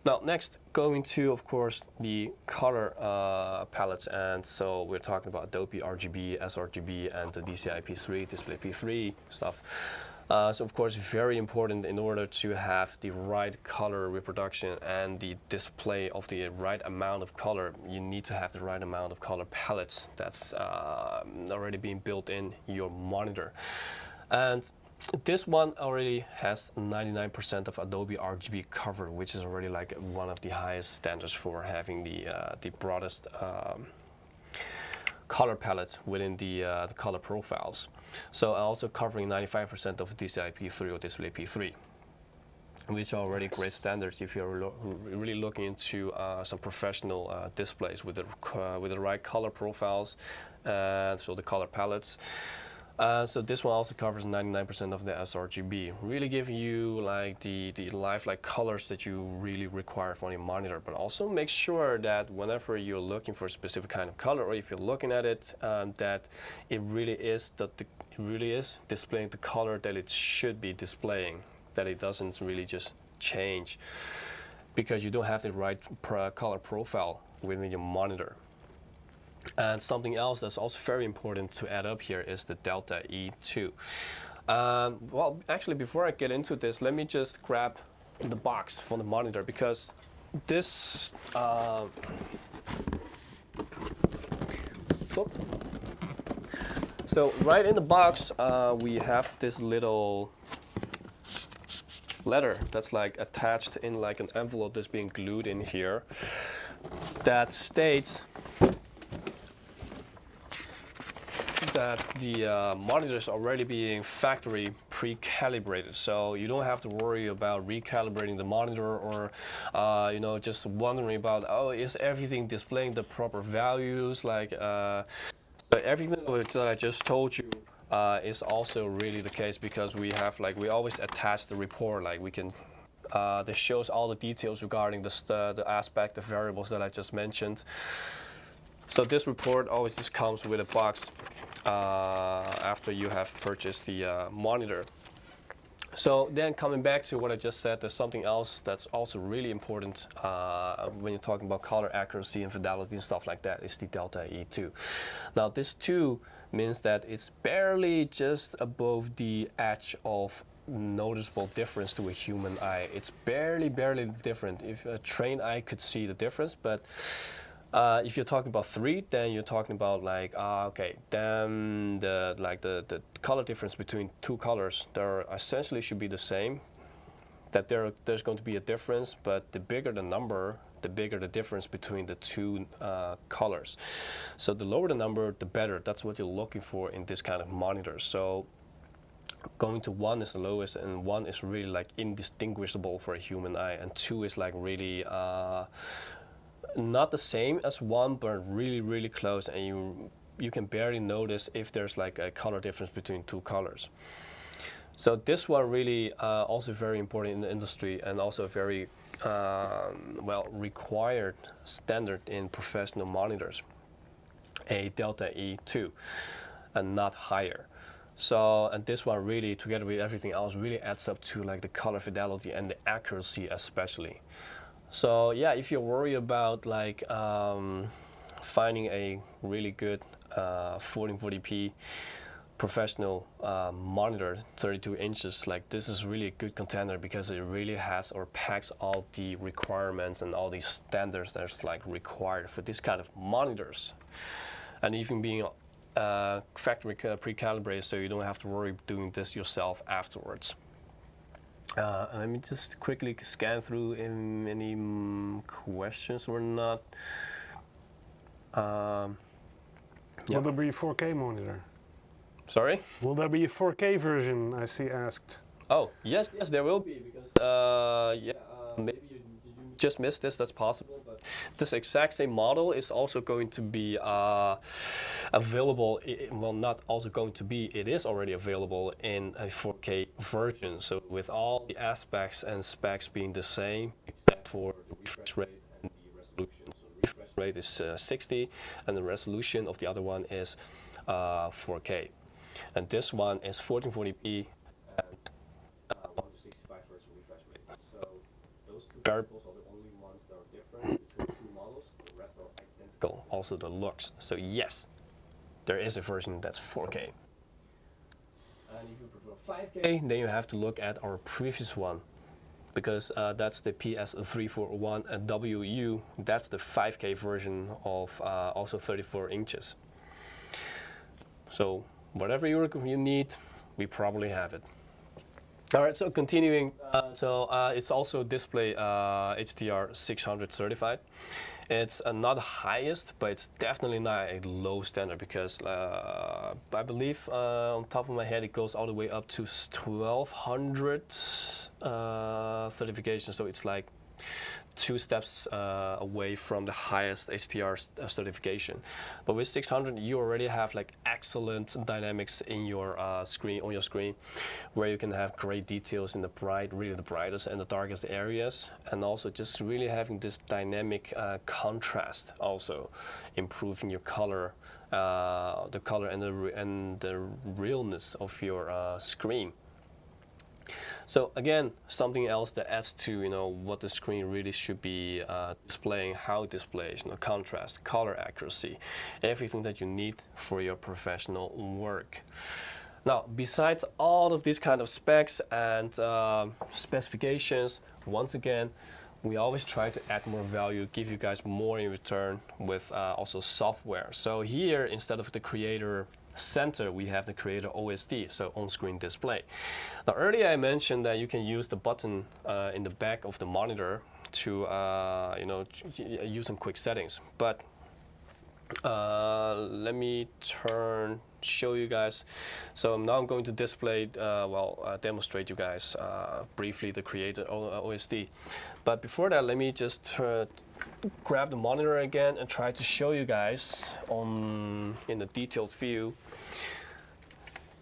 Now, next, going to, of course, the color palettes, and so we're talking about Adobe RGB, sRGB, and the DCI P3, Display P3 stuff. So of course, very important in order to have the right color reproduction and the display of the right amount of color, you need to have the right amount of color palettes that's already being built in your monitor. And this one already has 99% of Adobe RGB covered, which is already like one of the highest standards for having the broadest color palette within the color profiles. So also covering 95% of DCI P3 or Display P3, which are already great standards if you're really looking into some professional displays with the right color profiles and so the color palettes. So this one also covers 99% of the sRGB, really giving you like the lifelike colors that you really require for your monitor. But also make sure that whenever you're looking for a specific kind of color, or if you're looking at it, that it really is displaying the color that it should be displaying, that it doesn't really just change because you don't have the right color profile within your monitor. And something else that's also very important to add up here is the Delta E2. Well, actually, before I get into this, let me just grab the box from the monitor, because this so right in the box we have this little letter that's like attached in like an envelope that's being glued in here that states that the monitor is already being factory pre-calibrated, so you don't have to worry about recalibrating the monitor or you know, just wondering about, oh, is everything displaying the proper values, like so everything that I just told you is also really the case, because we have like, we always attach the report, like we can that shows all the details regarding the aspect, the variables that I just mentioned. So this report always just comes with a box after you have purchased the monitor. So then coming back to what I just said, there's something else that's also really important when you're talking about color accuracy and fidelity and stuff like that, is the Delta E2. Now this 2 means that it's barely just above the edge of noticeable difference to a human eye. It's barely different. If a trained eye could see the difference, but if you're talking about 3, then you're talking about like, okay, then the color difference between 2 colors, there essentially should be the same. That there's going to be a difference, but the bigger the number, the bigger the difference between the 2 colors. So the lower the number, the better. That's what you're looking for in this kind of monitor. So going to 1 is the lowest, and 1 is really like indistinguishable for a human eye, and 2 is like really not the same as 1, but really close, and you can barely notice if there's like a color difference between 2 colors. So this one really also very important in the industry, and also a very well required standard in professional monitors, a Delta E2 and not higher. So, and this one really, together with everything else, really adds up to like the color fidelity and the accuracy especially. So yeah, if you're worried about like finding a really good 1440p professional monitor, 32 inches, like this is really a good contender, because it really has or packs all the requirements and all these standards that's like required for this kind of monitors, and even being factory pre-calibrated, so you don't have to worry doing this yourself afterwards. Let me just quickly scan through any questions or not. Will there be a 4K monitor? Sorry? Will there be a 4K version, I see asked? Oh, yes, there will be, because yeah, maybe you just missed this, that's possible, but this exact same model is also going to be available, well, not also going to be, it is already available in a 4K version, so with all the aspects and specs being the same, except for the refresh rate and the resolution. So the refresh rate is 60, and the resolution of the other one is 4K. And this one is 1440p and 165 Hz refresh rate. So those 2 variables are the only ones that are different between the 2 models. The rest are identical, also the looks. So yes, there is a version that's 4K. And if you prefer 5K, then you have to look at our previous one, because that's the PS321WU. That's the 5K version of also 34 inches. So whatever you need, we probably have it. All right, so continuing, it's also display HDR 600 certified. It's not the highest, but it's definitely not a low standard, because I believe on top of my head it goes all the way up to 1200 certification. So it's like 2 steps away from the highest HDR certification. But with 600, you already have like excellent dynamics in your screen, where you can have great details in the really the brightest and the darkest areas, and also just really having this dynamic contrast, also improving your color, the color and the realness of your screen. So again, something else that adds to what the screen really should be displaying, how it displays, contrast, color accuracy, everything that you need for your professional work. Now, besides all of these kind of specs and specifications, once again, we always try to add more value, give you guys more in return with also software. So here, instead of the Creator Center, we have the Creator OSD, so on-screen display. Now, earlier I mentioned that you can use the button in the back of the monitor to use some quick settings. But let me show you guys. So now I'm going to display, demonstrate you guys briefly the Creator OSD. But before that, let me just grab the monitor again and try to show you guys in the detailed view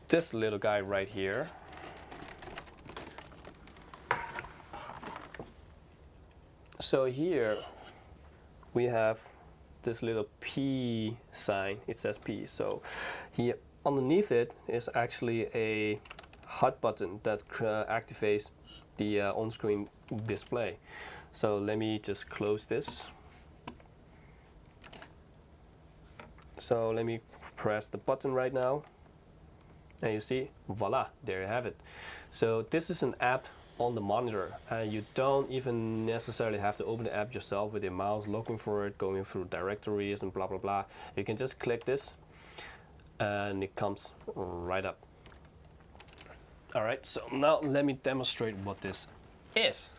this little guy right here. So here we have this little P sign. It says P. So here underneath it is actually a hot button that activates the on-screen display. So let me just close this. So let me press the button right now, and you see, voila, there you have it. So this is an app on the monitor, and you don't even necessarily have to open the app yourself with your mouse, looking for it, going through directories and blah blah blah. You can just click this and it comes right up. All right, so now let me demonstrate what this is.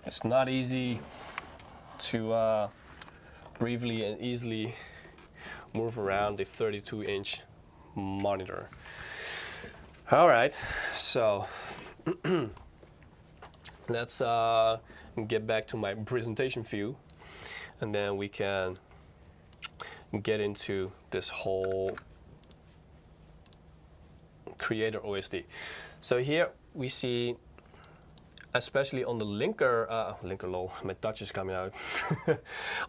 It's not easy to briefly and easily move around the 32-inch monitor. All right, so let's get back to my presentation view, and then we can get into this whole Creator OSD. So here we see, especially on the linker lol, my Dutch is coming out.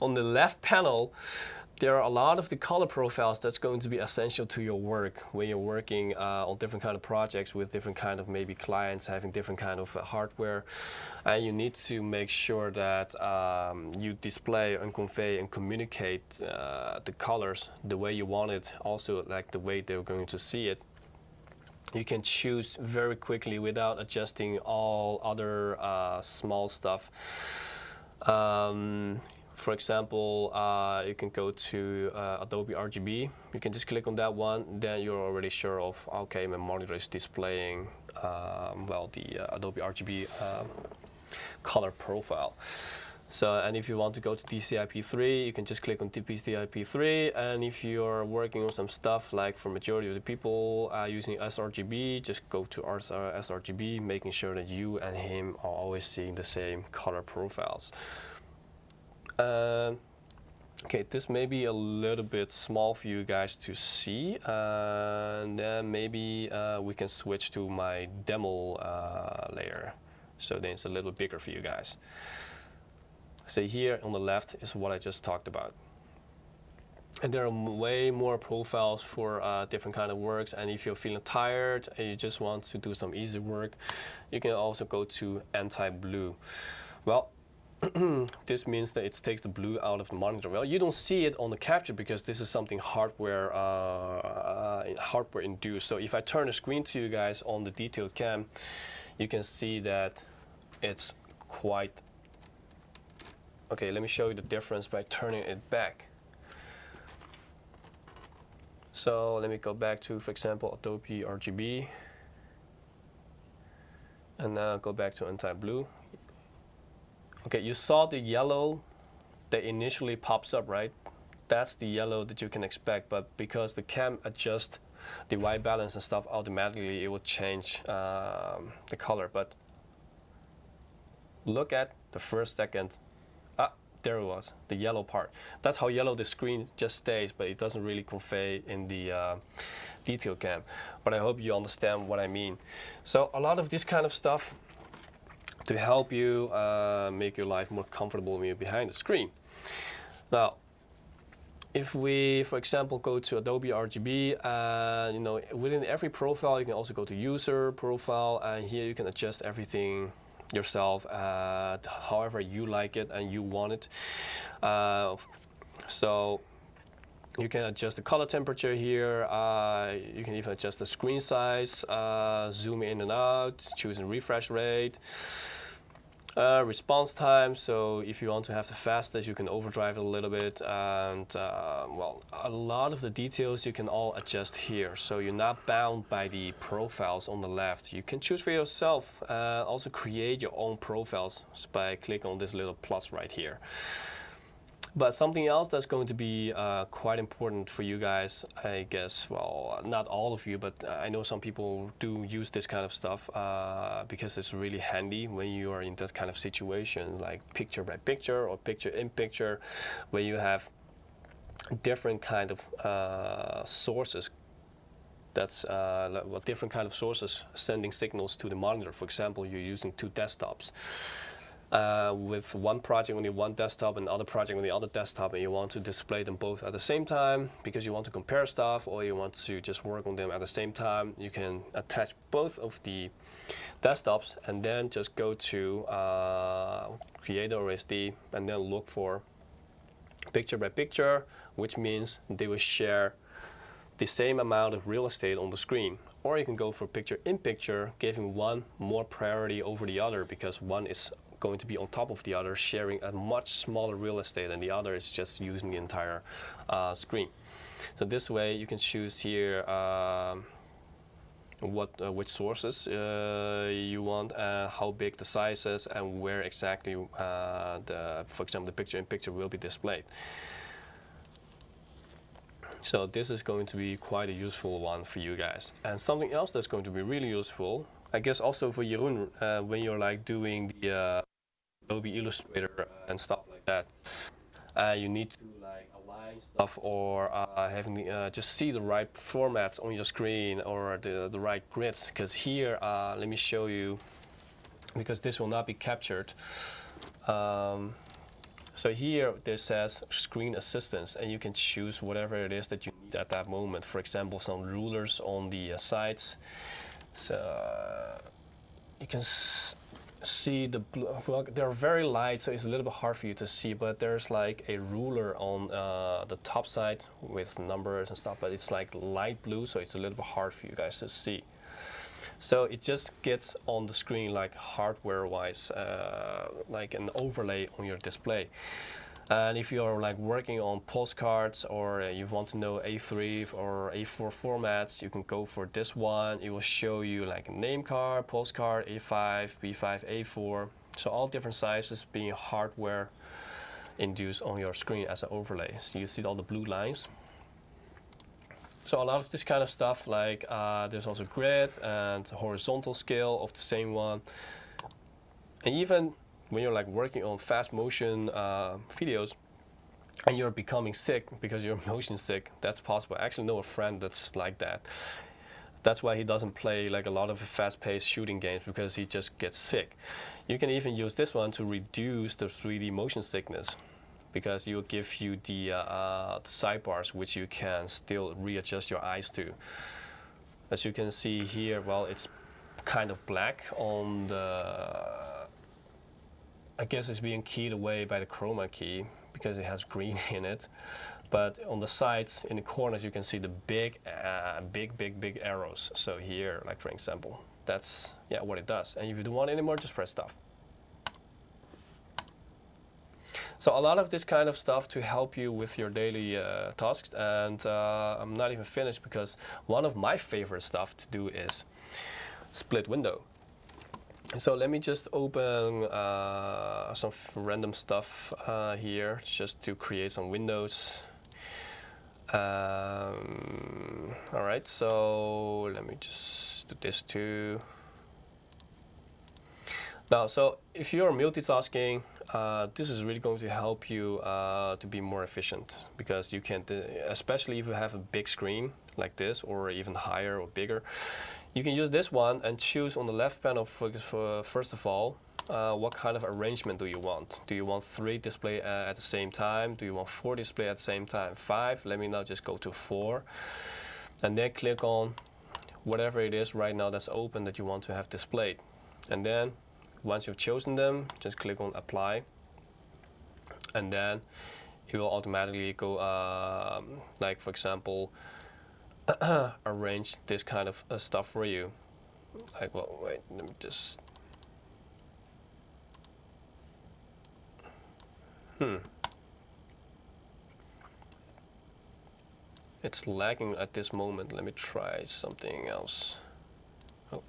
On the left panel, there are a lot of the color profiles that's going to be essential to your work when you're working on different kind of projects with different kind of maybe clients having different kind of hardware, and you need to make sure that you display and convey and communicate the colors the way you want it, also like the way they're going to see it. You can choose very quickly without adjusting all other small stuff. For example, you can go to Adobe RGB. You can just click on that one. Then you're already sure of, okay, my monitor is displaying the Adobe RGB color profile. So, and if you want to go to DCI-P3, you can just click on DCI-P3. And if you're working on some stuff, like for majority of the people using sRGB, just go to sRGB, making sure that you and him are always seeing the same color profiles. Okay, this may be a little bit small for you guys to see, and then maybe we can switch to my demo layer, so then it's a little bigger for you guys. So here on the left is what I just talked about. And there are way more profiles for different kind of works, and if you're feeling tired and you just want to do some easy work, you can also go to anti-blue. Well, this means that it takes the blue out of the monitor. Well, you don't see it on the capture because this is something hardware hardware induced. So if I turn the screen to you guys on the detailed cam, you can see that it's quite okay. Let me show you the difference by turning it back. So let me go back to, for example, Adobe RGB, and now go back to anti-blue. Okay, you saw the yellow that initially pops up, right? That's the yellow that you can expect, but because the cam adjusts the white balance and stuff automatically, it will change the color. But look at the first second. Ah, there it was, the yellow part. That's how yellow the screen just stays, but it doesn't really convey in the detail cam. But I hope you understand what I mean. So a lot of this kind of stuff to help you make your life more comfortable when you're behind the screen. Now, if we, for example, go to Adobe RGB, you know, within every profile, you can also go to user profile, and here you can adjust everything yourself, however you like it and you want it. So you can adjust the color temperature here. You can even adjust the screen size, zoom in and out, choose a refresh rate. Response time, so if you want to have the fastest, you can overdrive it a little bit, and well, a lot of the details you can all adjust here, so you're not bound by the profiles on the left. You can choose for yourself, also create your own profiles by clicking on this little plus right here. But something else that's going to be quite important for you guys, I guess, well, not all of you, but I know some people do use this kind of stuff because it's really handy when you are in that kind of situation, like picture by picture or picture in picture, where you have different kind of sources. That's well, different kind of sources sending signals to the monitor. For example, you're using two desktops. With one project on the one desktop and other project on the other desktop, and you want to display them both at the same time because you want to compare stuff, or you want to just work on them at the same time, you can attach both of the desktops and then just go to Creator or SD and then look for picture by picture, which means they will share the same amount of real estate on the screen. Or you can go for picture in picture, giving one more priority over the other because one is going to be on top of the other, sharing a much smaller real estate, and the other is just using the entire screen. So this way you can choose here which sources you want, how big the size is, and where exactly for example, the picture in picture will be displayed. So this is going to be quite a useful one for you guys. And something else that's going to be really useful, I guess also for Jeroen, when you're like doing the Adobe Illustrator and stuff like that, you need to like align stuff or having just see the right formats on your screen or the right grids. Because here, let me show you, because this will not be captured. So here this says screen assistance, and you can choose whatever it is that you need at that moment. For example, some rulers on the sides. So you can see the blue. Well, they're very light, so it's a little bit hard for you to see. But there's like a ruler on the top side with numbers and stuff. But it's like light blue, so it's a little bit hard for you guys to see. So it just gets on the screen like hardware-wise, like an overlay on your display. And if you're like working on postcards or you want to know A3 or A4 formats, you can go for this one. It will show you like a name card, postcard, A5, B5, A4. So all different sizes being hardware induced on your screen as an overlay. So you see all the blue lines. So a lot of this kind of stuff, like there's also grid and horizontal scale of the same one. And even when you're like working on fast motion videos and you're becoming sick because you're motion sick, that's possible. I actually know a friend that's like that. That's why he doesn't play like a lot of fast-paced shooting games, because he just gets sick. You can even use this one to reduce the 3D motion sickness, because it will give you the sidebars, which you can still readjust your eyes to. As you can see here, well, it's kind of black on the I guess it's being keyed away by the chroma key because it has green in it. But on the sides, in the corners, you can see the big arrows. So here, like for example, that's what it does. And if you don't want it anymore, just press stop. So a lot of this kind of stuff to help you with your daily tasks. And I'm not even finished because one of my favorite stuff to do is split window. So let me just open some random stuff here just to create some windows. All right, so let me just do this too. Now, so if you're multitasking, this is really going to help you to be more efficient, because you can, especially if you have a big screen like this or even higher or bigger, you can use this one and choose on the left panel for first of all, what kind of arrangement do you want? Do you want 3 display at the same time? Do you want 4 display at the same time? 5? Let me now just go to 4. And then click on whatever it is right now that's open that you want to have displayed. And then once you've chosen them, just click on apply. And then it will automatically go, like for example, arrange this kind of stuff for you. Like, well, wait, let me just... It's lagging at this moment. Let me try something else. Oh.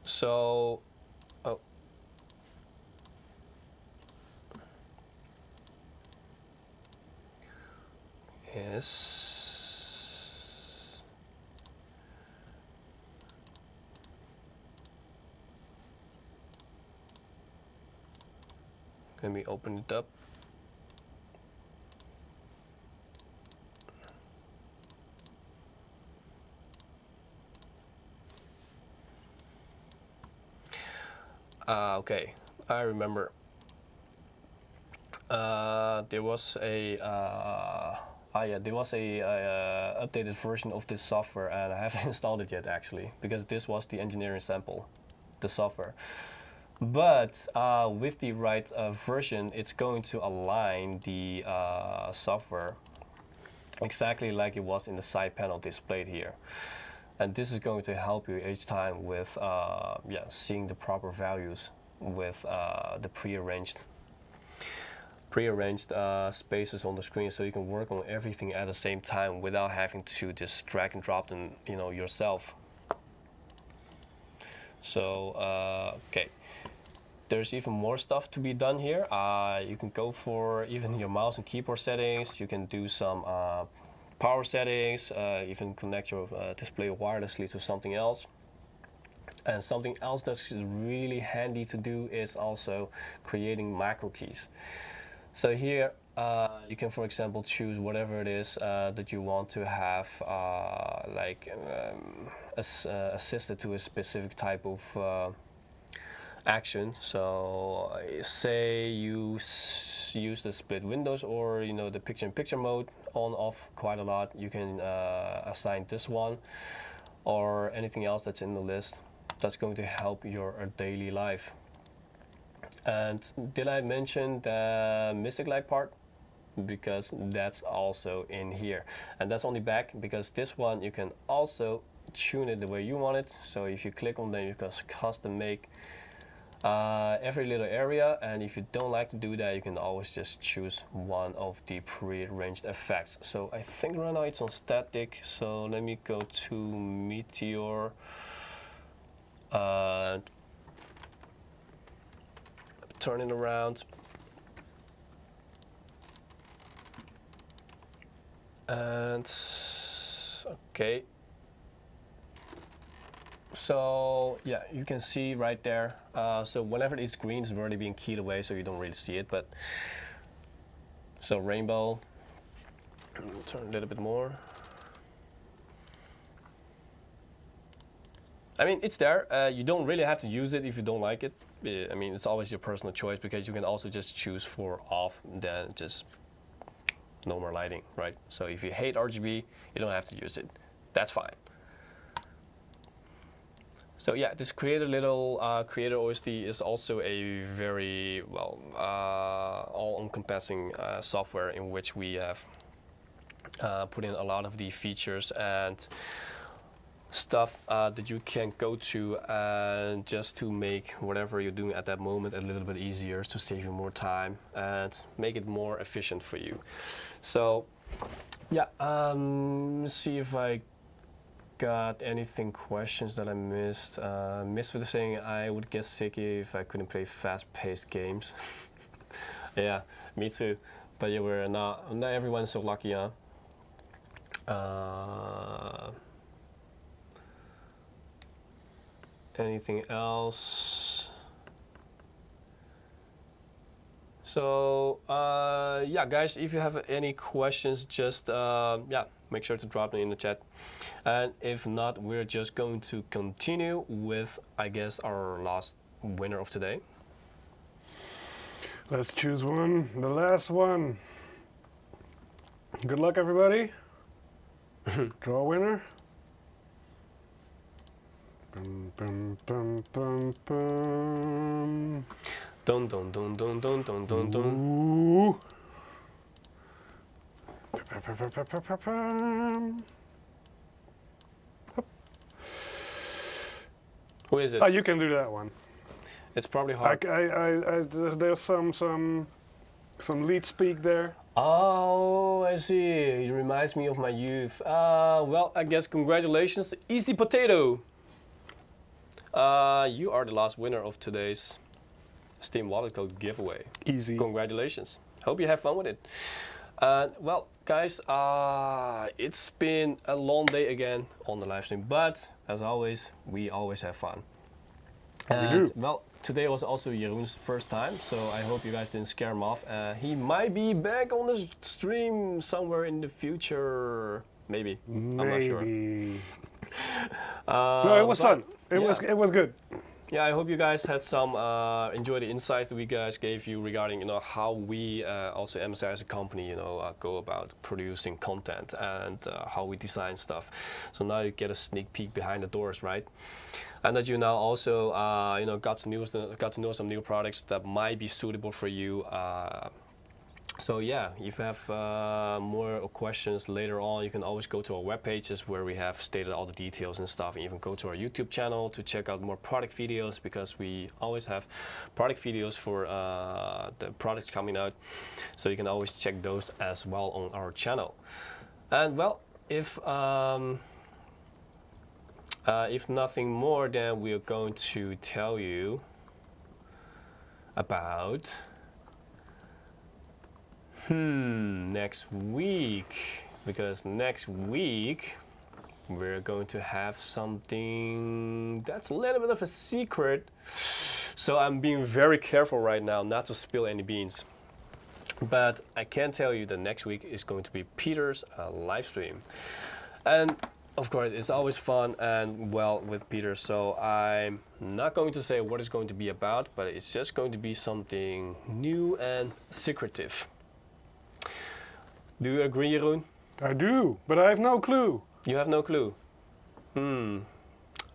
So, oh. Yes. Let me open it up. Okay, I remember. There was a updated version of this software, and I haven't installed it yet actually, because this was the engineering sample, the software. But with the right version, it's going to align the software exactly like it was in the side panel displayed here. And this is going to help you each time with seeing the proper values with the prearranged spaces on the screen, so you can work on everything at the same time without having to just drag and drop them, yourself. So okay. There's even more stuff to be done here. You can go for even your mouse and keyboard settings. You can do some power settings, even connect your display wirelessly to something else. And something else that's really handy to do is also creating macro keys. So here you can, for example, choose whatever it is that you want to have assisted to a specific type of action. So say you use the split windows or the picture-in-picture mode on off quite a lot. You can assign this one or anything else that's in the list that's going to help your daily life. And did I mention the Mystic Light part? Because that's also in here, and that's on the back, because this one you can also tune it the way you want it. So if you click on them, you can custom make every little area, and if you don't like to do that, you can always just choose one of the pre-arranged effects. So I think right now it's on static, so let me go to Meteor. Turn it around, and okay. So yeah, you can see right there. So whenever it's green, it's already being keyed away, so you don't really see it. But so rainbow, turn a little bit more. I mean, it's there. You don't really have to use it if you don't like it. I mean, it's always your personal choice, because you can also just choose for off, then just no more lighting, right? So if you hate RGB, you don't have to use it. That's fine. So yeah, this Creator OSD is also a very well all-encompassing software in which we have put in a lot of the features and stuff that you can go to just to make whatever you're doing at that moment a little bit easier, to save you more time and make it more efficient for you. So yeah, let's see if I got anything questions that I missed. Missed with the saying I would get sick if I couldn't play fast-paced games. Yeah, me too. But yeah, we're not everyone's so lucky, huh? Anything else? So yeah, guys, if you have any questions, just yeah, make sure to drop them in the chat. And if not, we're just going to continue with, I guess, our last winner of today. Let's choose one, the last one. Good luck, everybody. Draw a winner. Bum, bum, bum, bum, bum. Dun dun dun dun dun dun dun dun. Ooh. Who is it? Oh, you can do that one. It's probably hard. There's some lead speak there. Oh, I see. It reminds me of my youth. Well, I guess congratulations, Easy Potato. You are the last winner of today's Steam Wallet Code giveaway. Easy. Congratulations. Hope you have fun with it. Well, guys, it's been a long day again on the live stream, but as always, we always have fun. And, we do. Well, today was also Jeroen's first time, so I hope you guys didn't scare him off. He might be back on the stream somewhere in the future. Maybe. I'm not sure. No, it was fun. It was good. Yeah, I hope you guys had some enjoy the insights that we guys gave you regarding how we also MSI as a company go about producing content and how we design stuff. So now you get a sneak peek behind the doors, right? And that you now also got to know some new products that might be suitable for you. So yeah, if you have more questions later on, you can always go to our web pages where we have stated all the details and stuff, and even go to our YouTube channel to check out more product videos, because we always have product videos for the products coming out. So you can always check those as well on our channel. And well, if nothing more, then we are going to tell you about next week, because next week we're going to have something that's a little bit of a secret. So I'm being very careful right now not to spill any beans. But I can tell you that next week is going to be Peter's live stream. And of course, it's always fun and well with Peter, so I'm not going to say what it's going to be about, but it's just going to be something new and secretive. Do you agree, Jeroen? I do, but I have no clue. You have no clue? Me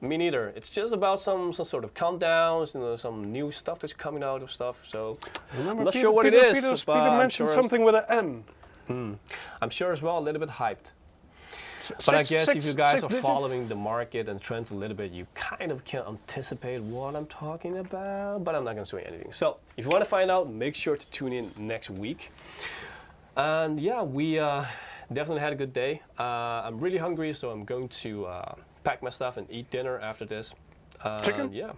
neither. It's just about some sort of countdowns, some new stuff that's coming out of stuff. So Remember I'm not Peter, sure what Peter, it is. Peter mentioned something with an N. I'm sure as well a little bit hyped. But I guess if you guys are following the market and trends a little bit, you kind of can anticipate what I'm talking about, but I'm not going to say anything. So if you want to find out, make sure to tune in next week. And yeah, we definitely had a good day. I'm really hungry, so I'm going to pack my stuff and eat dinner after this. Chicken? Yeah,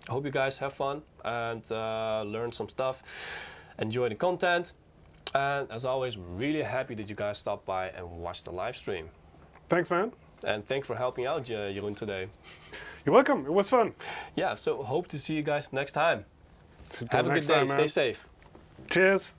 I hope you guys have fun and learn some stuff. Enjoy the content. And as always, really happy that you guys stopped by and watched the live stream. Thanks, man. And thanks for helping out, Jeroen, today. You're welcome. It was fun. Yeah, so hope to see you guys next time. So have a good day. Stay Stay safe. Cheers.